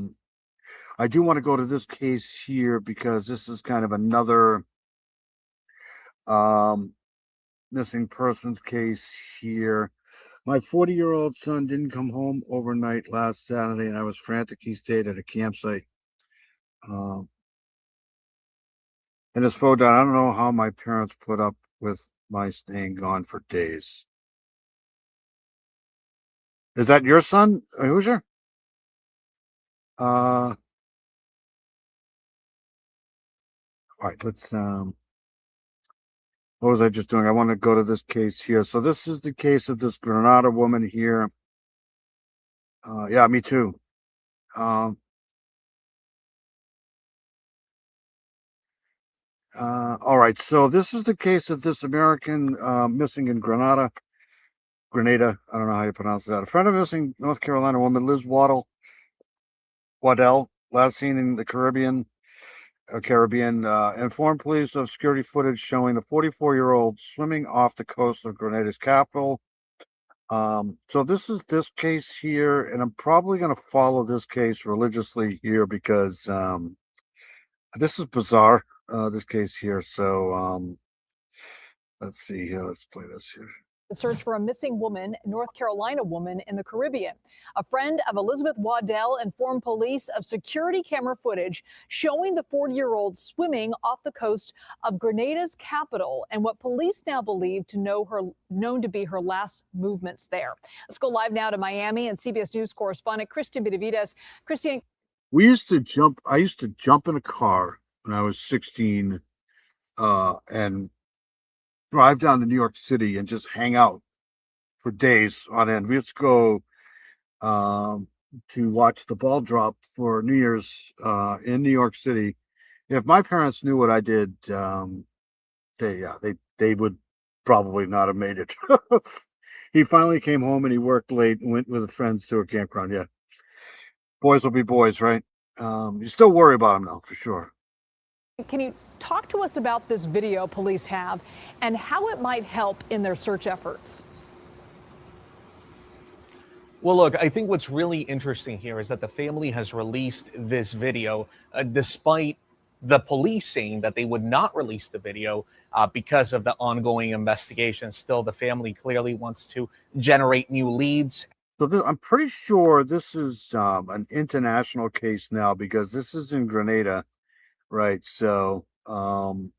do want to go to this case here because this is kind of another missing persons case here. My 40-year-old son didn't come home overnight last Saturday, and I was frantic. He stayed at a campsite. And his phone died. I don't know how my parents put up with my staying gone for days. Is that your son, Hoosier? All right, let's what was I just doing? I want to go to this case here. So this is the case of this Granada woman here. Yeah, me too. All right, so this is the case of this American missing in Grenada. I don't know how you pronounce that. A friend of missing North Carolina woman, Liz Waddell, last seen in the Caribbean, informed police of security footage showing the 44-year-old swimming off the coast of Grenada's capital. So this is this case here, and I'm probably going to follow this case religiously here because this is bizarre, this case here. So let's see here. Let's play this here. The search for a missing woman, North Carolina woman in the Caribbean. A friend of Elizabeth Waddell informed police of security camera footage showing the 40-year-old swimming off the coast of Grenada's capital and what police now believe to known to be her last movements there. Let's go live now to Miami and CBS News correspondent Christian Benavides. Christian. I used to jump in a car when I was 16 and drive down to New York City and just hang out for days on end. We used to go to watch the ball drop for New Year's in New York City. If my parents knew what I did, they would probably not have made it. He finally came home and he worked late and went with friends to a campground. Yeah, boys will be boys, right? You still worry about them though, for sure. Can you talk to us about this video police have and how it might help in their search efforts? Well, look, I think what's really interesting here is that the family has released this video despite the police saying that they would not release the video because of the ongoing investigation. Still, the family clearly wants to generate new leads. So I'm pretty sure this is an international case now because this is in Grenada. Right. So, and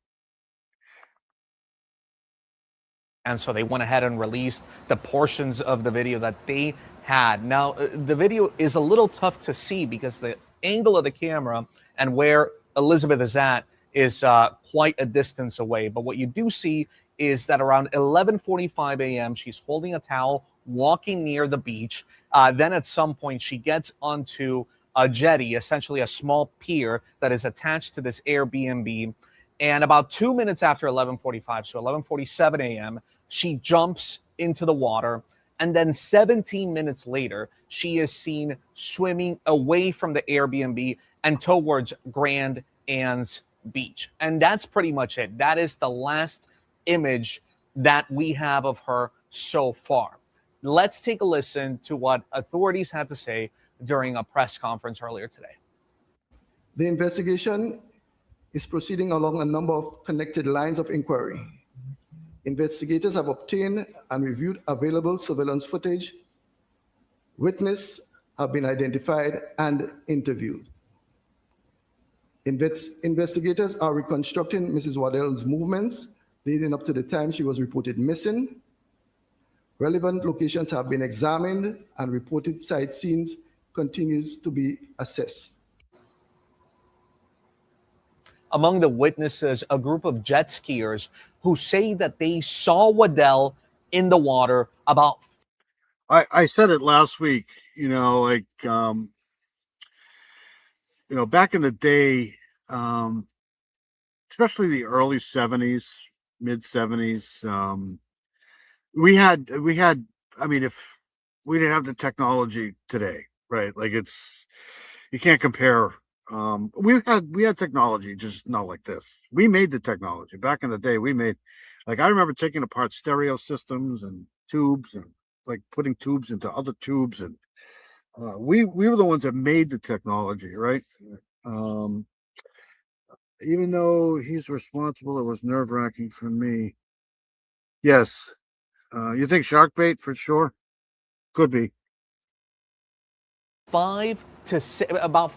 so they went ahead and released the portions of the video that they had. Now, the video is a little tough to see because the angle of the camera and where Elizabeth is at is quite a distance away. But what you do see is that around 11:45 a.m., she's holding a towel, walking near the beach. Then at some point, she gets onto a jetty, essentially a small pier that is attached to this Airbnb. And about 2 minutes after 11:45, so 11:47 a.m., she jumps into the water. And then 17 minutes later, she is seen swimming away from the Airbnb and towards Grand Anse Beach. And that's pretty much it. That is the last image that we have of her so far. Let's take a listen to what authorities had to say during a press conference earlier today. The investigation is proceeding along a number of connected lines of inquiry. Investigators have obtained and reviewed available surveillance footage. Witnesses have been identified and interviewed. Investigators are reconstructing Mrs. Waddell's movements leading up to the time she was reported missing. Relevant locations have been examined and reported site scenes continues to be assessed. Among the witnesses, a group of jet skiers who say that they saw Waddell in the water about. I said it last week, back in the day, especially the early 70s, mid 70s, we had, I mean, if we didn't have the technology today, right? Like you can't compare. We had technology, just not like this. We made the technology back in the day. I remember taking apart stereo systems and tubes and like putting tubes into other tubes. And we were the ones that made the technology, right? Even though he's responsible, it was nerve-wracking for me. Yes. You think shark bait for sure? Could be. About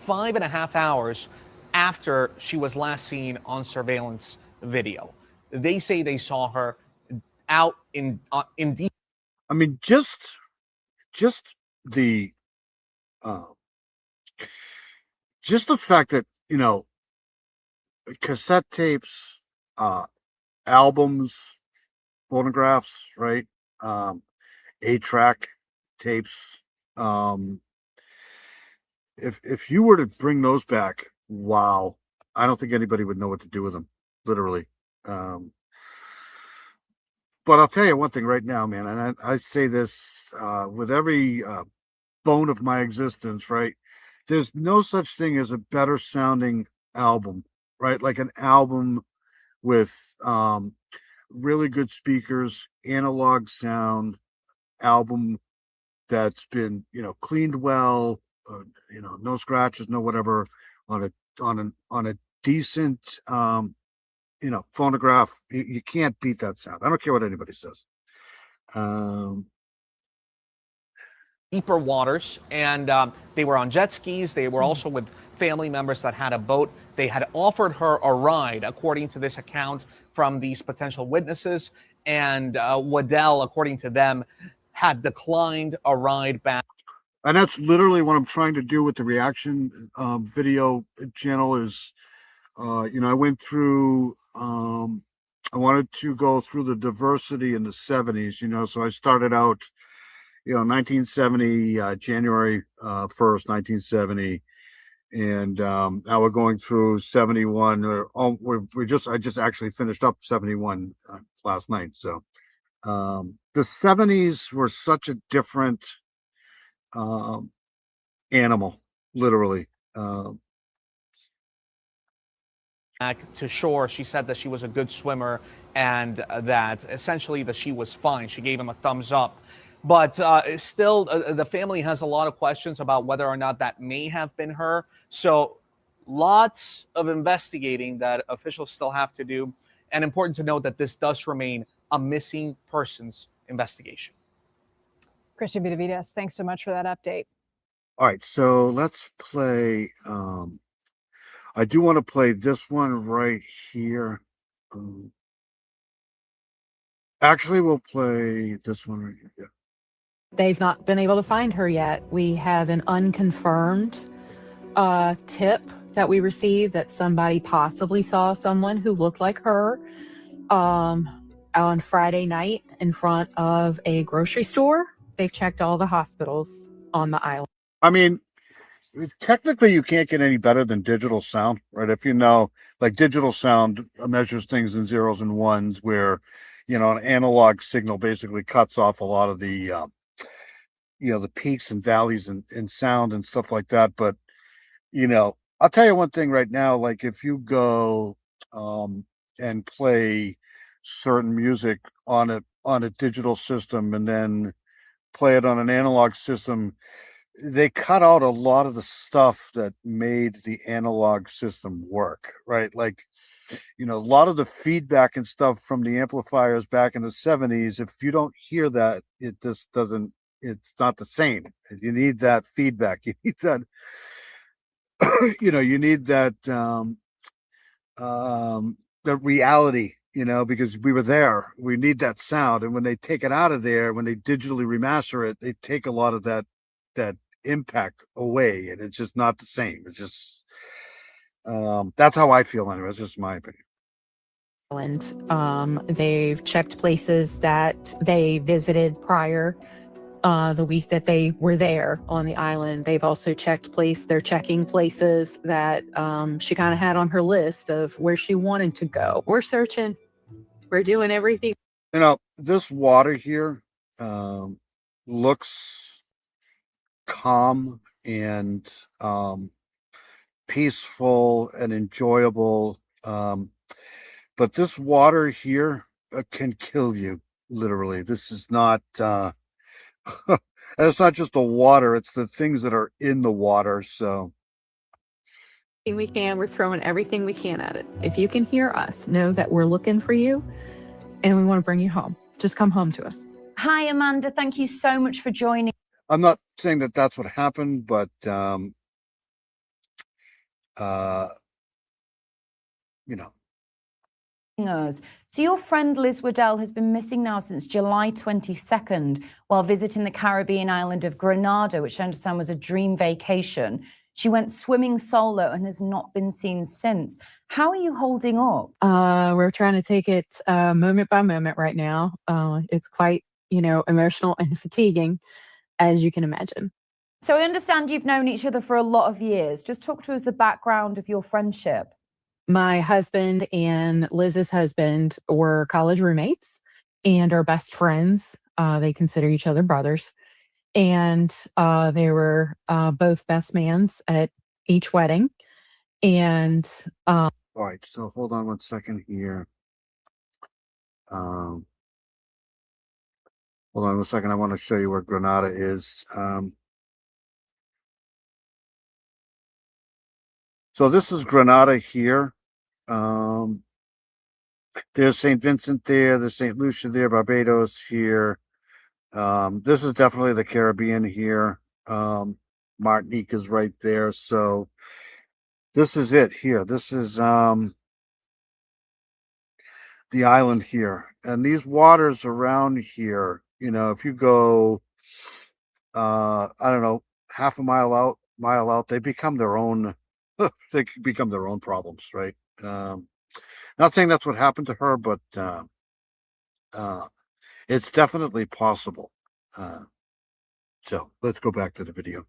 5.5 hours after she was last seen on surveillance video. They say they saw her out in deep. I mean, just the fact that, you know, cassette tapes, albums, phonographs, right? 8-track tapes. If you were to bring those back, wow, I don't think anybody would know what to do with them, literally. But I'll tell you one thing right now, man, and I say this with every bone of my existence, right? There's no such thing as a better sounding album, right? Like an album with really good speakers, analog sound, album that's been, you know, cleaned well, you know, no scratches, no whatever, on a decent you know, phonograph. You can't beat that sound. I don't care what anybody says. Deeper waters, and they were on jet skis. They were also with family members that had a boat. They had offered her a ride, according to this account from these potential witnesses. And Waddell, according to them, had declined a ride back. And that's literally what I'm trying to do with the reaction video channel is, you know, I went through, I wanted to go through the diversity in the 70s, you know, so I started out, you know, 1970, January 1st, 1970. And now we're going through 71. I just actually finished up 71 last night. So the 70s were such a different animal, literally. Back to shore, she said that she was a good swimmer and that essentially that she was fine. She gave him a thumbs up. But still, the family has a lot of questions about whether or not that may have been her. So lots of investigating that officials still have to do. And important to note that this does remain a missing persons investigation. Christian Benavides, thanks so much for that update. All right, so let's play. I do want to play this one right here. Actually, we'll play this one right here. Yeah. They've not been able to find her yet. We have an unconfirmed tip that we received that somebody possibly saw someone who looked like her on Friday night in front of a grocery store. They've checked all the hospitals on the island. I mean, technically, you can't get any better than digital sound, right? If you know, like digital sound measures things in zeros and ones, where, you know, an analog signal basically cuts off a lot of the, you know, the peaks and valleys in sound and stuff like that. But, you know, I'll tell you one thing right now, like if you go and play certain music on a digital system and then play it on an analog system, they cut out a lot of the stuff that made the analog system work, right? Like, you know, a lot of the feedback and stuff from the amplifiers back in the 70s, if you don't hear that, it just doesn't, it's not the same. You need that feedback. You need that, you know, you need that, the reality, you know, because we were there. We need that sound. And when they take it out of there, when they digitally remaster it, they take a lot of that impact away, and it's just not the same. It's just that's how I feel anyway. It's just my opinion. And they've checked places that they visited prior the week that they were there on the island. They've also checked they're checking places that she kind of had on her list of where she wanted to go. We're searching. We're doing everything. You know, this water here looks calm and peaceful and enjoyable, but this water here can kill you, literally. This is not it's not just the water, it's the things that are in the water. So we can, we're throwing everything we can at it. If you can hear us, know that we're looking for you and we want to bring you home. Just come home to us. Hi, Amanda. Thank you so much for joining. I'm not saying that that's what happened, but you know. Us. So your friend Liz Waddell has been missing now since July 22nd while visiting the Caribbean island of Grenada, which I understand was a dream vacation. She went swimming solo and has not been seen since. How are you holding up? We're trying to take it moment by moment right now. It's quite, emotional and fatiguing, as you can imagine. So I understand you've known each other for a lot of years. Just talk to us the background of your friendship. My husband and Liz's husband were college roommates and are best friends. They consider each other brothers. And they were both best mans at each wedding. And all right, so hold on one second here. Hold on one second. I want to show you where Grenada is. So this is Grenada here. There's St. Vincent there. There's St. Lucia there. Barbados here. This is definitely the Caribbean here. Martinique is right there. So this is it here. This is the island here. And these waters around here, if you go, I don't know, half a mile out, they become their own, they become their own problems, right? Not saying that's what happened to her, but it's definitely possible. So let's go back to the video.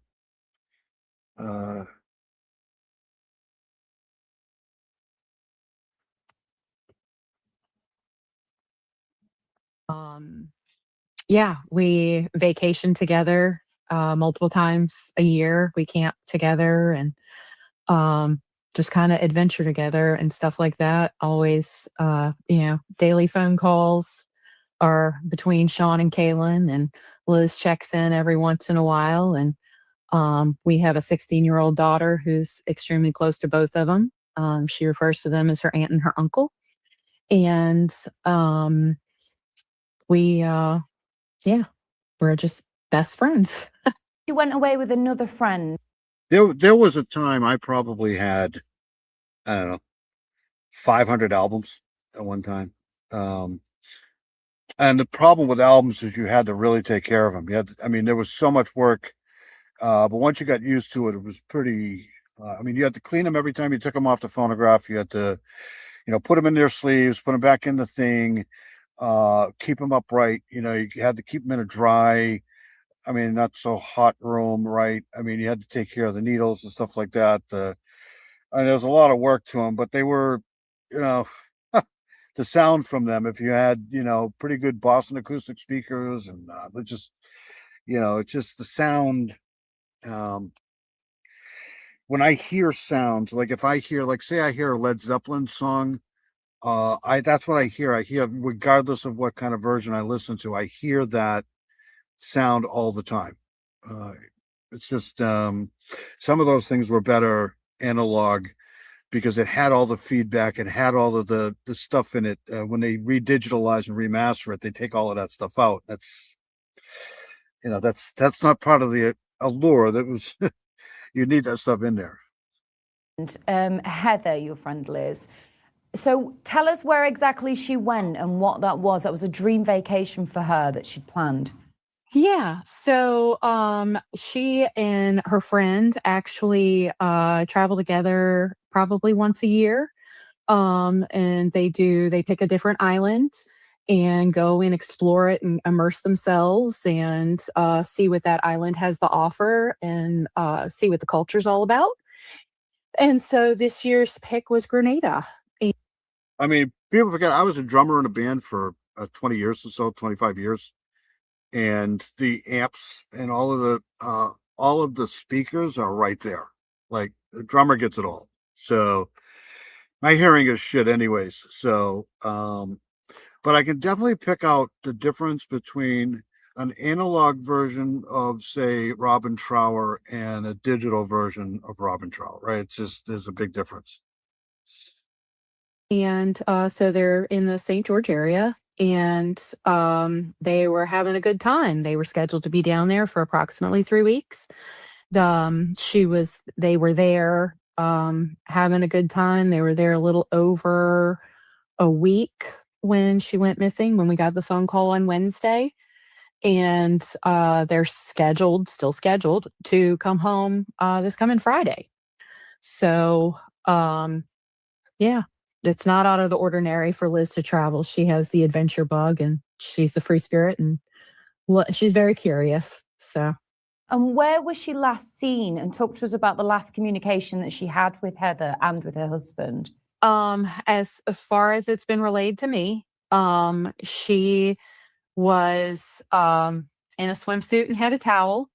Yeah, we vacation together multiple times a year. We camp together and just kind of adventure together and stuff like that. Always, daily phone calls are between Sean and Kaylin, and Liz checks in every once in a while. And we have a 16-year-old daughter who's extremely close to both of them. She refers to them as her aunt and her uncle. And we're just best friends. You went away with another friend. There was a time I probably had, I don't know, 500 albums at one time. And the problem with albums is you had to really take care of them. There was so much work, but once you got used to it, it was pretty. You had to clean them every time you took them off the phonograph. You had to, put them in their sleeves, put them back in the thing, keep them upright. You had to keep them in a dry, not so hot room, right? You had to take care of the needles and stuff like that. There was a lot of work to them, but they were, the sound from them, if you had, pretty good Boston acoustic speakers and it's just the sound. When I hear sounds, like if I hear, say I hear a Led Zeppelin song, that's what I hear. I hear, regardless of what kind of version I listen to, I hear that sound all the time. It's just some of those things were better analog because it had all the feedback, it had all of the stuff in it. When they redigitalize and remaster it, they take all of that stuff out. That's not part of the allure. That was you need that stuff in there. And Heather, your friend Liz. So tell us where exactly she went and what that was. That was a dream vacation for her that she'd planned. Yeah. So she and her friend actually travel together probably once a year. And they pick a different island and go and explore it and immerse themselves and see what that island has to offer and see what the culture's all about. And so this year's pick was Grenada. People forget I was a drummer in a band for 20 years or so, 25 years. And the amps and all of the speakers are right there. Like the drummer gets it all. So my hearing is shit anyways. So, but I can definitely pick out the difference between an analog version of, say, Robin Trower and a digital version of Robin Trower, right? It's just, there's a big difference. And so they're in the St. George area. and they were having a good time. They were scheduled to be down there for approximately 3 weeks. They were there having a good time. They were there a little over a week when she went missing, when we got the phone call on Wednesday. And they're still scheduled to come home this coming Friday. So, yeah, it's not out of the ordinary for Liz to travel. She has the adventure bug, and she's a free spirit, and she's very curious. So, And where was she last seen? And talk to us about the last communication that she had with Heather and with her husband. as far as it's been relayed to me, she was in a swimsuit and had a towel.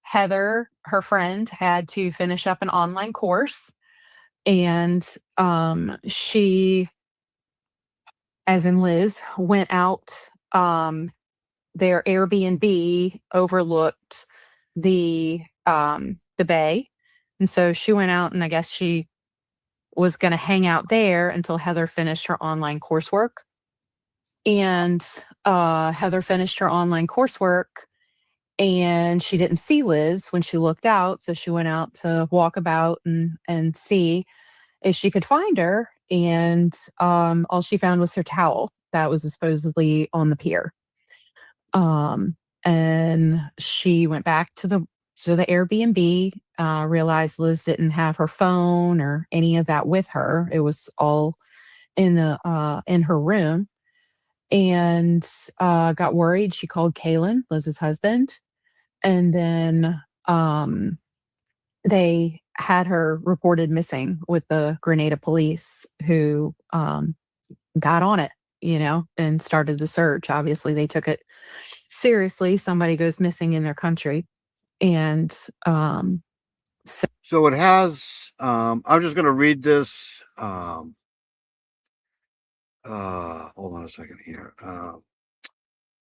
Heather, her friend, had to finish up an online course, and she, as in Liz, went out. Their Airbnb overlooked the bay, and so she went out, and I guess she was going to hang out there until Heather finished her online coursework. And Heather finished her online coursework, and she didn't see Liz when she looked out. So she went out to walk about and see if she could find her. And all she found was her towel that was supposedly on the pier. And she went back to the Airbnb, realized Liz didn't have her phone or any of that with her. It was all in her room. And got worried. She called Kalen, Liz's husband, and then they had her reported missing with the Grenada police, who got on it, and started the search. Obviously, they took it seriously. Somebody goes missing in their country, and so it has. I'm just going to read this. Hold on a second here.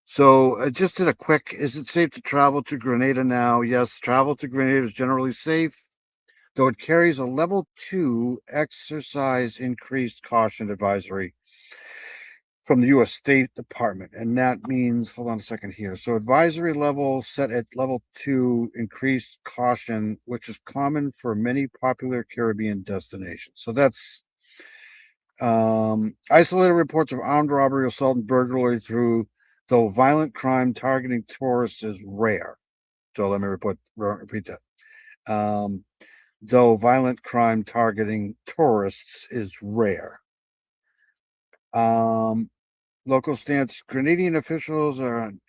So just did a quick, is it safe to travel to Grenada now? Yes, travel to Grenada is generally safe, though it carries a level 2 exercise increased caution advisory from the U.S. State Department. And that means, hold on a second here. So advisory level set at level 2 increased caution, which is common for many popular Caribbean destinations. So that's isolated reports of armed robbery, assault, and burglary though violent crime targeting tourists is rare. So let me repeat that. Though violent crime targeting tourists is rare. Local stance, Grenadian officials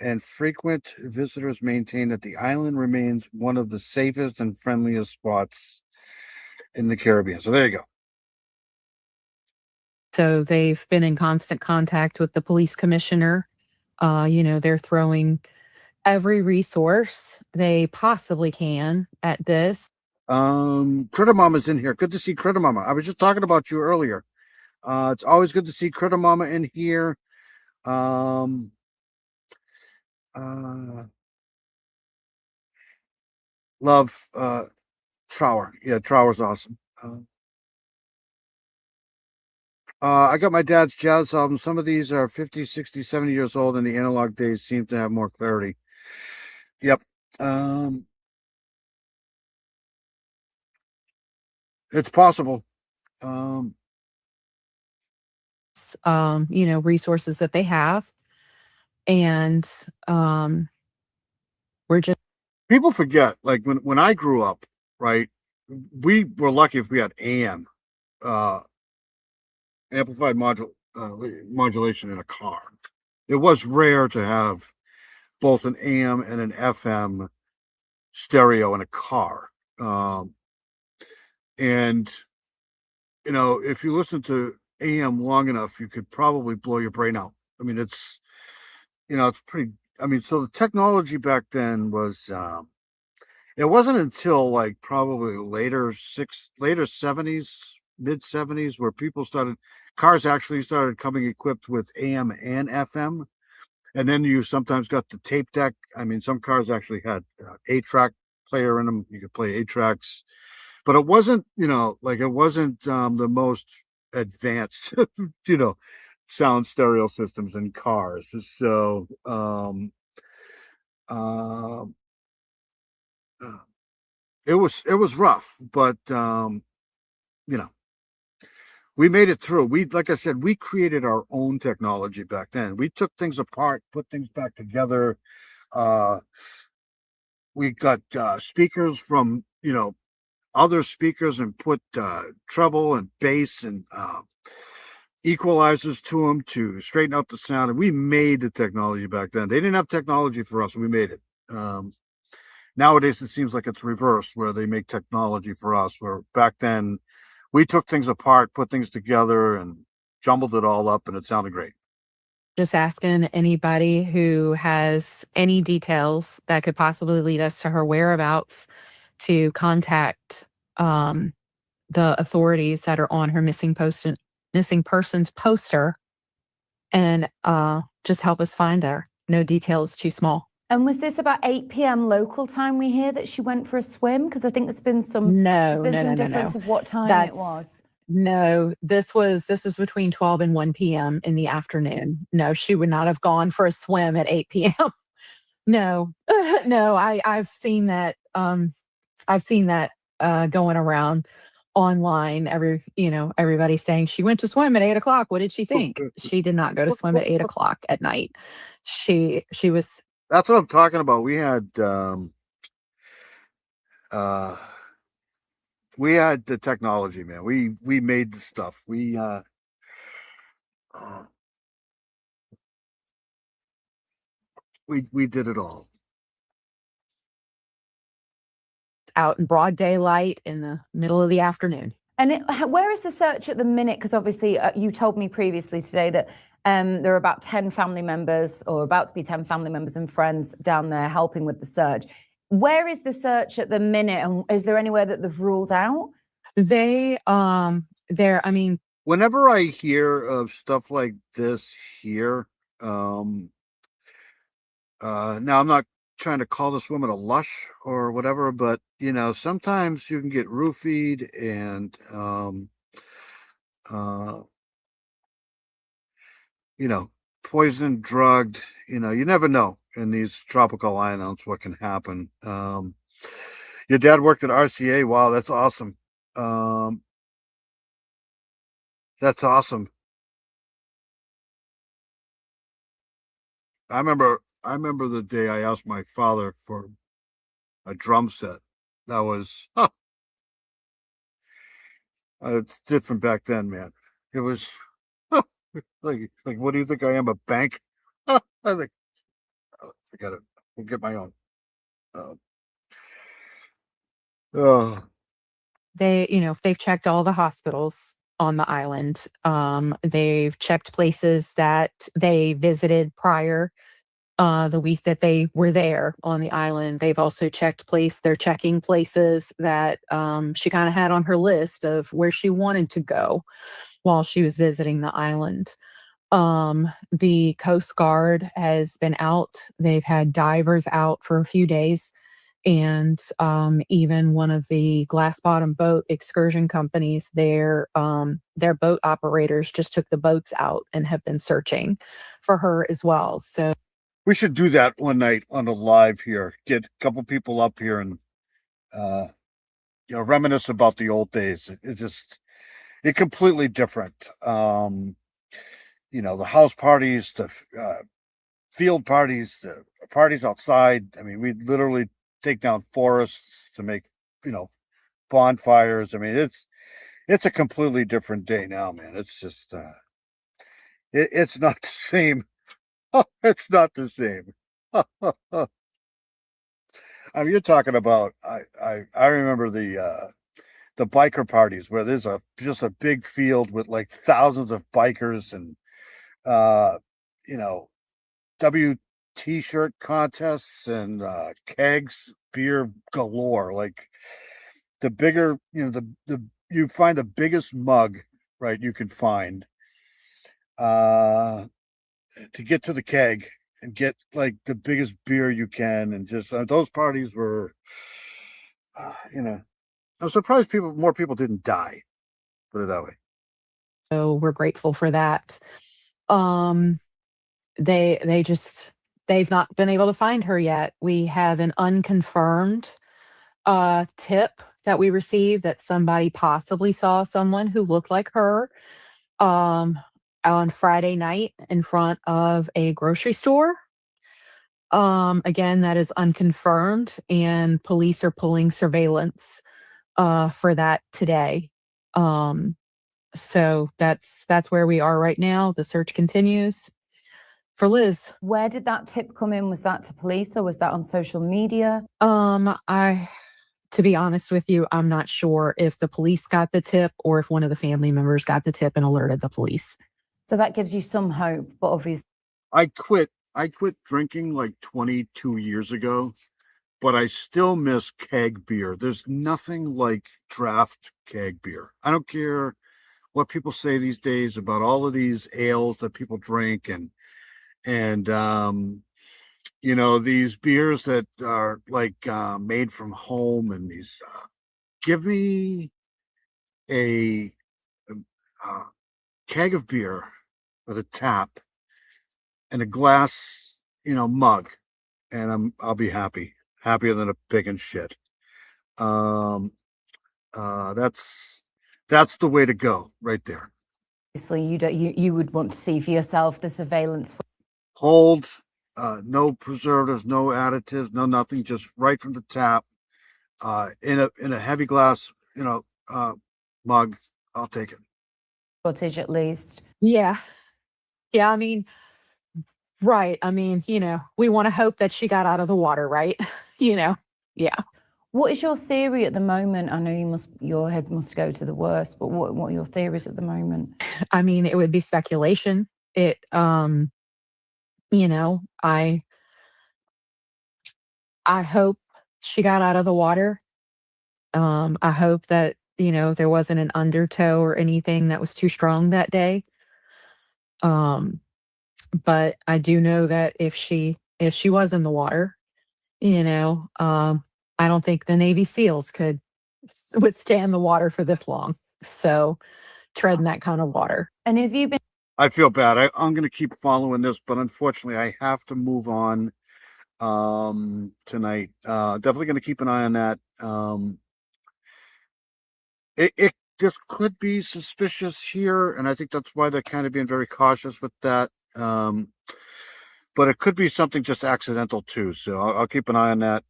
and frequent visitors maintain that the island remains one of the safest and friendliest spots in the Caribbean. So there you go. So they've been in constant contact with the police commissioner. They're throwing every resource they possibly can at this. Critter Mama's in here. Good to see Critter Mama. I was just talking about you earlier. It's always good to see Critter Mama in here. Love Trower. Yeah, Trower's awesome. I got my dad's jazz album. Some of these are 50, 60, 70 years old, and the analog days seem to have more clarity. Yep. It's possible. Resources that they have. And we're just, people forget, like when I grew up, right, we were lucky if we had AM, amplified modulation in a car. It was rare to have both an AM and an FM stereo in a car. And if you listen to AM long enough, you could probably blow your brain out. I mean, it's pretty, so the technology back then was, it wasn't until like probably later 70s, mid 70s, where cars actually started coming equipped with AM and FM. And then you sometimes got the tape deck. Some cars actually had 8-track player in them. You could play 8 tracks, but it wasn't, it wasn't the most advanced, sound stereo systems in cars. So, it was rough, but you know, we made it through. Like I said, we created our own technology back then. We took things apart, put things back together. We got speakers from, other speakers and put treble and bass and equalizers to them to straighten out the sound. And we made the technology back then. They didn't have technology for us. We made it. Nowadays, it seems like it's reversed, where they make technology for us, where back then we took things apart, put things together, and jumbled it all up, and it sounded great. Just asking anybody who has any details that could possibly lead us to her whereabouts to contact the authorities that are on her missing persons poster, and just help us find her. No details too small. And was this about 8 p.m. local time we hear that she went for a swim? Because I think there's been some difference of what time it was. No, this is between 12 and 1 p.m. in the afternoon. No, she would not have gone for a swim at 8 p.m. No, no, I've seen that. I've seen that going around online. Everybody's saying she went to swim at 8 o'clock. What did she think? She did not go to swim at 8 o'clock at night. She was. That's what I'm talking about. We had the technology, man. We made the stuff. We did it all. Out in broad daylight in the middle of the afternoon. And where is the search at the minute? Because obviously you told me previously today that there are about 10 family members, or about to be 10 family members and friends down there helping with the search. Where is the search at the minute? And is there anywhere that they've ruled out? Whenever I hear of stuff like this here, now I'm not trying to call this woman a lush or whatever, but sometimes you can get roofied and poisoned, drugged. You never know in these tropical islands what can happen. Your dad worked at RCA. Wow, that's awesome. That's awesome. I remember the day I asked my father for a drum set. That was it's different back then, man. It was like what do you think I am, a bank? I think forget it. We'll get my own. They've checked all the hospitals on the island. They've checked places that they visited prior the week that they were there on the island. They've also they're checking places that she kind of had on her list of where she wanted to go while she was visiting the island. The Coast Guard has been out. They've had divers out for a few days. And even one of the glass bottom boat excursion companies, their boat operators just took the boats out and have been searching for her as well. So we should do that one night on the live here. Get a couple people up here and reminisce about the old days. It's completely different. The house parties, the field parties, the parties outside. I mean, we literally take down forests to make bonfires. I mean, it's a completely different day now, man. It's just it's not the same. It's not the same. I mean, you're talking about I remember the biker parties where there's just a big field with like thousands of bikers and t-shirt contests and kegs, beer galore. Like the bigger, you find the biggest mug, right, you can find to get to the keg and get like the biggest beer you can. And just those parties were, I'm surprised more people didn't die, put it that way. we're grateful for that. Um, they've not been able to find her yet. We have an unconfirmed tip that we received that somebody possibly saw someone who looked like her um on Friday night in front of a grocery store. Again, that is unconfirmed, and police are pulling surveillance for that today. Um, so that's where we are right now. The search continues for Liz. Where did that tip come in? Was that to police or was that on social media? To be honest with you, I'm not sure if the police got the tip or if one of the family members got the tip and alerted the police. So that gives you some hope, but obviously. I quit drinking like 22 years ago, but I still miss keg beer. There's nothing like draft keg beer. I don't care what people say these days about all of these ales that people drink and these beers that are like made from home, and these give me a keg of beer with a tap and a glass, mug, and I'll be happier than a pig in shit. That's the way to go right there. Obviously, you would want to see for yourself the surveillance. Cold, no preservatives, no additives, no nothing, just right from the tap, in a heavy glass, mug. I'll take it. Footage at least. Yeah. I mean, right. I mean, we want to hope that she got out of the water, right? Yeah. What is your theory at the moment? I know your head must go to the worst, but what are your theories at the moment? I mean, it would be speculation. I hope she got out of the water. I hope that, there wasn't an undertow or anything that was too strong that day. But I do know that if she was in the water, I don't think the Navy SEALs could withstand the water for this long. So treading that kind of water. And have you been? I feel bad. I'm going to keep following this, but unfortunately, I have to move on tonight. Definitely going to keep an eye on that. It just could be suspicious here, and I think that's why they're kind of being very cautious with that. But it could be something just accidental too. So I'll keep an eye on that.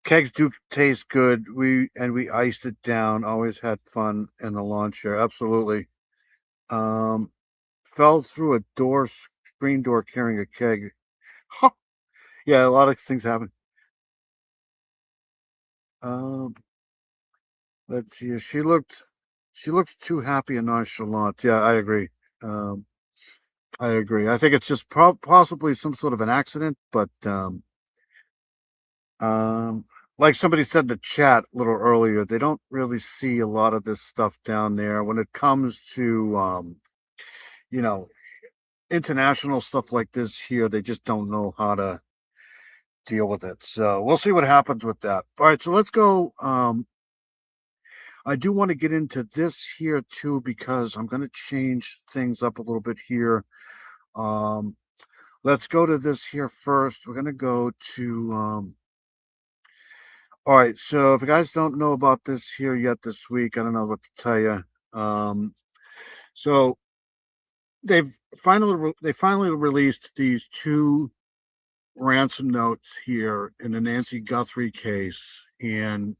Kegs do taste good. We iced it down. Always had fun in the lawn chair. Absolutely. Fell through a screen door carrying a keg. Huh. Yeah, a lot of things happen. Let's see. She looked too happy and nonchalant. Yeah, I agree. I think it's just possibly some sort of an accident, but like somebody said in the chat a little earlier, they don't really see a lot of this stuff down there when it comes to international stuff like this here. They just don't know how to deal with it. So we'll see what happens with that. All right, so let's go. I do want to get into this here too, because I'm going to change things up a little bit here. Let's go to this here first. We're going to go to, all right. So if you guys don't know about this here yet this week, I don't know what to tell you. So they finally released these two ransom notes here in the Nancy Guthrie case. And,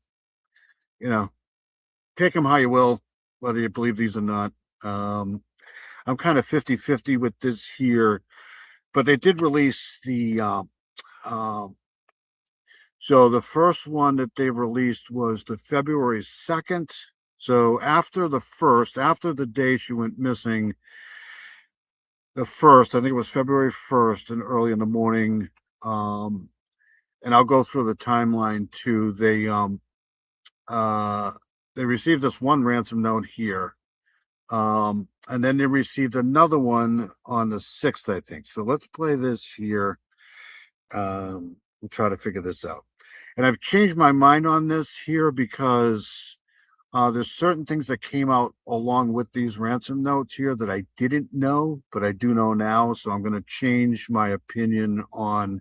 take them how you will, whether you believe these or not. I'm kind of 50-50 with this here, but they did release the so the first one that they released was the February 2nd. So after the day she went missing, the 1st, I think it was February 1st and early in the morning. And I'll go through the timeline too. They received this one ransom note here. And then they received another one on the 6th, I think. So let's play this here. We'll try to figure this out. And I've changed my mind on this here because There's certain things that came out along with these ransom notes here that I didn't know, but I do know now. So I'm going to change my opinion on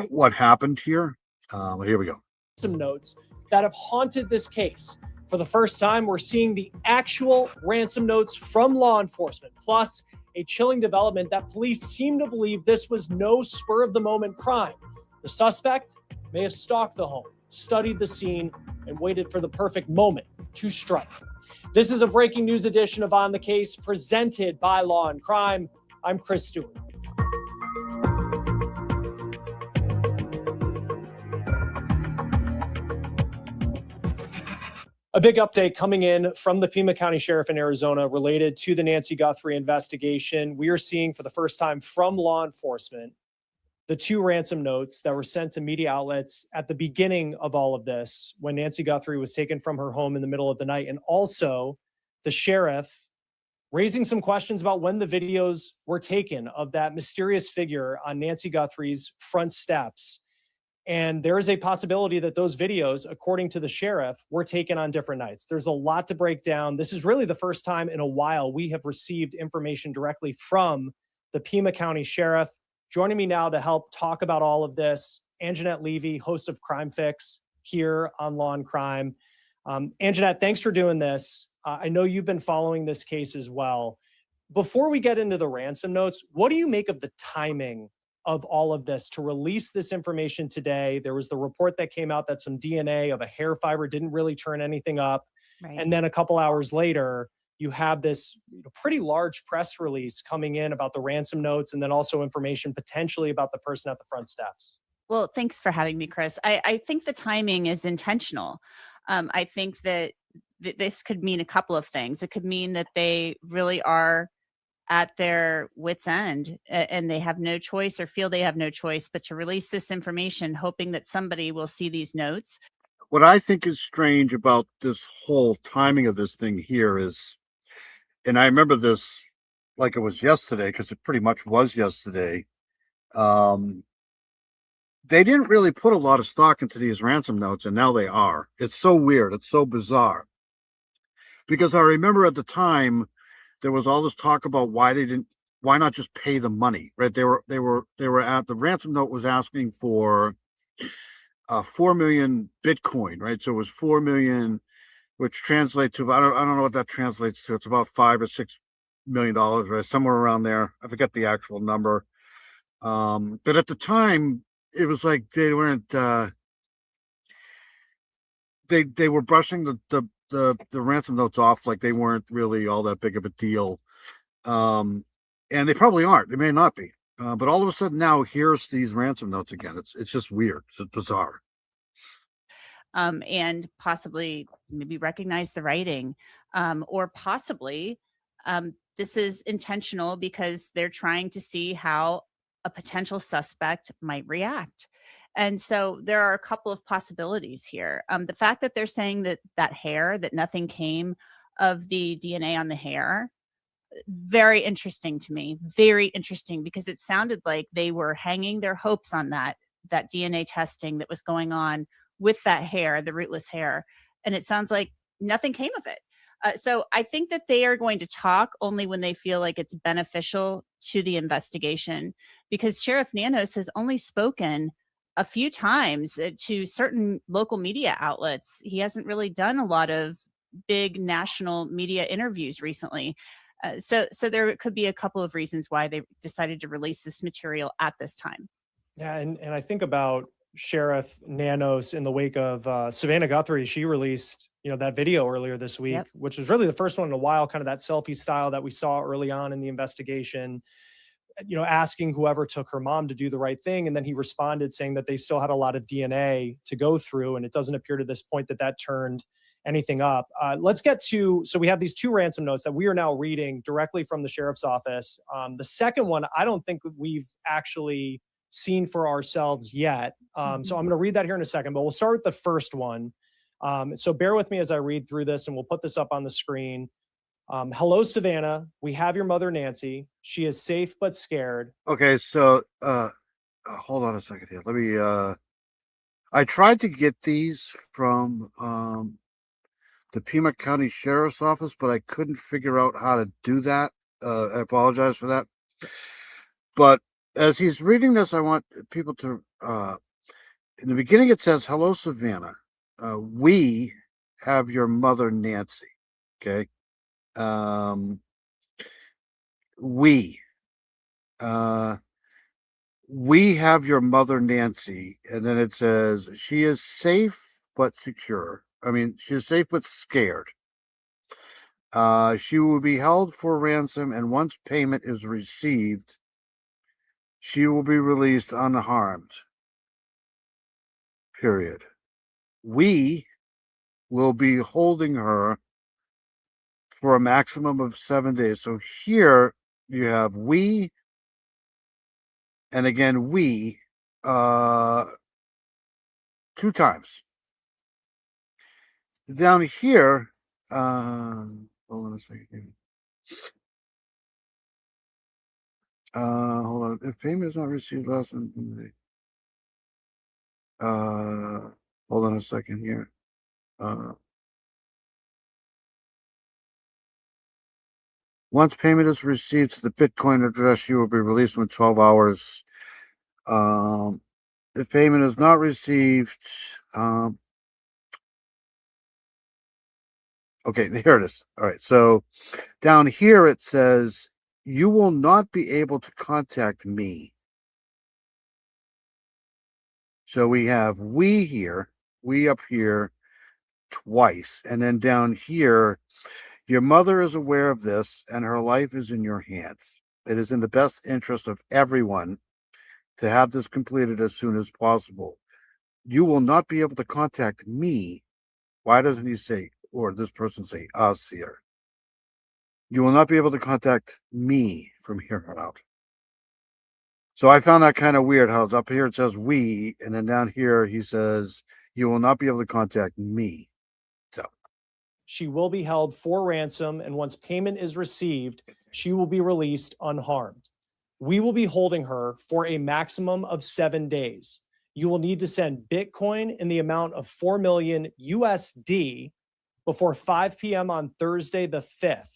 what happened here. Here we go. Some notes that have haunted this case. For the first time, we're seeing the actual ransom notes from law enforcement, plus a chilling development that police seem to believe this was no spur of the moment crime. The suspect may have stalked the home, studied the scene, and waited for the perfect moment to strike. This is a breaking news edition of On the Case presented by Law and Crime. I'm Chris Stewart. A big update coming in from the Pima County Sheriff in Arizona related to the Nancy Guthrie investigation. We are seeing for the first time from law enforcement the 2 ransom notes that were sent to media outlets at the beginning of all of this when Nancy Guthrie was taken from her home in the middle of the night, and also the sheriff raising some questions about when the videos were taken of that mysterious figure on Nancy Guthrie's front steps. And there is a possibility that those videos, according to the sheriff, were taken on different nights. There's a lot to break down. This is really the first time in a while we have received information directly from the Pima County Sheriff. Joining me now to help talk about all of this, Anjanette Levy, host of Crime Fix here on Law and Crime. Anjanette, thanks for doing this. I know you've been following this case as well. Before we get into the ransom notes, what do you make of the timing of all of this to release this information today? There was the report that came out that some DNA of a hair fiber didn't really turn anything up. Right. And then a couple hours later, you have this pretty large press release coming in about the ransom notes, and then also information potentially about the person at the front steps. Well, thanks for having me, Chris. I think the timing is intentional. I think that this could mean a couple of things. It could mean that they really are at their wits' end and they have no choice or feel they have no choice but to release this information, hoping that somebody will see these notes. What I think is strange about this whole timing of this thing here is, and I remember this like it was yesterday, because it pretty much was yesterday. They didn't really put a lot of stock into these ransom notes, and now they are. It's so weird. It's so bizarre. Because I remember at the time, there was all this talk about why not just pay the money, right? They were at the ransom note was asking for 4 million Bitcoin, right? So it was 4 million, which translates to, I don't know what that translates to. It's about $5 or $6 million, right? Somewhere around there. I forget the actual number. But at the time, it was like they weren't. They were brushing the ransom notes off like they weren't really all that big of a deal. And they probably aren't. They may not be. But all of a sudden now, here's these ransom notes again. It's just weird. It's bizarre. And possibly maybe recognize the writing, or possibly this is intentional because they're trying to see how a potential suspect might react. And so there are a couple of possibilities here. The fact that they're saying that hair, that nothing came of the DNA on the hair, very interesting to me, very interesting, because it sounded like they were hanging their hopes on that DNA testing that was going on with that hair, the rootless hair. And it sounds like nothing came of it. So I think that they are going to talk only when they feel like it's beneficial to the investigation, because Sheriff Nanos has only spoken a few times to certain local media outlets. He hasn't really done a lot of big national media interviews recently. So there could be a couple of reasons why they decided to release this material at this time. Yeah, and I think about Sheriff Nanos in the wake of Savannah Guthrie. She released, that video earlier this week, Yep. which was really the first one in a while, kind of that selfie style that we saw early on in the investigation, asking whoever took her mom to do the right thing. And then he responded saying that they still had a lot of DNA to go through. And it doesn't appear to this point that turned anything up. Let's get to, so we have these 2 ransom notes that we are now reading directly from the sheriff's office. The second one, I don't think we've actually seen for ourselves yet. So I'm going to read that here in a second, but we'll start with the first one. So bear with me as I read through this, and we'll put this up on the screen. Hello, Savannah. We have your mother, Nancy. She is safe but scared. Okay, so hold on a second here. Let me I tried to get these from the Pima County Sheriff's Office, but I couldn't figure out how to do that. I apologize for that. But as he's reading this, I want people to, in the beginning, it says, "Hello, Savannah. We have your mother, Nancy." Okay. We have your mother, Nancy. And then it says, she is safe but secure. I mean, she is safe but scared. She will be held for ransom, and once payment is received, she will be released unharmed. Period. We will be holding her for a maximum of 7 days. So here you have we, and again, we, 2 times. Down here, hold on a second. Hold on. If payment is not received less than, hold on a second here. Once payment is received to the Bitcoin address, you will be released within 12 hours. If payment is not received, okay, here it is. All right, so down here it says, you will not be able to contact me. So we have we here, we up here twice, and then down here, your mother is aware of this and her life is in your hands. It is in the best interest of everyone to have this completed as soon as possible. You will not be able to contact me. Why doesn't he say, or this person say us here? You will not be able to contact me from here on out. So I found that kind of weird how it's up here it says we, and then down here he says, you will not be able to contact me. So She will be held for ransom, and once payment is received, she will be released unharmed. We will be holding her for a maximum of 7 days. You will need to send Bitcoin in the amount of 4 million USD before 5 p.m. on Thursday the 5th.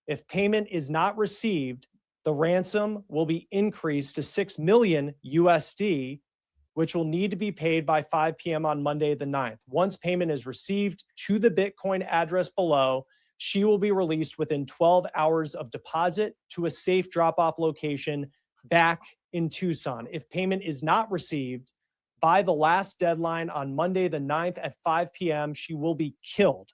If payment is not received, the ransom will be increased to 6 million USD, which will need to be paid by 5 p.m. on Monday the 9th. Once payment is received to the Bitcoin address below, she will be released within 12 hours of deposit to a safe drop-off location back in Tucson. If payment is not received by the last deadline on Monday the 9th at 5 p.m., she will be killed.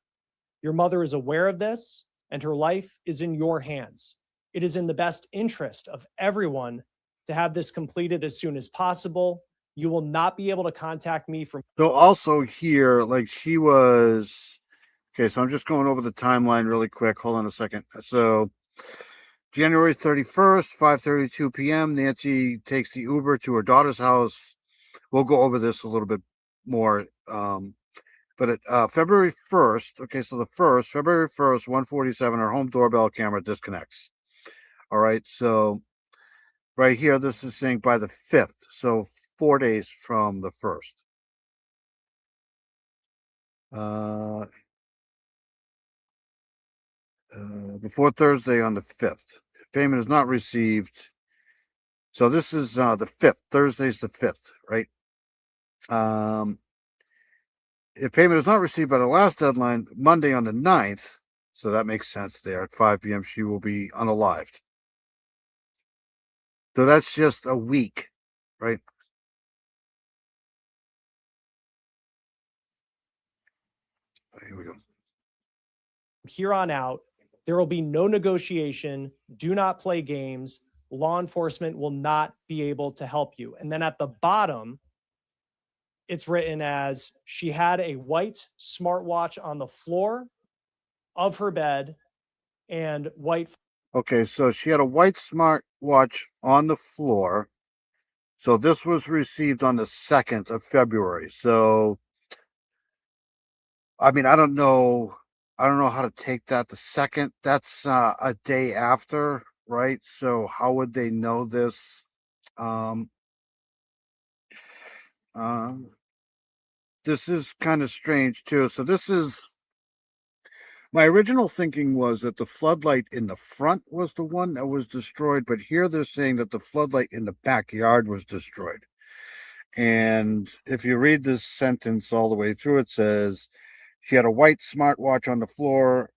Your mother is aware of this, and her life is in your hands. It is in the best interest of everyone to have this completed as soon as possible. You will not be able to contact me from. So also here, like she was, okay, so I'm just going over the timeline really quick. Hold on a second. So January 31st, 5:32 p.m., Nancy takes the Uber to her daughter's house. We'll go over this a little bit more. But at February 1st, okay, so February 1st, 1:47, her home doorbell camera disconnects. All right, so right here, this is saying by the 5th, so 4 days from the 1st. Before Thursday on the 5th. If payment is not received, so this is the 5th. Thursday's the 5th, right? If payment is not received by the last deadline, Monday on the 9th, so that makes sense there. At 5 p.m., she will be unalived. So that's just a week, right? Here we go. Here on out, there will be no negotiation. Do not play games. Law enforcement will not be able to help you. And then at the bottom, it's written as she had a white smartwatch on the floor of her bed and white. Okay, so she had a white smartwatch on the floor. So this was received on the 2nd of February. So, I mean, I don't know how to take that. The 2nd, that's a day after, right? So how would they know this? This is kind of strange too. So this is My original thinking was that the floodlight in the front was the one that was destroyed, but here they're saying that the floodlight in the backyard was destroyed. And if you read this sentence all the way through, it says she had a white smartwatch on the floor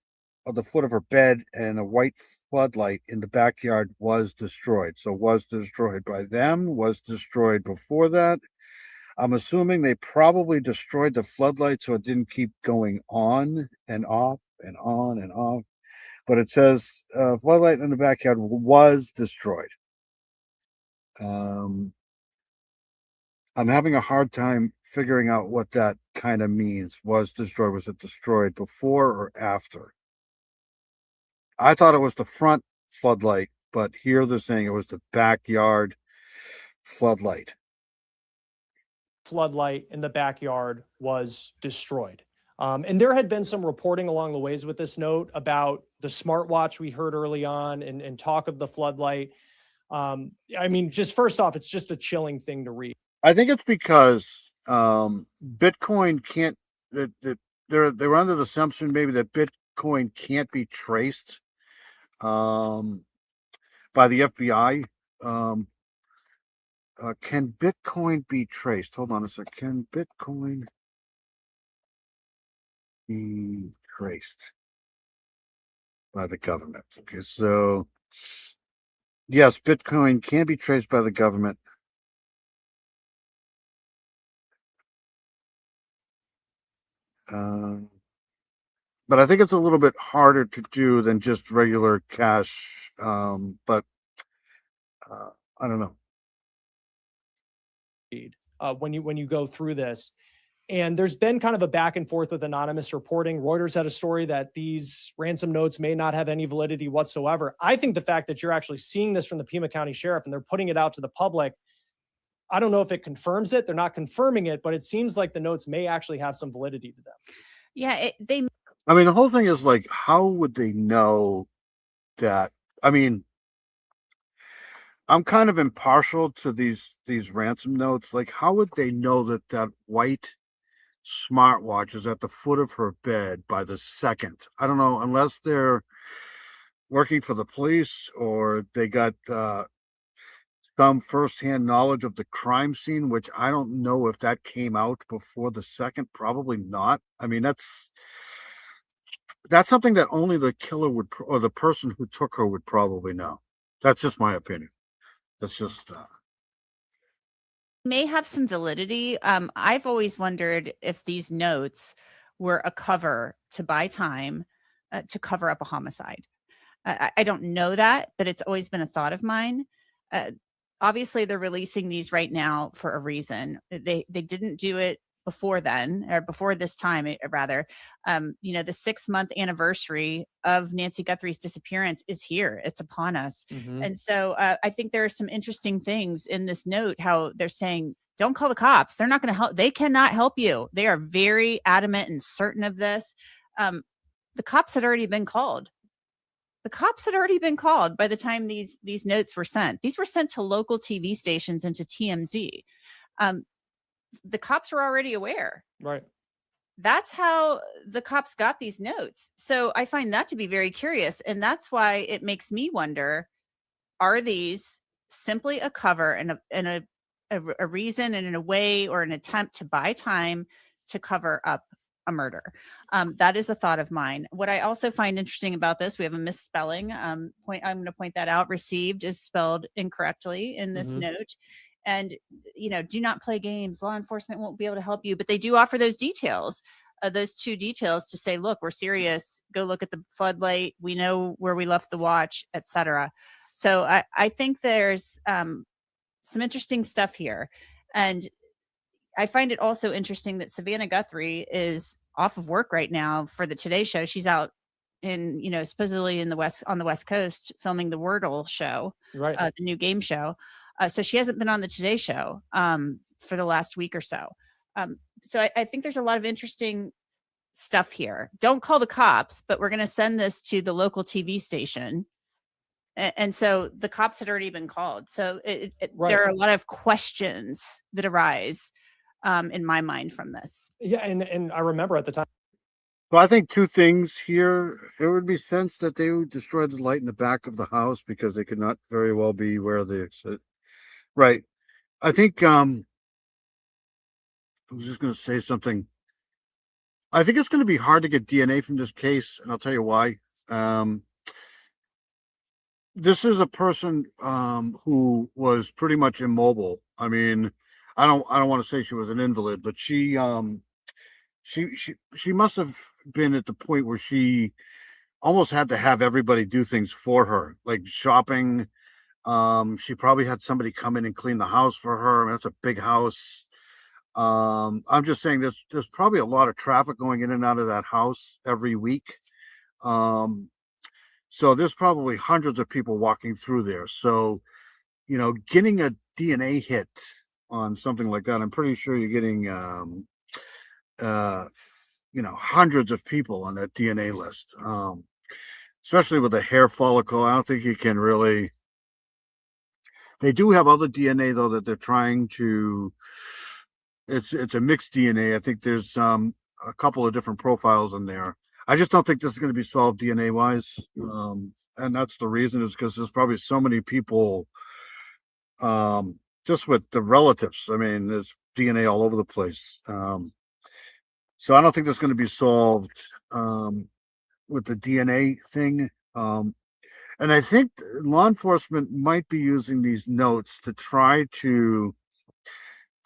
at the foot of her bed, and a white floodlight in the backyard was destroyed. So was destroyed by them, was destroyed before that. I'm assuming they probably destroyed the floodlight so it didn't keep going on and off and on and off. But it says floodlight in the backyard was destroyed. I'm having a hard time figuring out what that kind of means. Was destroyed. Was it destroyed before or after? I thought it was the front floodlight, but here they're saying it was the backyard floodlight. Floodlight in the backyard was destroyed. And there had been some reporting along the ways with this note about the smartwatch we heard early on and talk of the floodlight. I mean, just first off, it's just a chilling thing to read. I think it's because Bitcoin can't. They're under the assumption maybe that Bitcoin can't be traced by the FBI. Can Bitcoin be traced? Hold on a sec. Can Bitcoin be traced by the government? Okay, so yes, Bitcoin can be traced by the government. But I think it's a little bit harder to do than just regular cash. But I don't know. When you go through this, and there's been kind of a back and forth with anonymous reporting. Reuters had a story that these ransom notes may not have any validity whatsoever. I think the fact that you're actually seeing this from the Pima County Sheriff and they're putting it out to the public, I don't know if it confirms it. They're not confirming it, but it seems like the notes may actually have some validity to them. Yeah, I mean, the whole thing is like, how would they know that? I mean, I'm kind of impartial to these ransom notes. Like, how would they know that that white smartwatch is at the foot of her bed by the second? I don't know, unless they're working for the police or they got some firsthand knowledge of the crime scene, which I don't know if that came out before the second. Probably not. I mean, that's something that only the killer would, or the person who took her would probably know. That's just my opinion. That's just may have some validity. I've always wondered if these notes were a cover to buy time to cover up a homicide. I don't know that, but it's always been a thought of mine. Obviously, they're releasing these right now for a reason. They didn't do it before then, or before this time, rather. The 6-month anniversary of Nancy Guthrie's disappearance is here. It's upon us. Mm-hmm. And so I think there are some interesting things in this note, how they're saying, don't call the cops. They're not going to help. They cannot help you. They are very adamant and certain of this. The cops had already been called. The cops had already been called by the time these notes were sent. These were sent to local TV stations and to TMZ. The cops were already aware. Right. That's how the cops got these notes. So I find that to be very curious. And that's why it makes me wonder, are these simply a cover and a reason and in a way or an attempt to buy time to cover up a murder? That is a thought of mine. What I also find interesting about this, we have a misspelling. I'm going to point that out. Received is spelled incorrectly in this note. And, do not play games. Law enforcement won't be able to help you, but they do offer those details, those 2 details to say, look, we're serious. Go look at the floodlight. We know where we left the watch, etc. So I think there's some interesting stuff here. And I find it also interesting that Savannah Guthrie is off of work right now for the Today Show. She's out in, supposedly on the West Coast filming the Wordle show, right? The new game show. So she hasn't been on the Today Show for the last week or so. So I think there's a lot of interesting stuff here. Don't call the cops, but we're going to send this to the local TV station. And so the cops had already been called. So Right. there are a lot of questions that arise in my mind from this. Yeah, and I remember at the time So I think two things here. It would be sense that they would destroy the light in the back of the house because they could not very well be where they sit. Right. I think I was just gonna say something. I think it's gonna be hard to get DNA from this case, and I'll tell you why. This is a person who was pretty much immobile. I mean, I don't want to say she was an invalid, but she must have been at the point where she almost had to have everybody do things for her, like shopping. She probably had somebody come in and clean the house for her. I mean, that's a big house. I'm just saying there's probably a lot of traffic going in and out of that house every week. So there's probably hundreds of people walking through there. So, getting a DNA hit on something like that, I'm pretty sure you're getting hundreds of people on that DNA list. Especially with a hair follicle. I don't think you can really. They do have other DNA though that they're trying to. It's a mixed DNA. I think there's a couple of different profiles in there. I just don't think this is going to be solved DNA wise. And that's the reason, is because there's probably so many people just with the relatives. I mean, there's DNA all over the place. So I don't think that's going to be solved with the DNA thing. And I think law enforcement might be using these notes to try to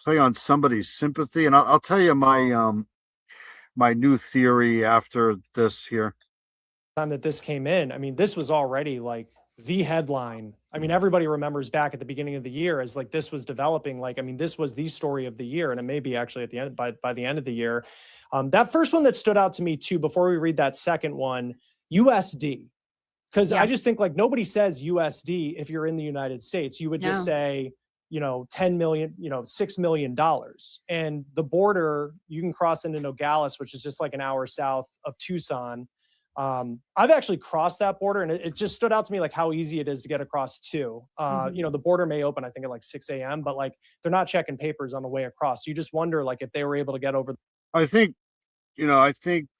play on somebody's sympathy. And I'll tell you my new theory after this here. Time that this came in, I mean, this was already like the headline. I mean, everybody remembers back at the beginning of the year as like this was developing. Like, I mean, this was the story of the year, and it may be actually at the end by the end of the year. That first one that stood out to me too, before we read that second one, USD, because I just think like nobody says USD if you're in the United States. You would just say, 10 million, $6 million. And the border, you can cross into Nogales, which is just like an hour south of Tucson. I've actually crossed that border, and it just stood out to me like how easy it is to get across too. The border may open, I think, at like 6 a.m., but like they're not checking papers on the way across. So you just wonder like if they were able to get over. I think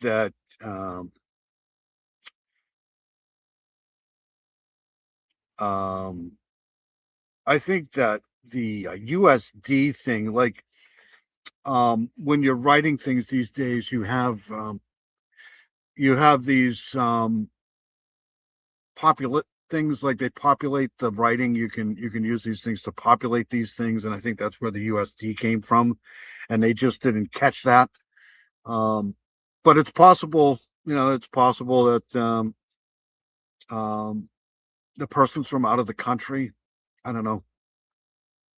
that I think that the USD thing, like when you're writing things these days, you have these populate things, like they populate the writing. You can use these things to populate these things, and I think that's where the USD came from, and they just didn't catch that. But it's possible, that the person's from out of the country. I don't know.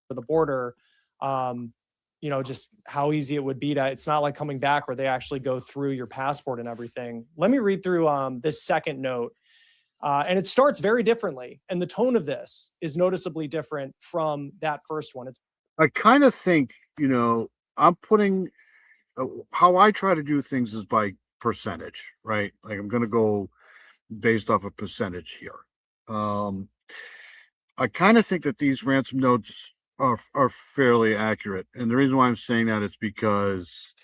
For the border, just how easy it would be to, it's not like coming back where they actually go through your passport and everything. Let me read through this second note. And it starts very differently. And the tone of this is noticeably different from that first one. I kind of think, I'm putting, how I try to do things is by percentage, right? Like I'm going to go based off a percentage here. I kind of think that these ransom notes are fairly accurate. And the reason why I'm saying that is because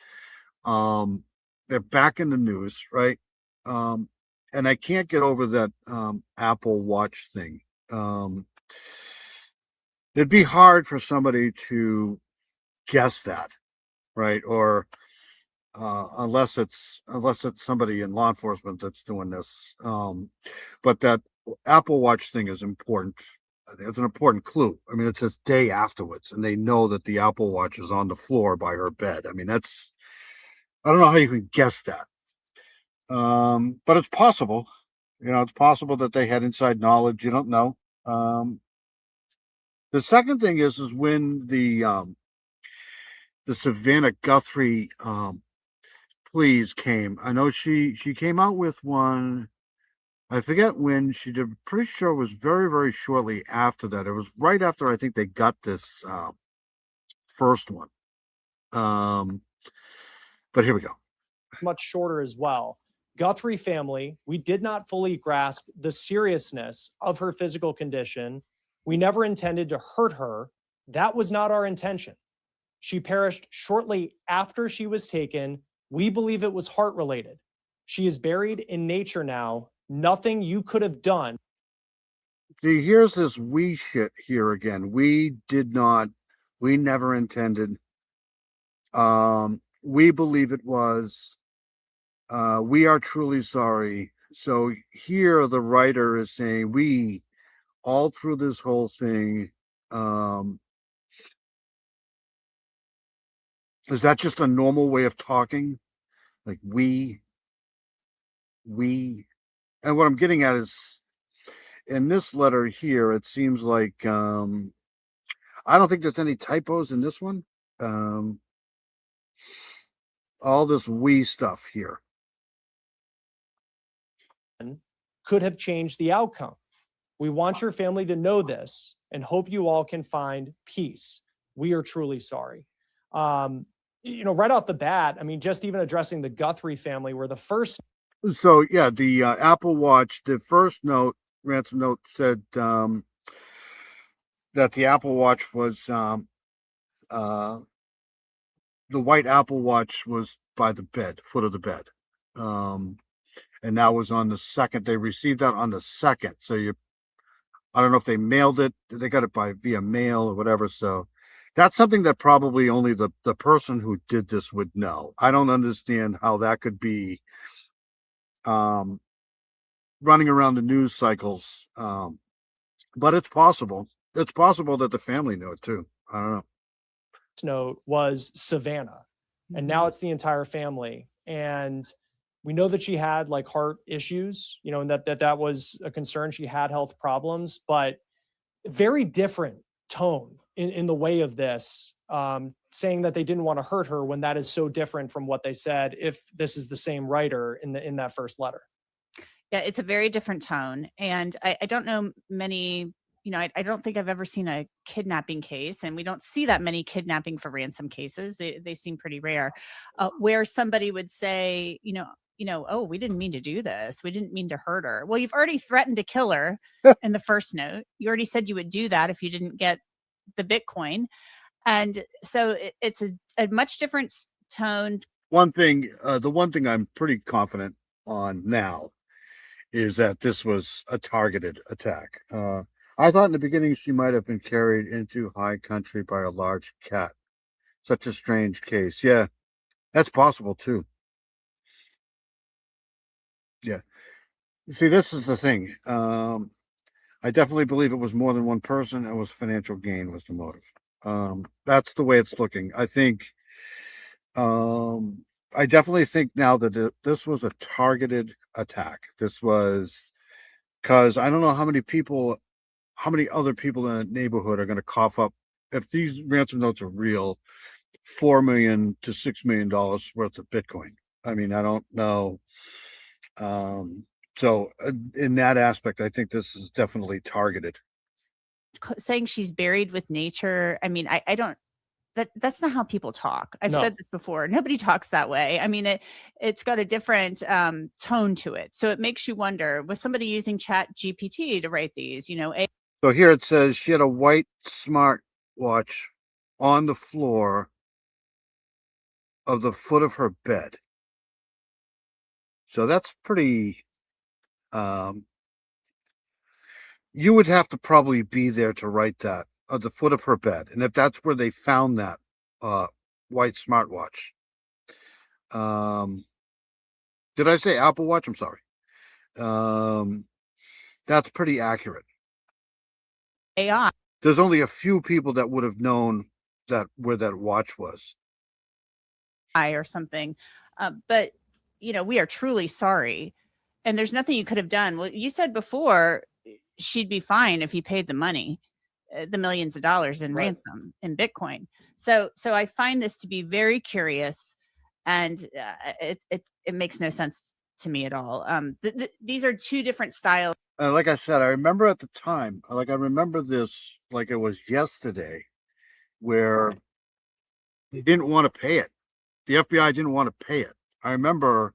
they're back in the news, right? And I can't get over that Apple Watch thing. It'd be hard for somebody to guess that, right? Or unless it's somebody in law enforcement that's doing this. But that Apple Watch thing is important. It's an important clue. I mean, it's a day afterwards, and they know that the Apple Watch is on the floor by her bed. I mean, I don't know how you can guess that. But it's possible. It's possible that they had inside knowledge. You don't know. The second thing is when the Savannah Guthrie pleas came. I know she came out with one. I forget when she did. Pretty sure it was very, very shortly after that. It was right after I think they got this first one. But here we go. It's much shorter as well. Guthrie family, we did not fully grasp the seriousness of her physical condition. We never intended to hurt her. That was not our intention. She perished shortly after she was taken. We believe it was heart related. She is buried in nature now. Nothing you could have done. See, here's this we shit here again. We never intended. We believe it was. We are truly sorry. So here the writer is saying we, all through this whole thing, is that just a normal way of talking? Like we, and what I'm getting at is in this letter here, it seems like, I don't think there's any typos in this one. All this we stuff here Could have changed the outcome. We want your family to know this and hope you all can find peace. We are truly sorry. Right off the bat, I mean, just even addressing the Guthrie family, where the first. So yeah, the Apple Watch, the first note, ransom note said that the Apple Watch was the white Apple Watch was by the bed, foot of the bed, and that was on the second. They received that on the second. So I don't know if they mailed it. They got it via mail or whatever. So that's something that probably only the person who did this would know. I don't understand how that could be running around the news cycles. But it's possible. It's possible that the family knew it too. I don't know. Note was Savannah, and now it's the entire family. And we know that she had like heart issues, and that was a concern. She had health problems, but very different tone in the way of this, saying that they didn't want to hurt her when that is so different from what they said, if this is the same writer in that first letter. Yeah, it's a very different tone. And I don't know many, I don't think I've ever seen a kidnapping case, and we don't see that many kidnapping for ransom cases. They seem pretty rare, where somebody would say, oh, we didn't mean to do this. We didn't mean to hurt her. Well, you've already threatened to kill her in the first note. You already said you would do that if you didn't get the Bitcoin. And so it's a much different tone. The one thing I'm pretty confident on now is that this was a targeted attack. I thought in the beginning she might have been carried into high country by a large cat. Such a strange case. Yeah, that's possible too. Yeah. See, this is the thing. I definitely believe it was more than one person. It was financial gain was the motive. That's the way it's looking. I think, I definitely think now that this was a targeted attack. This was because I don't know how many other people in the neighborhood are going to cough up, if these ransom notes are real, $4 million to $6 million worth of Bitcoin. I mean, I don't know. So in that aspect, I think this is definitely targeted. Saying she's buried with nature. I mean, I don't, that's not how people talk. I've said this before. Nobody talks that way. I mean, it's got a different tone to it. So it makes you wonder, was somebody using Chat GPT to write these, So here it says she had a white smartwatch on the floor of the foot of her bed. So that's pretty, you would have to probably be there to write that, at the foot of her bed. And if that's where they found that white smartwatch. Did I say Apple Watch? I'm sorry. That's pretty accurate. AI. There's only a few people that would have known that where that watch was. Or something. But, we are truly sorry. And there's nothing you could have done. Well, you said before she'd be fine if he paid the money, the millions of dollars in ransom in Bitcoin. So I find this to be very curious, and it makes no sense to me at all. These are two different styles. Like I said, I remember at the time, I remember this like it was yesterday, where they didn't want to pay it. The FBI didn't want to pay it. I remember,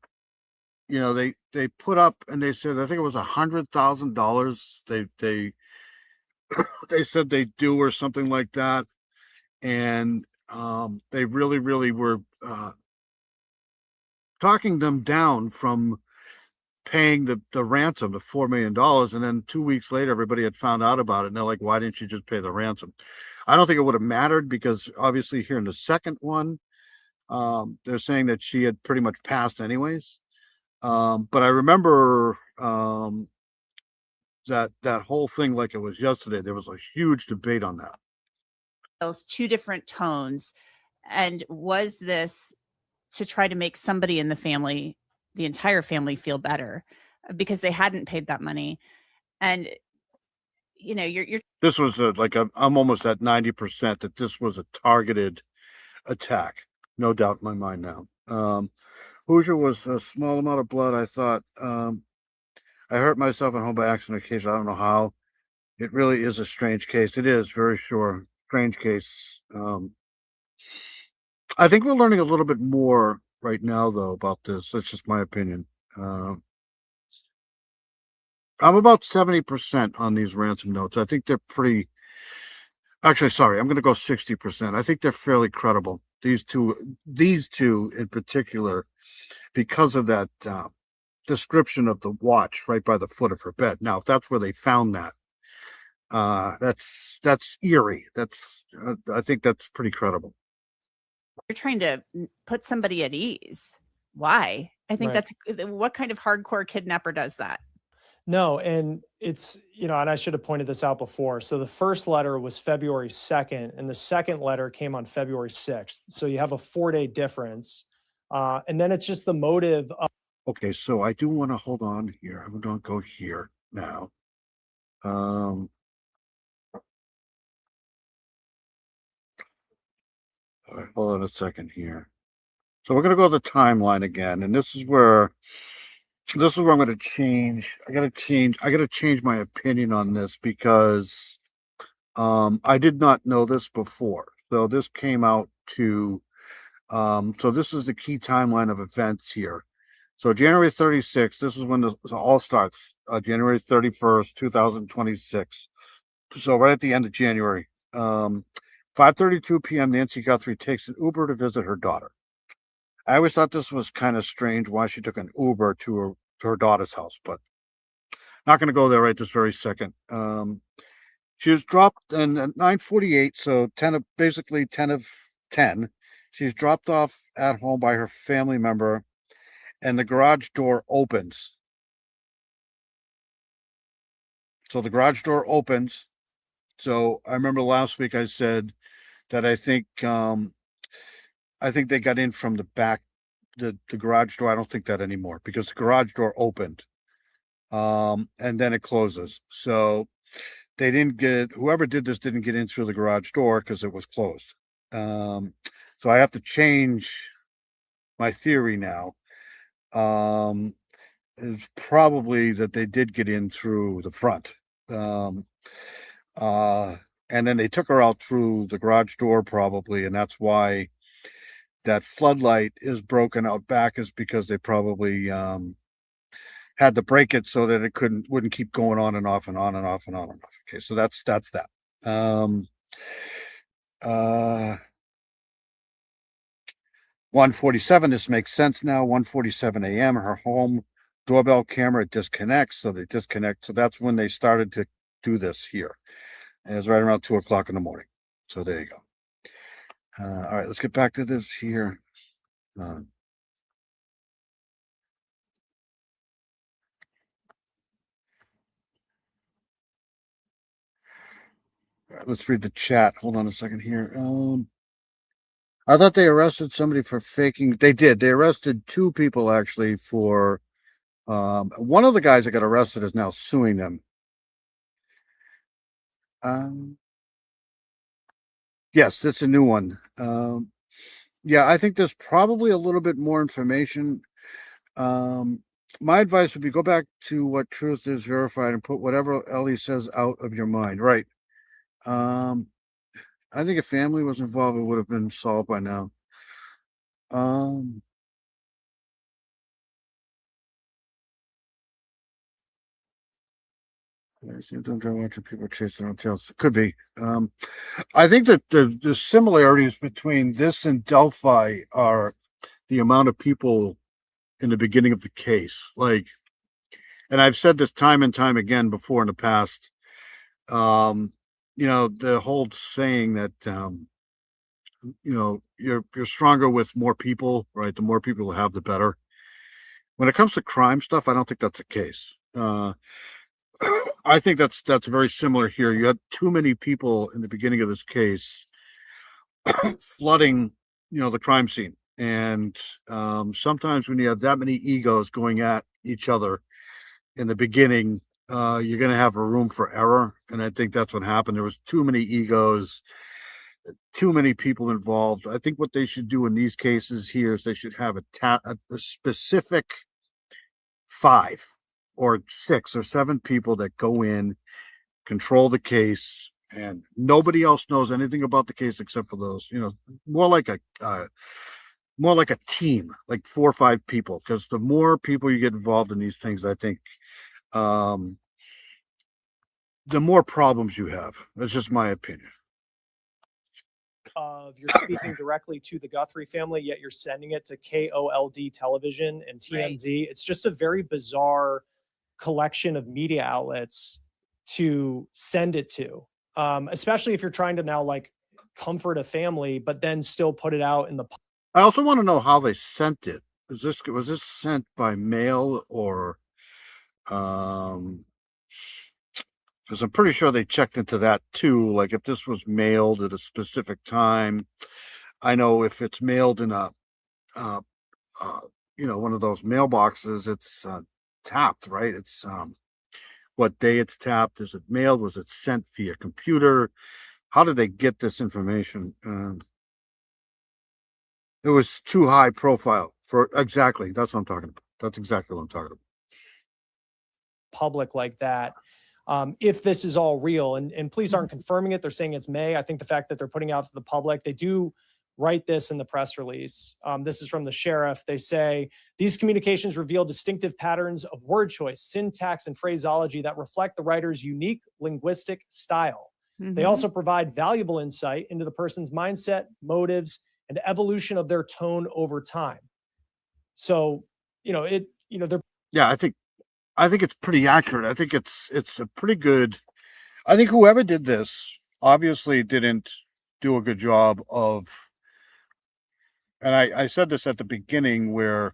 they put up and they said, I think it was $100,000. They said they do or something like that. And they really, really were talking them down from paying the ransom, the $4 million. And then 2 weeks later, everybody had found out about it. And they're like, why didn't you just pay the ransom? I don't think it would have mattered because obviously here in the second one, they're saying that she had pretty much passed anyways. But I remember that whole thing like it was yesterday. There was a huge debate on that. Those two different tones. And was this to try to make somebody in the family, the entire family, feel better because they hadn't paid that money? And you know, you're This was I'm almost at 90% that this was a targeted attack. No doubt in my mind now. Hoosier was a small amount of blood. I thought, I hurt myself at home by accident occasionally. I don't know how. It really is a strange case. It is very sure. Strange case. I think we're learning a little bit more right now, though, about this. That's just my opinion. I'm about 70% on these ransom notes. I think they're pretty. Actually, sorry, I'm going to go 60%. I think they're fairly credible. These two in particular, because of that description of the watch right by the foot of her bed. Now, if that's where they found that, that's eerie. I think that's pretty credible. you're trying to put somebody at ease. Why? I think Right. that's what kind of hardcore kidnapper does that? No, and it's, and I should have pointed this out before. So the first letter was February 2nd, and the second letter came on February 6th. So you have a 4-day difference. And then it's just the motive of. Okay, so I do want to hold on here. I'm going to go here now. All right, hold on a second here. So we're going to go to the timeline again, and this is where I'm going to change. I got to change my opinion on this because I did not know this before. So this came out to so this is the key timeline of events here. So January 36th, this is when this all starts. January 31st, 2026. So right at the end of January. 5:32 p.m. Nancy Guthrie takes an Uber to visit her daughter. I always thought this was kind of strange why she took an Uber to her daughter's house, but not going to go there right this very second. She was dropped in at 9:48, so 10 of 10. She's dropped off at home by her family member, and the garage door opens. So the garage door opens. So I remember last week I said that I think they got in from the back, the garage door. I don't think that anymore because the garage door opened, and then it closes. So they whoever did this didn't get in through the garage door because it was closed. So I have to change my theory now. It's probably that they did get in through the front. And then they took her out through the garage door probably, and that's why that floodlight is broken out back, is because they probably had to break it so that it wouldn't keep going on and off and on and off and on and off. Okay, so that's that. 1:47, this makes sense now. 1:47 a.m. her home doorbell camera disconnects, so they disconnect. So that's when they started to do this here. And it was right around 2:00 in the morning. So there you go. All right, let's get back to this here. All right, let's read the chat. Hold on a second here. I thought they arrested somebody for faking. They did. They arrested 2 people actually for. One of the guys that got arrested is now suing them. Yes, that's a new one. Yeah, I think there's probably a little bit more information. My advice would be go back to what truth is verified and put whatever Ellie says out of your mind. Right. I think if family was involved, it would have been solved by now. Don't try watching people chase their own tails. Could be. I think that the similarities between this and Delphi are the amount of people in the beginning of the case. Like and I've said this time and time again before in the past, the whole saying that, you're stronger with more people, right? The more people you have, the better. When it comes to crime stuff, I don't think that's the case. I think that's very similar here. You had too many people in the beginning of this case flooding, the crime scene. And sometimes when you have that many egos going at each other in the beginning, you're going to have a room for error. And I think that's what happened. There was too many egos, too many people involved. I think what they should do in these cases here is they should have a specific 5 or 6 or 7 people that go in, control the case, and nobody else knows anything about the case except for those, more like a team, like 4 or 5 people, because the more people you get involved in these things, I think, the more problems you have. That's just my opinion. You're speaking directly to the Guthrie family, yet you're sending it to KOLD television and TMZ. It's just a very bizarre collection of media outlets to send it to, especially if you're trying to now like comfort a family, but then still put it out in the. I also want to know how they sent it. Was this sent by mail or, because I'm pretty sure they checked into that too. Like if this was mailed at a specific time, I know if it's mailed in a, one of those mailboxes, it's tapped, right? It's what day it's tapped. Is it mailed? Was it sent via computer? How did they get this information? It was too high profile for exactly. That's what I'm talking about. That's exactly what I'm talking about. Public like that. If this is all real, and police aren't confirming it, they're saying it's May. I think the fact that they're putting out to the public, they do write this in the press release. This is from the sheriff. They say, these communications reveal distinctive patterns of word choice, syntax, and phraseology that reflect the writer's unique linguistic style. They also provide valuable insight into the person's mindset, motives, and evolution of their tone over time. So, they're. Yeah, I think it's pretty accurate. I think it's a pretty good. I think whoever did this obviously didn't do a good job of. And I said this at the beginning where,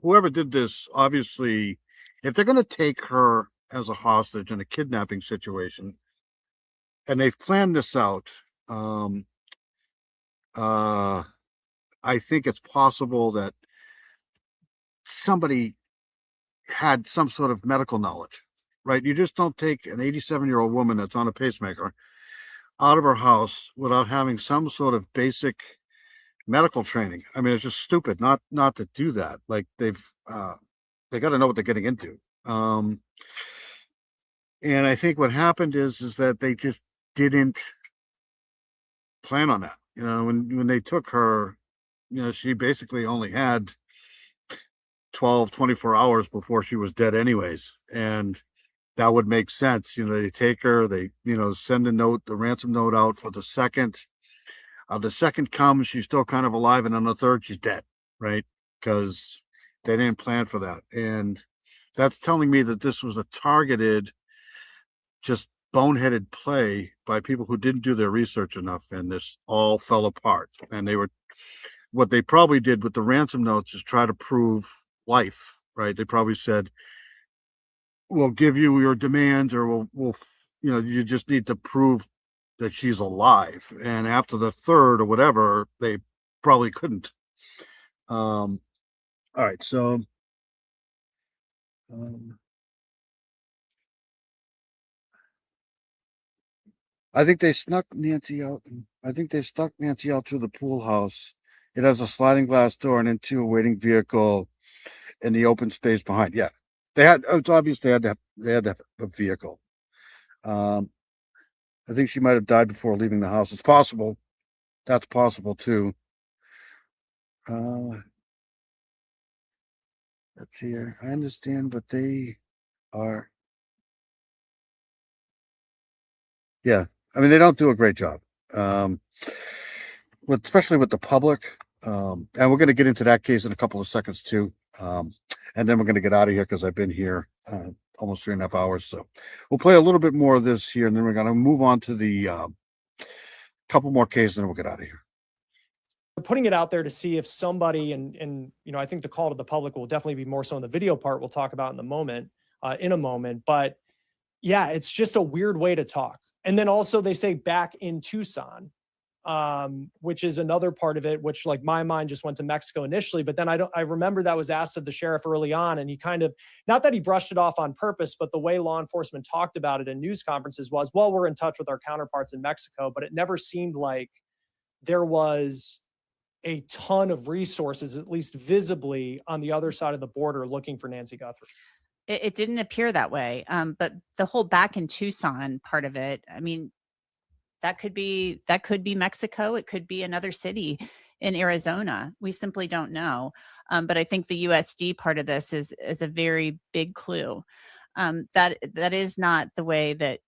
whoever did this, obviously, if they're going to take her as a hostage in a kidnapping situation, and they've planned this out, I think it's possible that somebody had some sort of medical knowledge, right? You just don't take an 87-year-old woman that's on a pacemaker out of her house without having some sort of basic medical training. I mean, it's just stupid not to do that. Like they got to know what they're getting into. And I think what happened is that they just didn't plan on that. When they took her, she basically only had 24 hours before she was dead anyways. And that would make sense. They take her, they, send the ransom note out for the second. The second comes, she's still kind of alive. And on the third, she's dead, right? Because they didn't plan for that. And that's telling me that this was a targeted, just boneheaded play by people who didn't do their research enough. And this all fell apart. And what they probably did with the ransom notes is try to prove life, right? They probably said, we'll give you your demands, or we'll you just need to prove that she's alive. And after the third or whatever, they probably couldn't. All right, so I think they snuck Nancy out. I think they stuck Nancy out to the pool house. It has a sliding glass door and into a waiting vehicle in the open space behind. Yeah, it's obvious they had to have a vehicle. I think she might have died before leaving the house. It's possible. That's possible too. Let's see here. I understand, but they are. Yeah, I mean, they don't do a great job. Especially with the public. And we're going to get into that case in a couple of seconds too. And then we're going to get out of here because I've been here almost 3.5 hours. So we'll play a little bit more of this here, and then we're going to move on to the couple more cases, and then we'll get out of here. We're putting it out there to see if somebody, and I think the call to the public will definitely be more so in the video part we'll talk about in a moment. But yeah, it's just a weird way to talk. And then also they say back in Tucson, which is another part of it, which like my mind just went to Mexico initially, but then I remember that was asked of the sheriff early on, and he kind of, not that he brushed it off on purpose, but the way law enforcement talked about it in news conferences was, well, we're in touch with our counterparts in Mexico, but it never seemed like there was a ton of resources, at least visibly, on the other side of the border looking for Nancy Guthrie. It didn't appear that way. But the whole back in Tucson part of it, I mean, that could be Mexico. It could be another city in Arizona. We simply don't know. But I think the USD part of this is a very big clue. That is not the way that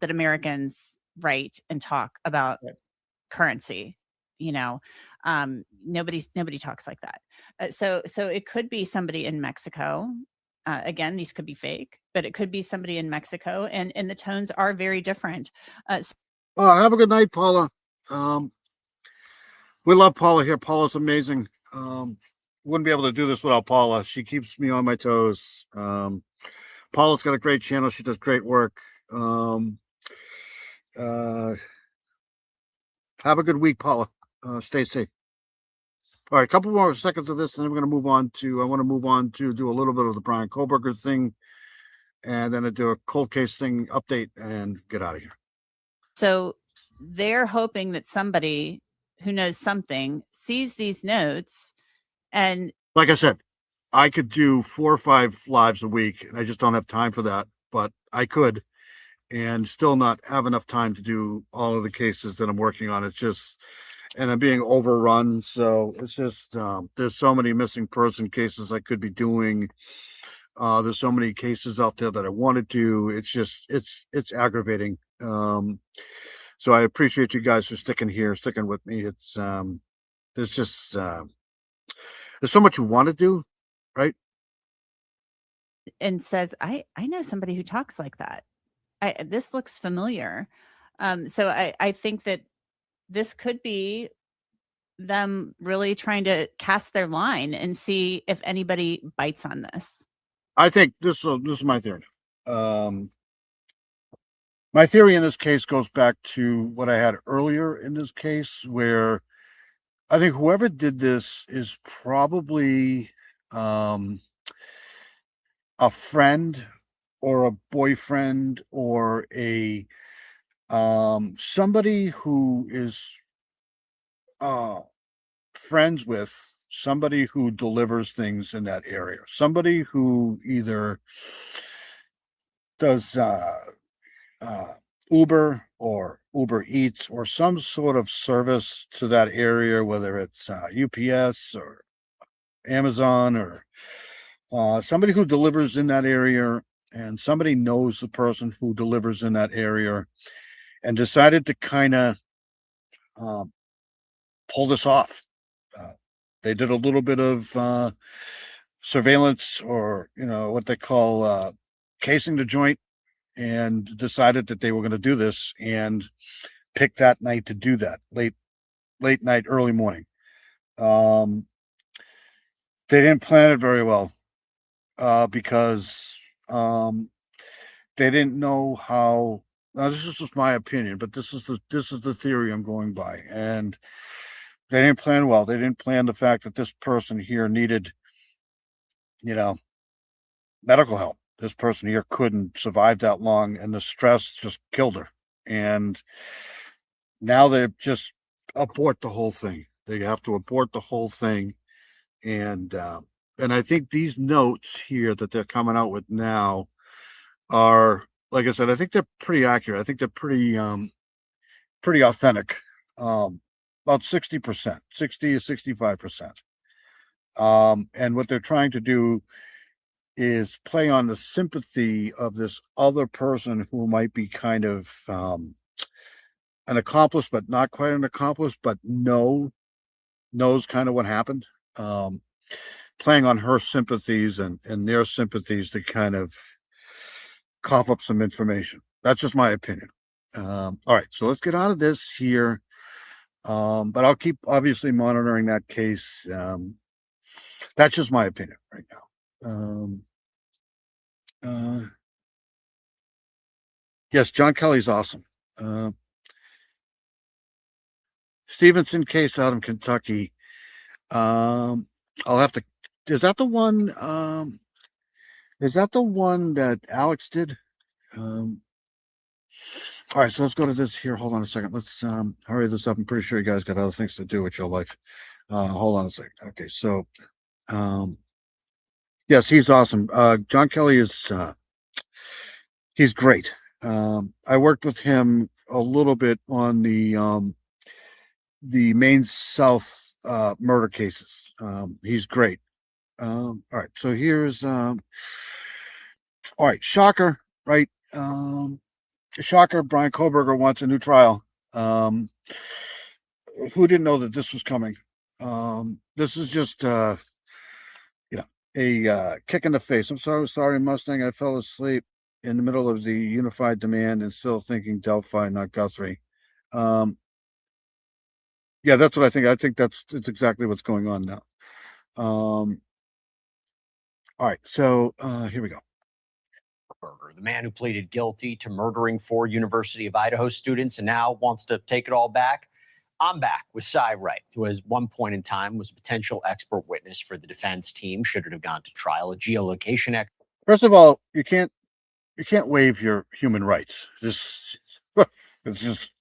Americans write and talk about currency. Nobody talks like that. So it could be somebody in Mexico. Again, these could be fake, but it could be somebody in Mexico, and the tones are very different. Have a good night, Paula. We love Paula here. Paula's amazing. Wouldn't be able to do this without Paula. She keeps me on my toes. Paula's got a great channel. She does great work. Have a good week, Paula. Stay safe. All right, a couple more seconds of this, and then we're going to move on to, I want to move on to do a little bit of the Bryan Kohberger thing, and then I do a cold case thing update and get out of here. So they're hoping that somebody who knows something sees these notes. And like I said, I could do 4 or 5 lives a week, and I just don't have time for that, but I could, and still not have enough time to do all of the cases that I'm working on. It's just, and I'm being overrun. So it's just, there's so many missing person cases I could be doing. There's so many cases out there that I want to do. It's just, it's aggravating. So I appreciate you guys for sticking with me. It's, there's just, there's so much you want to do, right? and says, I know somebody who talks like that. This looks familiar. So I think that this could be them really trying to cast their line and see if anybody bites on this. I think this is my theory. My theory in this case goes back to what I had earlier in this case, where I think whoever did this is probably a friend or a boyfriend or a somebody who is friends with somebody who delivers things in that area, somebody who either does Uber or Uber Eats or some sort of service to that area, whether it's UPS or Amazon or somebody who delivers in that area, and somebody knows the person who delivers in that area and decided to kind of pull this off. They did a little bit of surveillance, or what they call casing the joint, and decided that they were going to do this and pick that night to do that, late night, early morning. They didn't plan it very well because they didn't know how. Now, this is just my opinion, but this is the theory I'm going by, and they didn't plan well. They didn't plan the fact that this person here needed, medical help. This person here couldn't survive that long, and the stress just killed her. And now they just abort the whole thing. They have to abort the whole thing. And I think these notes here that they're coming out with now are, like I said, I think they're pretty accurate. I think they're pretty authentic. About 60%, 60 to 65%. And what they're trying to do is play on the sympathy of this other person who might be kind of an accomplice, but not quite an accomplice, but knows kind of what happened. playing on her sympathies and their sympathies to kind of cough up some information. That's just my opinion. All right, so let's get out of this here. But I'll keep obviously monitoring that case. That's just my opinion right now. Yes, John Kelly's awesome. Stevenson case out in Kentucky. I'll have to. Is that the one? Is that the one that Alex did? All right, so let's go to this here. Hold on a second. Let's hurry this up. I'm pretty sure you guys got other things to do with your life. Hold on a second. Okay, so yes, he's awesome. John Kelly is he's great. I worked with him a little bit on the Maine South murder cases. He's great. All right, so here's all right, shocker, right? Shocker, Brian Koberger wants a new trial. Who didn't know that this was coming? This is just a kick in the face. I'm sorry, Mustang. I fell asleep in the middle of the unified demand and still thinking Delphi, not Guthrie. Yeah, that's what I think. I think it's exactly what's going on now. All right, so here we go. The man who pleaded guilty to murdering 4 University of Idaho students and now wants to take it all back. I'm back with Cy Wright, who at one point in time was a potential expert witness for the defense team should it have gone to trial, a geolocation expert. First of all, you can't waive your human rights. It's just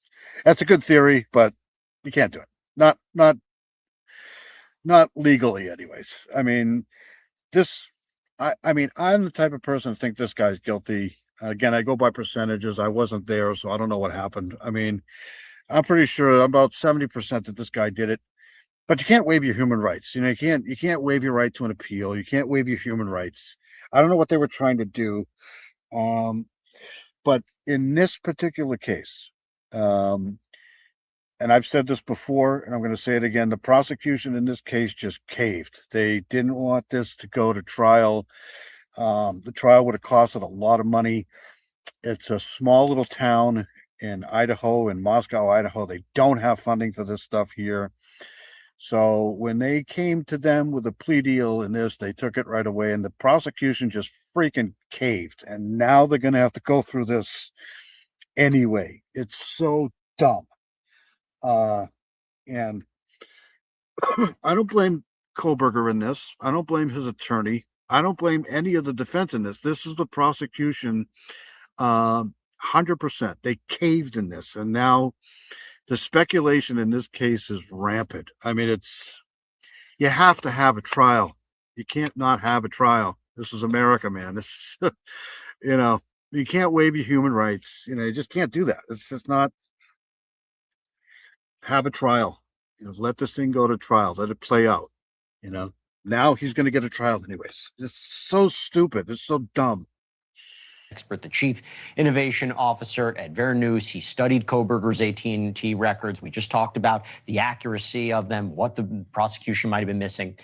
that's a good theory, but you can't do it. Not legally, anyways. I mean, I mean, I'm the type of person to think this guy's guilty. Again, I go by percentages. I wasn't there, so I don't know what happened. I mean, I'm pretty sure about 70% that this guy did it. But you can't waive your human rights. You can't waive your right to an appeal. You can't waive your human rights. I don't know what they were trying to do. But in this particular case, and I've said this before, and I'm going to say it again, the prosecution in this case just caved. They didn't want this to go to trial. The trial would have costed a lot of money. It's a small little town in Idaho, in Moscow, Idaho. They don't have funding for this stuff here. So when they came to them with a plea deal in this, they took it right away, and the prosecution just freaking caved. And now they're going to have to go through this anyway. It's so dumb. And I don't blame Koberger in this. I don't blame his attorney. I don't blame any of the defense in this. This is the prosecution, 100%. They caved in this, and now the speculation in this case is rampant. I mean, you have to have a trial. You can't not have a trial. This is America, man. This, you can't waive your human rights. You just can't do that. It's just not. Have a trial. Let this thing go to trial. Let it play out. Now he's going to get a trial anyways. It's so stupid. It's so dumb. Expert, the chief innovation officer at Vernews. He studied Koberger's AT&T records. We just talked about the accuracy of them, what the prosecution might have been missing.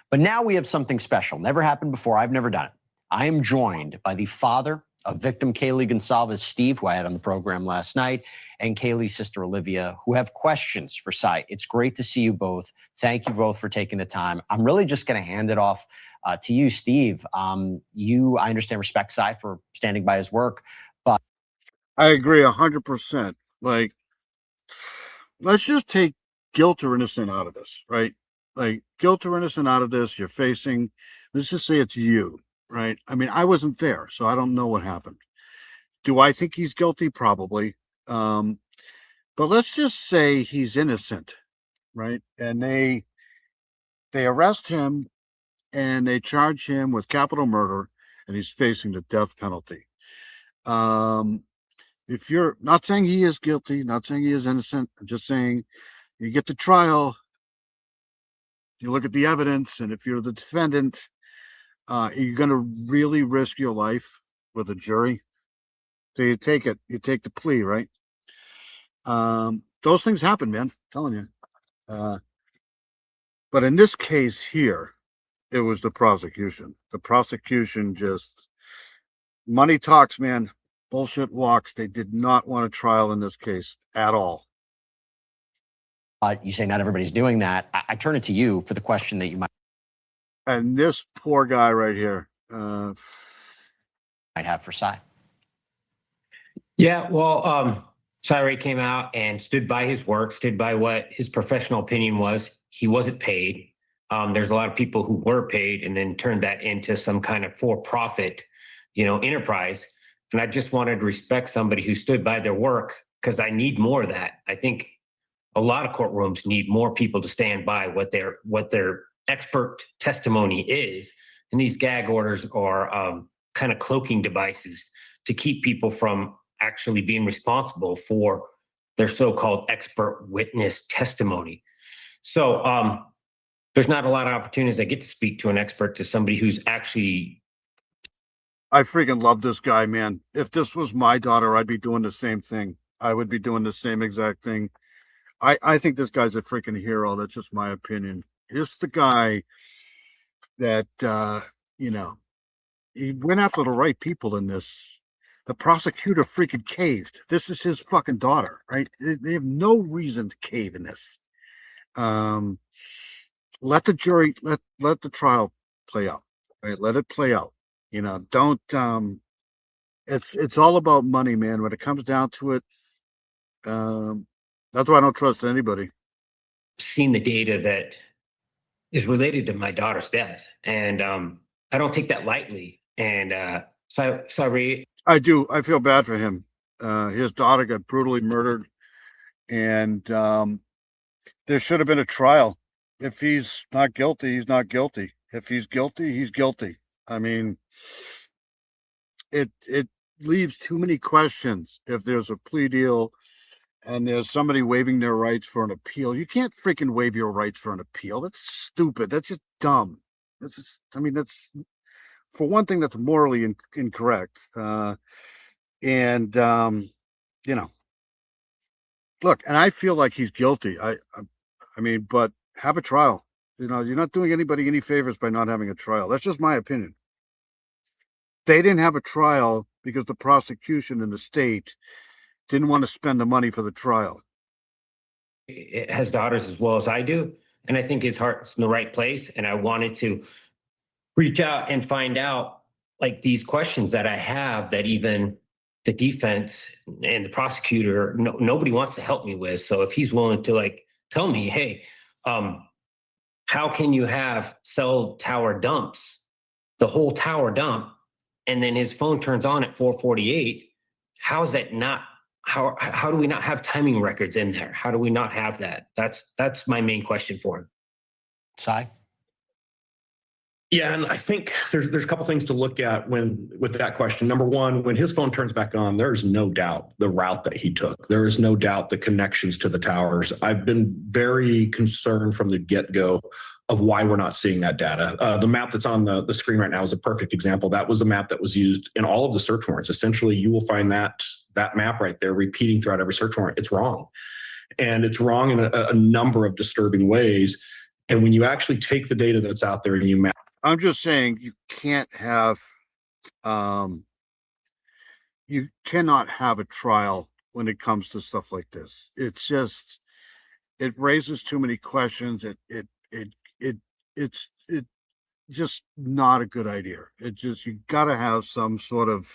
But now we have something special. Never happened before. I've never done it. I am joined by the father of victim Kaylee Goncalves, Steve, who I had on the program last night, and Kaylee's sister Olivia, who have questions for Cy. It's great to see you both. Thank you both for taking the time. I'm really just going to hand it off to you, Steve. I understand, respect Cy for standing by his work, but I agree 100%. Like, let's just take guilt or innocent out of this, right? Like, guilt or innocent out of this, you're facing, let's just say it's you. Right. I mean, I wasn't there, so I don't know what happened. Do I think he's guilty? Probably. But let's just say he's innocent. Right. And they arrest him and they charge him with capital murder, and he's facing the death penalty. If you're not saying he is guilty, not saying he is innocent, I'm just saying you get to trial, you look at the evidence, and if you're the defendant, you're going to really risk your life with a jury. So you take it. You take the plea, right? Those things happen, man. I'm telling you. But in this case here, It was the prosecution. The prosecution just money talks, man. Bullshit walks. They did not want a trial in this case at all. You say not everybody's doing that. I turn it to you for the question that you might And this poor guy right here. have for Cy. Yeah, well, Cyril came out and stood by his work, stood by what his professional opinion was. He wasn't paid. There's a lot of people who were paid and then turned that into some kind of for-profit, enterprise. And I just wanted to respect somebody who stood by their work, because I need more of that. I think a lot of courtrooms need more people to stand by what their expert testimony is. And these gag orders are kind of cloaking devices to keep people from actually being responsible for their so-called expert witness testimony. So there's not a lot of opportunities I get to speak to an expert, to somebody who's actually. I freaking love this guy, man. If this was my daughter, I'd be doing the same thing. I would be doing the same exact thing. I think this guy's a freaking hero. That's just my opinion. He's the guy that, he went after the right people in this. The prosecutor freaking caved. This is his fucking daughter, right? They have no reason to cave in this. Let the jury, let the trial play out, right? Let it play out. Don't, it's all about money, man. When it comes down to it, that's why I don't trust anybody. Seen the data that is related to my daughter's death, and I don't take that lightly. And sorry, I do. I feel bad for him. His daughter got brutally murdered, and there should have been a trial. If he's not guilty, he's not guilty. If he's guilty, he's guilty. I mean, it leaves too many questions. If there's a plea deal and there's somebody waiving their rights for an appeal, you can't freaking waive your rights for an appeal. That's stupid. That's just dumb. That's for one thing, that's morally incorrect. Look, and I feel like he's guilty. I mean, but have a trial. You're not doing anybody any favors by not having a trial. That's just my opinion. They didn't have a trial because the prosecution in the state didn't want to spend the money for the trial. It has daughters as well as I do, and I think his heart's in the right place. And I wanted to reach out and find out, like, these questions that I have that even the defense and the prosecutor, nobody wants to help me with. So if he's willing to tell me, hey, how can you have cell tower dumps, the whole tower dump, and then his phone turns on at 4:48? How is that not? How do we not have timing records in there? How do we not have that? That's my main question for him. Cy? Yeah, and I think there's a couple things to look at with that question. Number one, when his phone turns back on, there's no doubt the route that he took. There is no doubt the connections to the towers. I've been very concerned from the get-go of why we're not seeing that data. The map that's on the screen right now is a perfect example. That was a map that was used in all of the search warrants. Essentially, you will find that map right there repeating throughout every search warrant. It's wrong. And it's wrong in a number of disturbing ways. And when you actually take the data that's out there and you map, I'm just saying you can't have, you cannot have a trial when it comes to stuff like this. It's just, it raises too many questions. It's just not a good idea. You gotta have some sort of,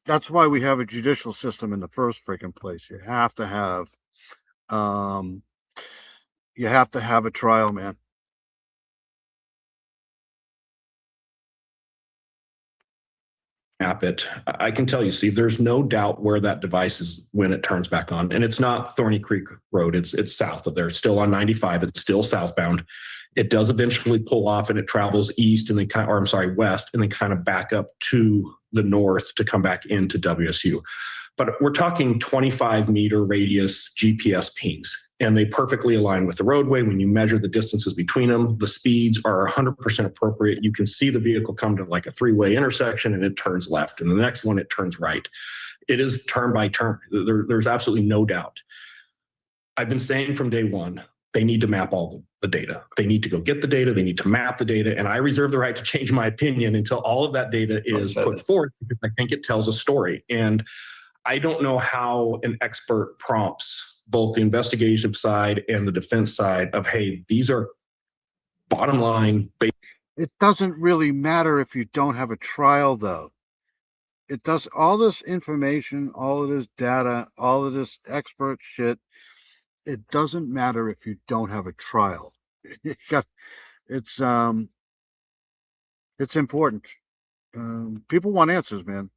that's why we have a judicial system in the first freaking place. You have to have a trial, man. map it. I can tell you, Steve, there's no doubt where that device is when it turns back on. And it's not Thorny Creek Road. It's south of there. It's still on 95. It's still southbound. It does eventually pull off and it travels east and then west and then kind of back up to the north to come back into WSU. But we're talking 25-meter radius GPS pings, and they perfectly align with the roadway. When you measure the distances between them, the speeds are 100% appropriate. You can see the vehicle come to like a three-way intersection and it turns left, and the next one it turns right. It is turn by turn. There's absolutely no doubt. I've been saying from day one, they need to map all the data. They need to go get the data. They need to map the data. And I reserve the right to change my opinion until all of that data is put forth, because I think it tells a story. And I don't know how an expert prompts both the investigative side and the defense side of, hey, these are bottom line. It doesn't really matter if you don't have a trial, though. It does all this information, all of this data, all of this expert shit. It doesn't matter if you don't have a trial. It's important. People want answers, man.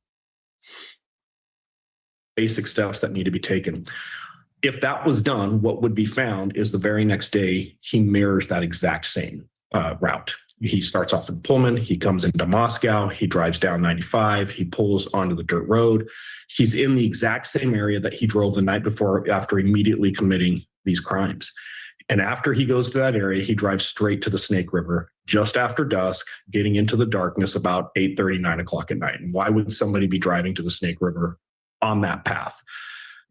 Basic steps that need to be taken. If that was done, what would be found is the very next day, he mirrors that exact same route. He starts off in Pullman, he comes into Moscow, he drives down 95, he pulls onto the dirt road. He's in the exact same area that he drove the night before after immediately committing these crimes. And after he goes to that area, he drives straight to the Snake River just after dusk, getting into the darkness about 8:30, 9 o'clock at night. And why would somebody be driving to the Snake River on that path?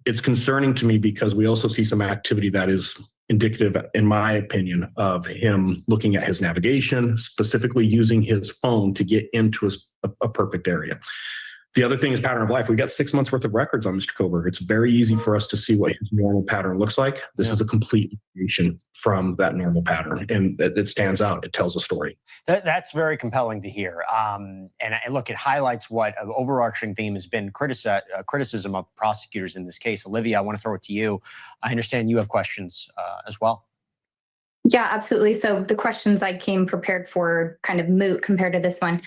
It's concerning to me because we also see some activity that is indicative, in my opinion, of him looking at his navigation, specifically using his phone to get into a perfect area. The other thing is pattern of life. We got 6 months worth of records on Mr. Koberger. It's very easy for us to see what his normal pattern looks like. This is a complete deviation from that normal pattern, and it stands out. It tells a story. That's very compelling to hear. And look, it highlights what an overarching theme has been criticism of prosecutors in this case. Olivia, I want to throw it to you. I understand you have questions as well. Yeah, absolutely. So the questions I came prepared for kind of moot compared to this one.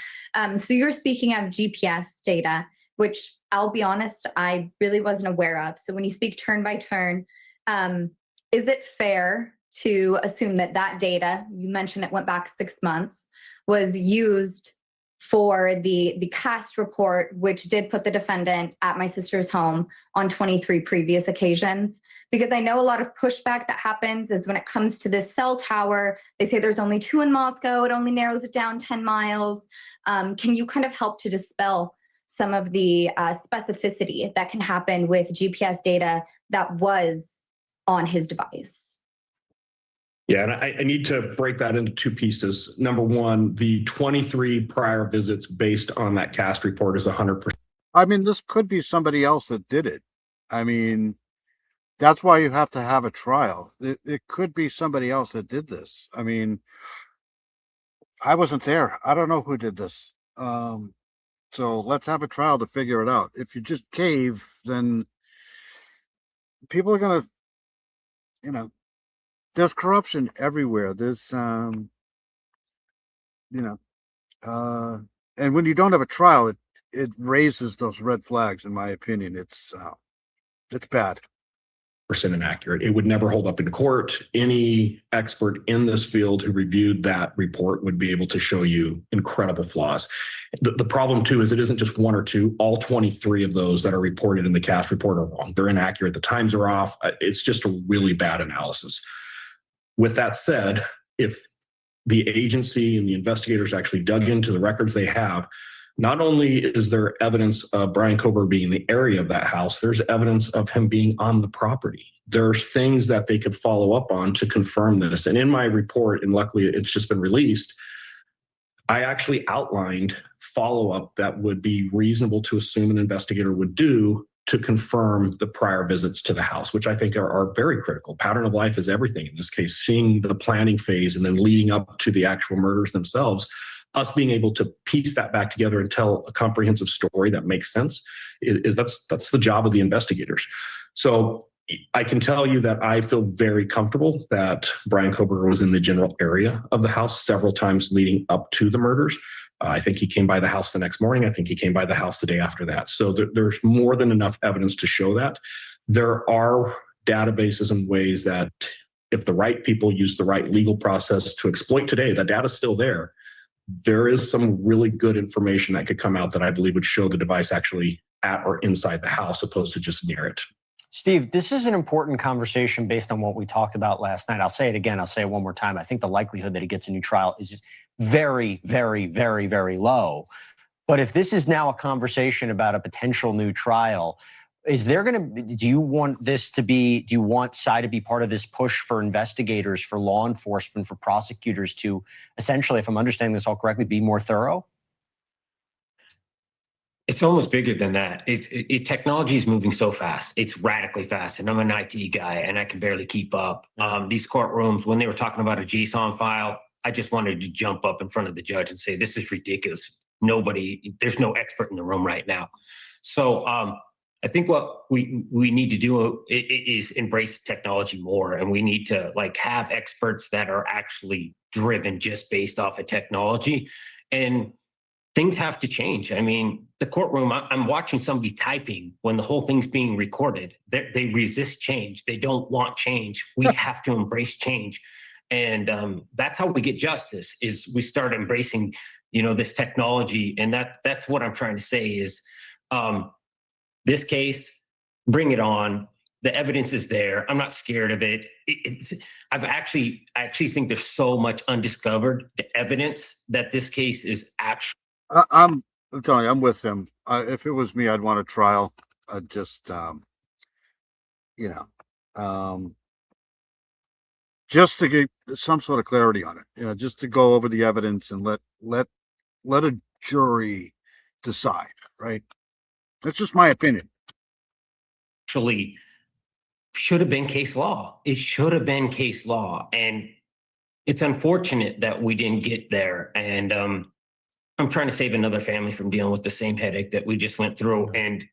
So you're speaking of GPS data, which I'll be honest, I really wasn't aware of. So when you speak turn by turn, is it fair to assume that that data, you mentioned it went back 6 months, was used for the cast report, which did put the defendant at my sister's home on 23 previous occasions? Because I know a lot of pushback that happens is when it comes to this cell tower, they say there's only 2 in Moscow. It only narrows it down 10 miles. Can you kind of help to dispel some of the specificity that can happen with GPS data that was on his device? Yeah, and I need to break that into 2 pieces. Number one, the 23 prior visits based on that cast report is 100%. I mean, this could be somebody else that did it. I mean, that's why you have to have a trial. It could be somebody else that did this. I mean, I wasn't there. I don't know who did this. So let's have a trial to figure it out. If you just cave, then people are going to, there's corruption everywhere. There's, and when you don't have a trial, it raises those red flags. In my opinion, it's bad. Inaccurate. It would never hold up in court. Any expert in this field who reviewed that report would be able to show you incredible flaws. The problem too is it isn't just 1 or 2. All 23 of those that are reported in the cast report are wrong. They're inaccurate. The times are off. It's just a really bad analysis. With that said, if the agency and the investigators actually dug into the records they have, not only is there evidence of Brian Koberger being in the area of that house, there's evidence of him being on the property. There's things that they could follow up on to confirm this. And in my report, and luckily it's just been released, I actually outlined follow-up that would be reasonable to assume an investigator would do to confirm the prior visits to the house, which I think are very critical. Pattern of life is everything in this case. Seeing the planning phase and then leading up to the actual murders themselves, us being able to piece that back together and tell a comprehensive story that makes sense, that's the job of the investigators. So I can tell you that I feel very comfortable that Brian Koberger was in the general area of the house several times leading up to the murders. I think he came by the house the next morning. I think he came by the house the day after that. So there's more than enough evidence to show that. There are databases and ways that if the right people use the right legal process to exploit today, that data's still there. There is some really good information that could come out that I believe would show the device actually at or inside the house opposed to just near it. Steve, this is an important conversation based on what we talked about last night. I'll say it again. I'll say it one more time. I think the likelihood that he gets a new trial is very, very, very, very low. But if this is now a conversation about a potential new trial, Is there going to, do you want Cy to be part of this push for investigators, for law enforcement, for prosecutors to essentially, if I'm understanding this all correctly, be more thorough? It's almost bigger than that. Technology is moving so fast. It's radically fast. And I'm an IT guy and I can barely keep up. These courtrooms, when they were talking about a JSON file, I just wanted to jump up in front of the judge and say, this is ridiculous. There's no expert in the room right now. So I think what we need to do is embrace technology more. And we need to have experts that are actually driven just based off of technology. And things have to change. I mean, the courtroom, I'm watching somebody typing when the whole thing's being recorded. They resist change. They don't want change. We have to embrace change. And that's how we get justice, is we start embracing, this technology. And that's what I'm trying to say is this case, bring it on. The evidence is there. I'm not scared of it. I actually think there's so much undiscovered evidence that this case is actually. I'm telling you, I'm with him. If it was me, I'd want a trial. I'd just, just to get some sort of clarity on it. Just to go over the evidence and let a jury decide. Right? That's just my opinion. Actually, should have been case law. It should have been case law, and it's unfortunate that we didn't get there. And I'm trying to save another family from dealing with the same headache that we just went through. And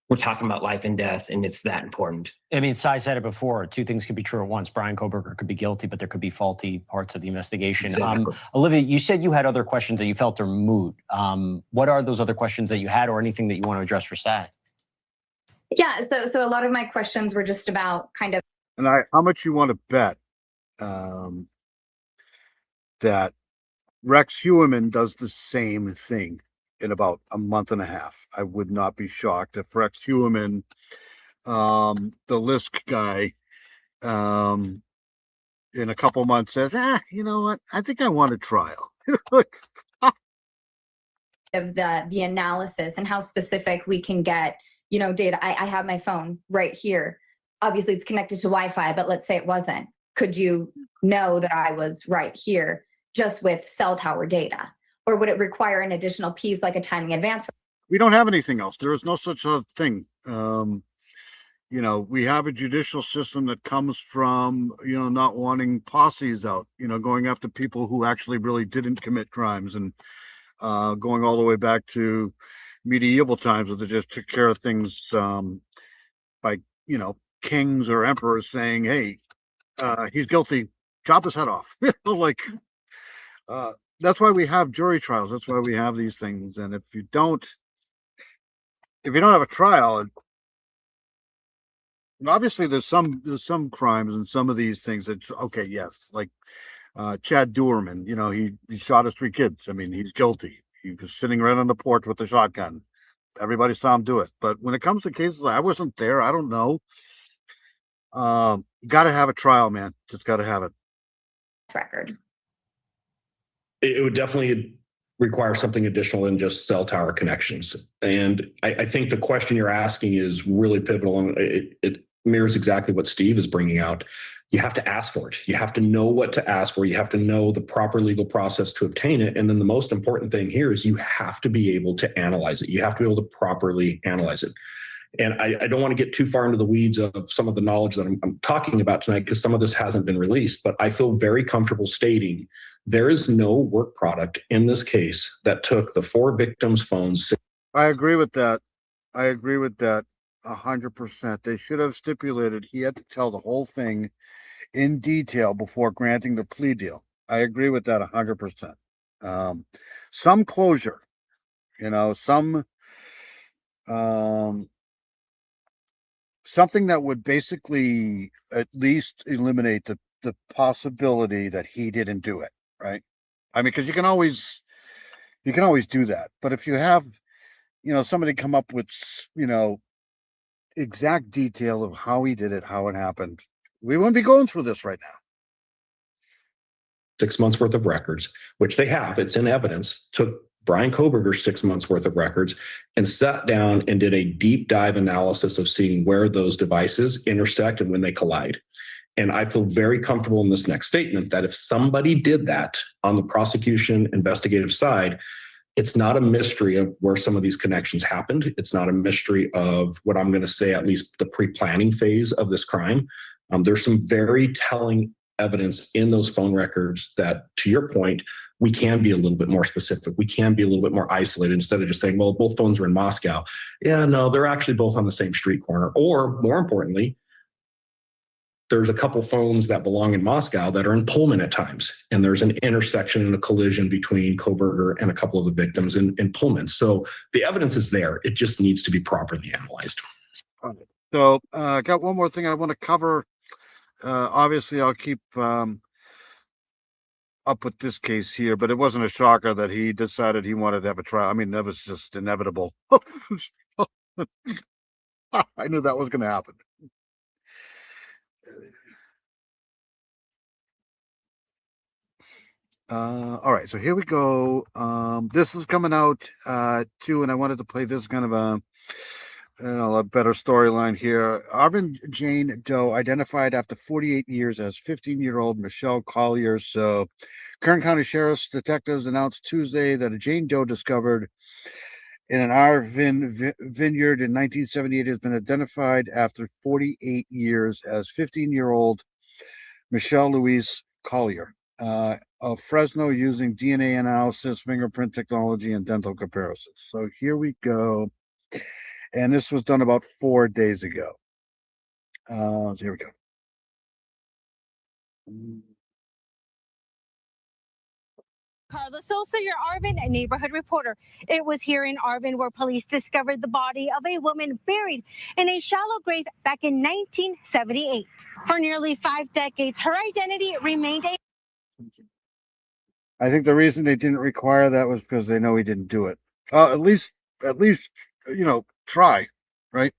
we're talking about life and death, and it's that important. I mean, Cy said it before. Two things could be true at once. Bryan Kohberger could be guilty, but there could be faulty parts of the investigation. Exactly. Olivia, you said you had other questions that you felt are moot. What are those other questions that you had, or anything that you want to address for Cy? Yeah, so a lot of my questions were just about kind of. And how much you want to bet that Rex Heuermann does the same thing in about a month and a half? I would not be shocked if Rex Heuermann, the Lisk guy, in a couple months says, you know what? I think I want a trial. Of the analysis and how specific we can get, data. I have my phone right here. Obviously it's connected to Wi-Fi, but let's say it wasn't. Could you know that I was right here just with cell tower data? Or would it require an additional piece like a timing advance? We don't have anything else. There is no such a thing. We have a judicial system that comes from, not wanting posses out, going after people who actually really didn't commit crimes, and going all the way back to medieval times where they just took care of things by, kings or emperors saying, hey, he's guilty, chop his head off. That's why we have jury trials. That's why we have these things. And if you don't have a trial, obviously there's some crimes and some of these things that, okay, yes, like Chad Duerman, he shot his 3 kids. I mean, he's guilty. He was sitting right on the porch with the shotgun. Everybody saw him do it. But when it comes to cases like I wasn't there, I don't know. You got to have a trial, man. Just got to have it. Record. It would definitely require something additional than just cell tower connections. And I think the question you're asking is really pivotal, and it mirrors exactly what Steve is bringing out. You have to ask for it. You have to know what to ask for. You have to know the proper legal process to obtain it. And then the most important thing here is you have to be able to analyze it. You have to be able to properly analyze it. And I don't want to get too far into the weeds of some of the knowledge that I'm talking about tonight, because some of this hasn't been released, but I feel very comfortable stating there is no work product in this case that took the 4 victims' phones. I agree with that. 100%. They should have stipulated he had to tell the whole thing in detail before granting the plea deal. I agree with that 100%. Some closure, something that would basically at least eliminate the possibility that he didn't do it, right? I mean, because you can always do that. But if you have, somebody come up with, exact detail of how he did it, how it happened, we wouldn't be going through this right now. 6 months worth of records, which they have, it's in evidence, took Brian Koberger's 6 months worth of records and sat down and did a deep dive analysis of seeing where those devices intersect and when they collide. And I feel very comfortable in this next statement that if somebody did that on the prosecution investigative side, it's not a mystery of where some of these connections happened. It's not a mystery of what I'm going to say, at least the pre-planning phase of this crime. There's some very telling evidence in those phone records that, to your point, we can be a little bit more specific. We can be a little bit more isolated instead of just saying, well, both phones are in Moscow. Yeah, no, they're actually both on the same street corner. Or more importantly, there's a couple phones that belong in Moscow that are in Pullman at times. And there's an intersection and a collision between Koberger and a couple of the victims in Pullman. So the evidence is there. It just needs to be properly analyzed. So I got one more thing I want to cover. Obviously, I'll keep up with this case here, but it wasn't a shocker that he decided he wanted to have a trial. I mean, that was just inevitable. I knew that was going to happen. All right, so here we go. This is coming out too, and I wanted to play this kind of a better storyline here. Arvin Jane Doe identified after 48 years as 15-year-old Michelle Collier. So Kern County Sheriff's detectives announced Tuesday that a Jane Doe discovered in an Arvin vineyard in 1978 has been identified after 48 years as 15-year-old Michelle Louise Collier of Fresno, using DNA analysis, fingerprint technology, and dental comparisons. So here we go. And this was done about 4 days ago. So here we go. Carla Sosa, your Arvin neighborhood reporter. It was here in Arvin where police discovered the body of a woman buried in a shallow grave back in 1978. For nearly 5 decades, her identity remained a... I think the reason they didn't require that was because they know he didn't do it. At least, try, right?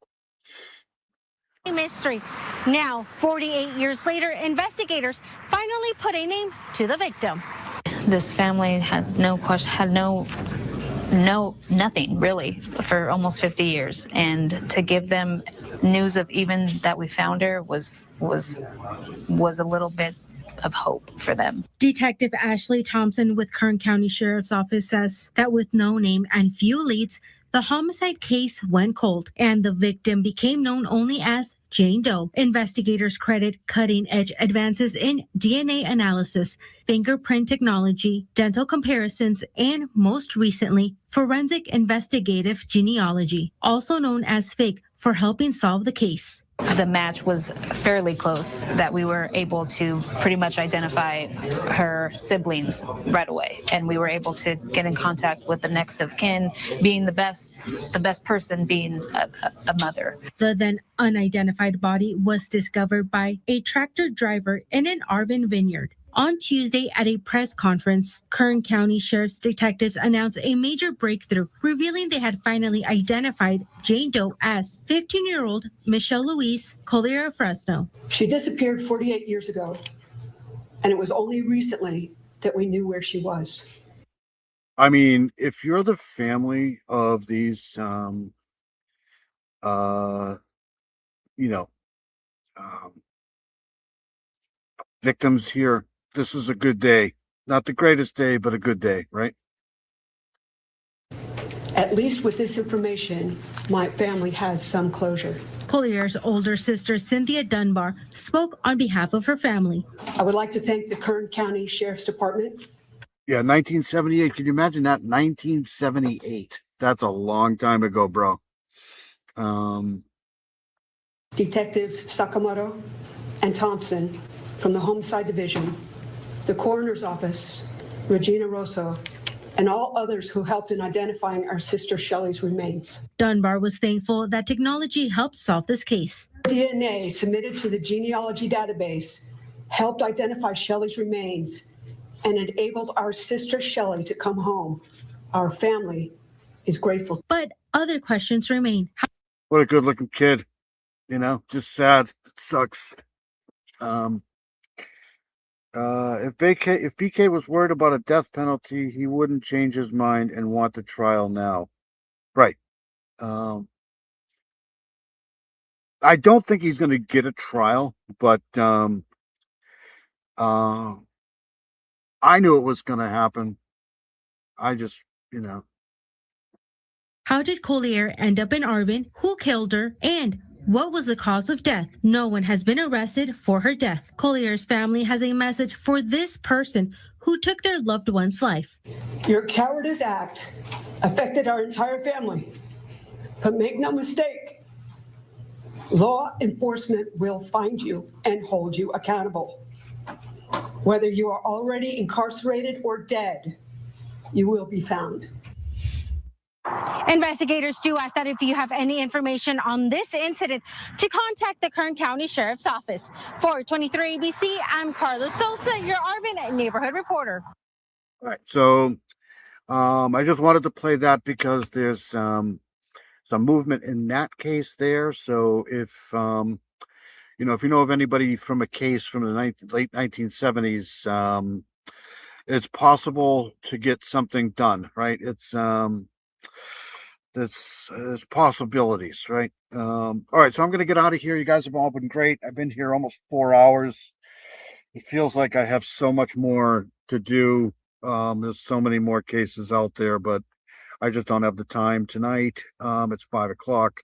mystery. Now, 48 years later, investigators finally put a name to the victim. This family had nothing really for almost 50 years, and to give them news of even that we found her was a little bit of hope for them. Detective Ashley Thompson with Kern County Sheriff's Office says that with no name and few leads, the homicide case went cold and the victim became known only as Jane Doe. Investigators credit cutting-edge advances in DNA analysis, fingerprint technology, dental comparisons, and most recently, forensic investigative genealogy, also known as FIG, for helping solve the case. The match was fairly close, that we were able to pretty much identify her siblings right away. And we were able to get in contact with the next of kin, being the best person being a mother. The then unidentified body was discovered by a tractor driver in an Arvin vineyard. On Tuesday at a press conference, Kern County Sheriff's detectives announced a major breakthrough, revealing they had finally identified Jane Doe as 15-year-old Michelle Louise Collier of Fresno. She disappeared 48 years ago, and it was only recently that we knew where she was. I mean, if you're the family of these, victims here, this is a good day. Not the greatest day, but a good day, right? At least with this information, my family has some closure. Collier's older sister, Cynthia Dunbar, spoke on behalf of her family. I would like to thank the Kern County Sheriff's Department. Yeah, 1978. Can you imagine that? 1978. That's a long time ago, bro. Detectives Sakamoto and Thompson from the Homicide Division, the Coroner's Office, Regina Rosso, and all others who helped in identifying our sister Shelley's remains. Dunbar was thankful that technology helped solve this case. DNA submitted to the genealogy database helped identify Shelley's remains and enabled our sister Shelley to come home. Our family is grateful. But other questions remain. What a good-looking kid. Just sad. It sucks. If BK was worried about a death penalty, he wouldn't change his mind and want the trial now. Right. I don't think he's going to get a trial, but I knew it was going to happen. I just, How did Collier end up in Arvin? Who killed her? And what was the cause of death? No one has been arrested for her death. Collier's family has a message for this person who took their loved one's life. Your cowardice act affected our entire family. But make no mistake, law enforcement will find you and hold you accountable. Whether you are already incarcerated or dead, you will be found. Investigators do ask that if you have any information on this incident, to contact the Kern County Sheriff's Office. For 23 ABC, I'm Carla Sosa, your Arvin neighborhood reporter. All right. So I just wanted to play that because there's some movement in that case there. So if if you know of anybody from a case from the late 1970s, it's possible to get something done, right? There's possibilities, right? All right, so I'm gonna get out of here. You guys have all been great. I've been here almost 4 hours. It feels like I have so much more to do. There's so many more cases out there, but I just don't have the time tonight. It's 5 o'clock.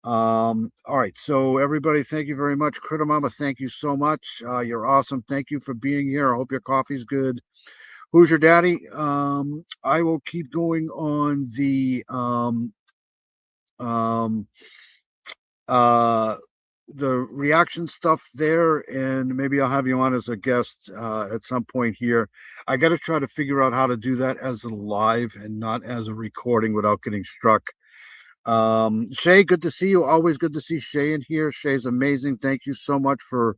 All right, so everybody, thank you very much. Critter Mama, thank you so much. You're awesome. Thank you for being here. I hope your coffee's good. Who's your daddy? I will keep going on the reaction stuff there, and maybe I'll have you on as a guest at some point here. I got to try to figure out how to do that as a live and not as a recording without getting struck. Shay, good to see you. Always good to see Shay in here. Shay's amazing. Thank you so much for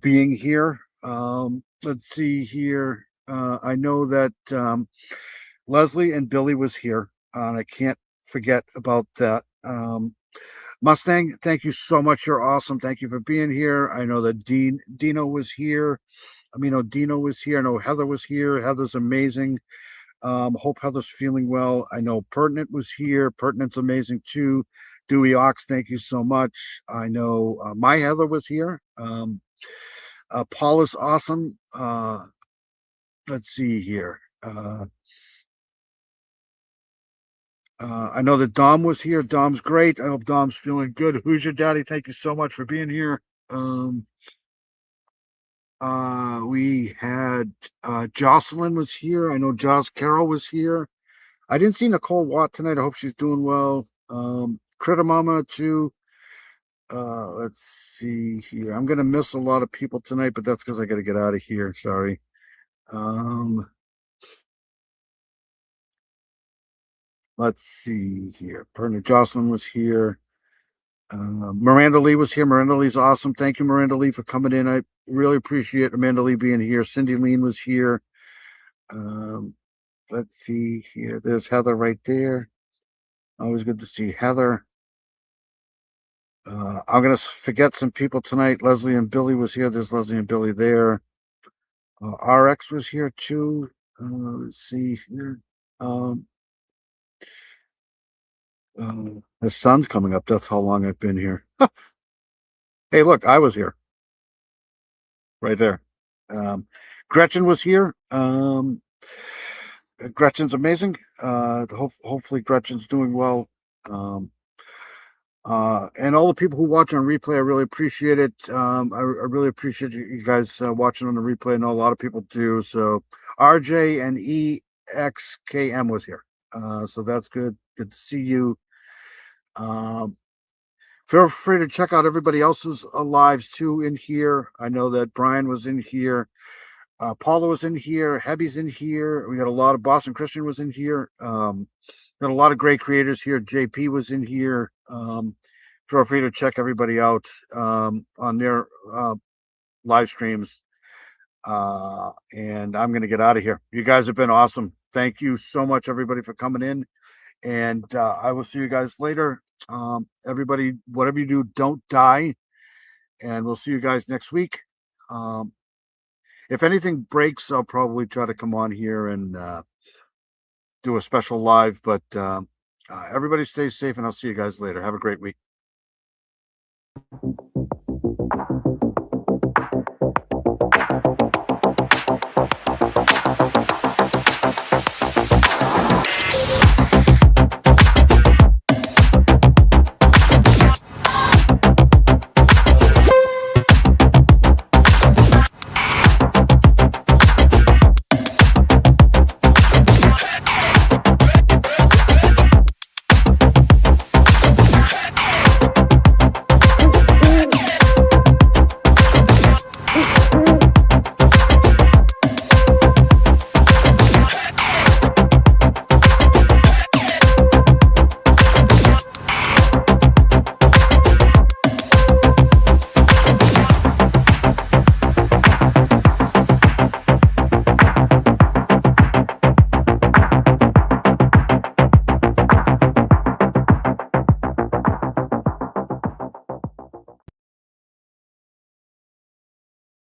being here. Let's see here. I know that Leslie and Billy was here, and I can't forget about that. Mustang, thank you so much. You're awesome. Thank you for being here. I know that Dino was here. Dino was here. I know Heather was here. Heather's amazing. Hope Heather's feeling well. I know Pertinent was here. Pertinent's amazing too. Dewey Ox, thank you so much. I know my Heather was here. Paul is awesome. Let's see here. I know that Dom was here. Dom's great. I hope Dom's feeling good. Who's your daddy? Thank you so much for being here. We had Jocelyn was here. I know Joss Carroll was here. I didn't see Nicole Watt tonight. I hope she's doing well. Critter Mama too. Let's see here. I'm gonna miss a lot of people tonight, but that's because I got to get out of here. Sorry. Let's see here. Jocelyn was here. Miranda Lee was here. Miranda Lee's awesome. Thank you, Miranda Lee, for coming in. I really appreciate Miranda Lee being here. Cindy Lean was here. Let's see here. There's Heather right there. Always good to see Heather. I'm gonna forget some people tonight. Leslie and Billy was here. There's Leslie and Billy there. RX was here too. Let's see here. The sun's coming up. That's how long I've been here. Hey, look, I was here. Right there. Gretchen was here. Gretchen's amazing. Hopefully Gretchen's doing well. And all the people who watch on replay, I really appreciate it. I really appreciate you guys watching on the replay. I know a lot of people do. So RJ and EXKM was here. So that's good. Good to see you. Feel free to check out everybody else's lives too in here. I know that Brian was in here. Paula was in here. Hebby's in here. We got a lot of Boston Christian was in here. Got a lot of great creators here. JP was in here. Feel free to check everybody out on their live streams. And I'm going to get out of here. You guys have been awesome. Thank you so much, everybody, for coming in. And I will see you guys later. Everybody, whatever you do, don't die. And we'll see you guys next week. if anything breaks, I'll probably try to come on here and do a special live. But everybody stay safe, and I'll see you guys later. Have a great week.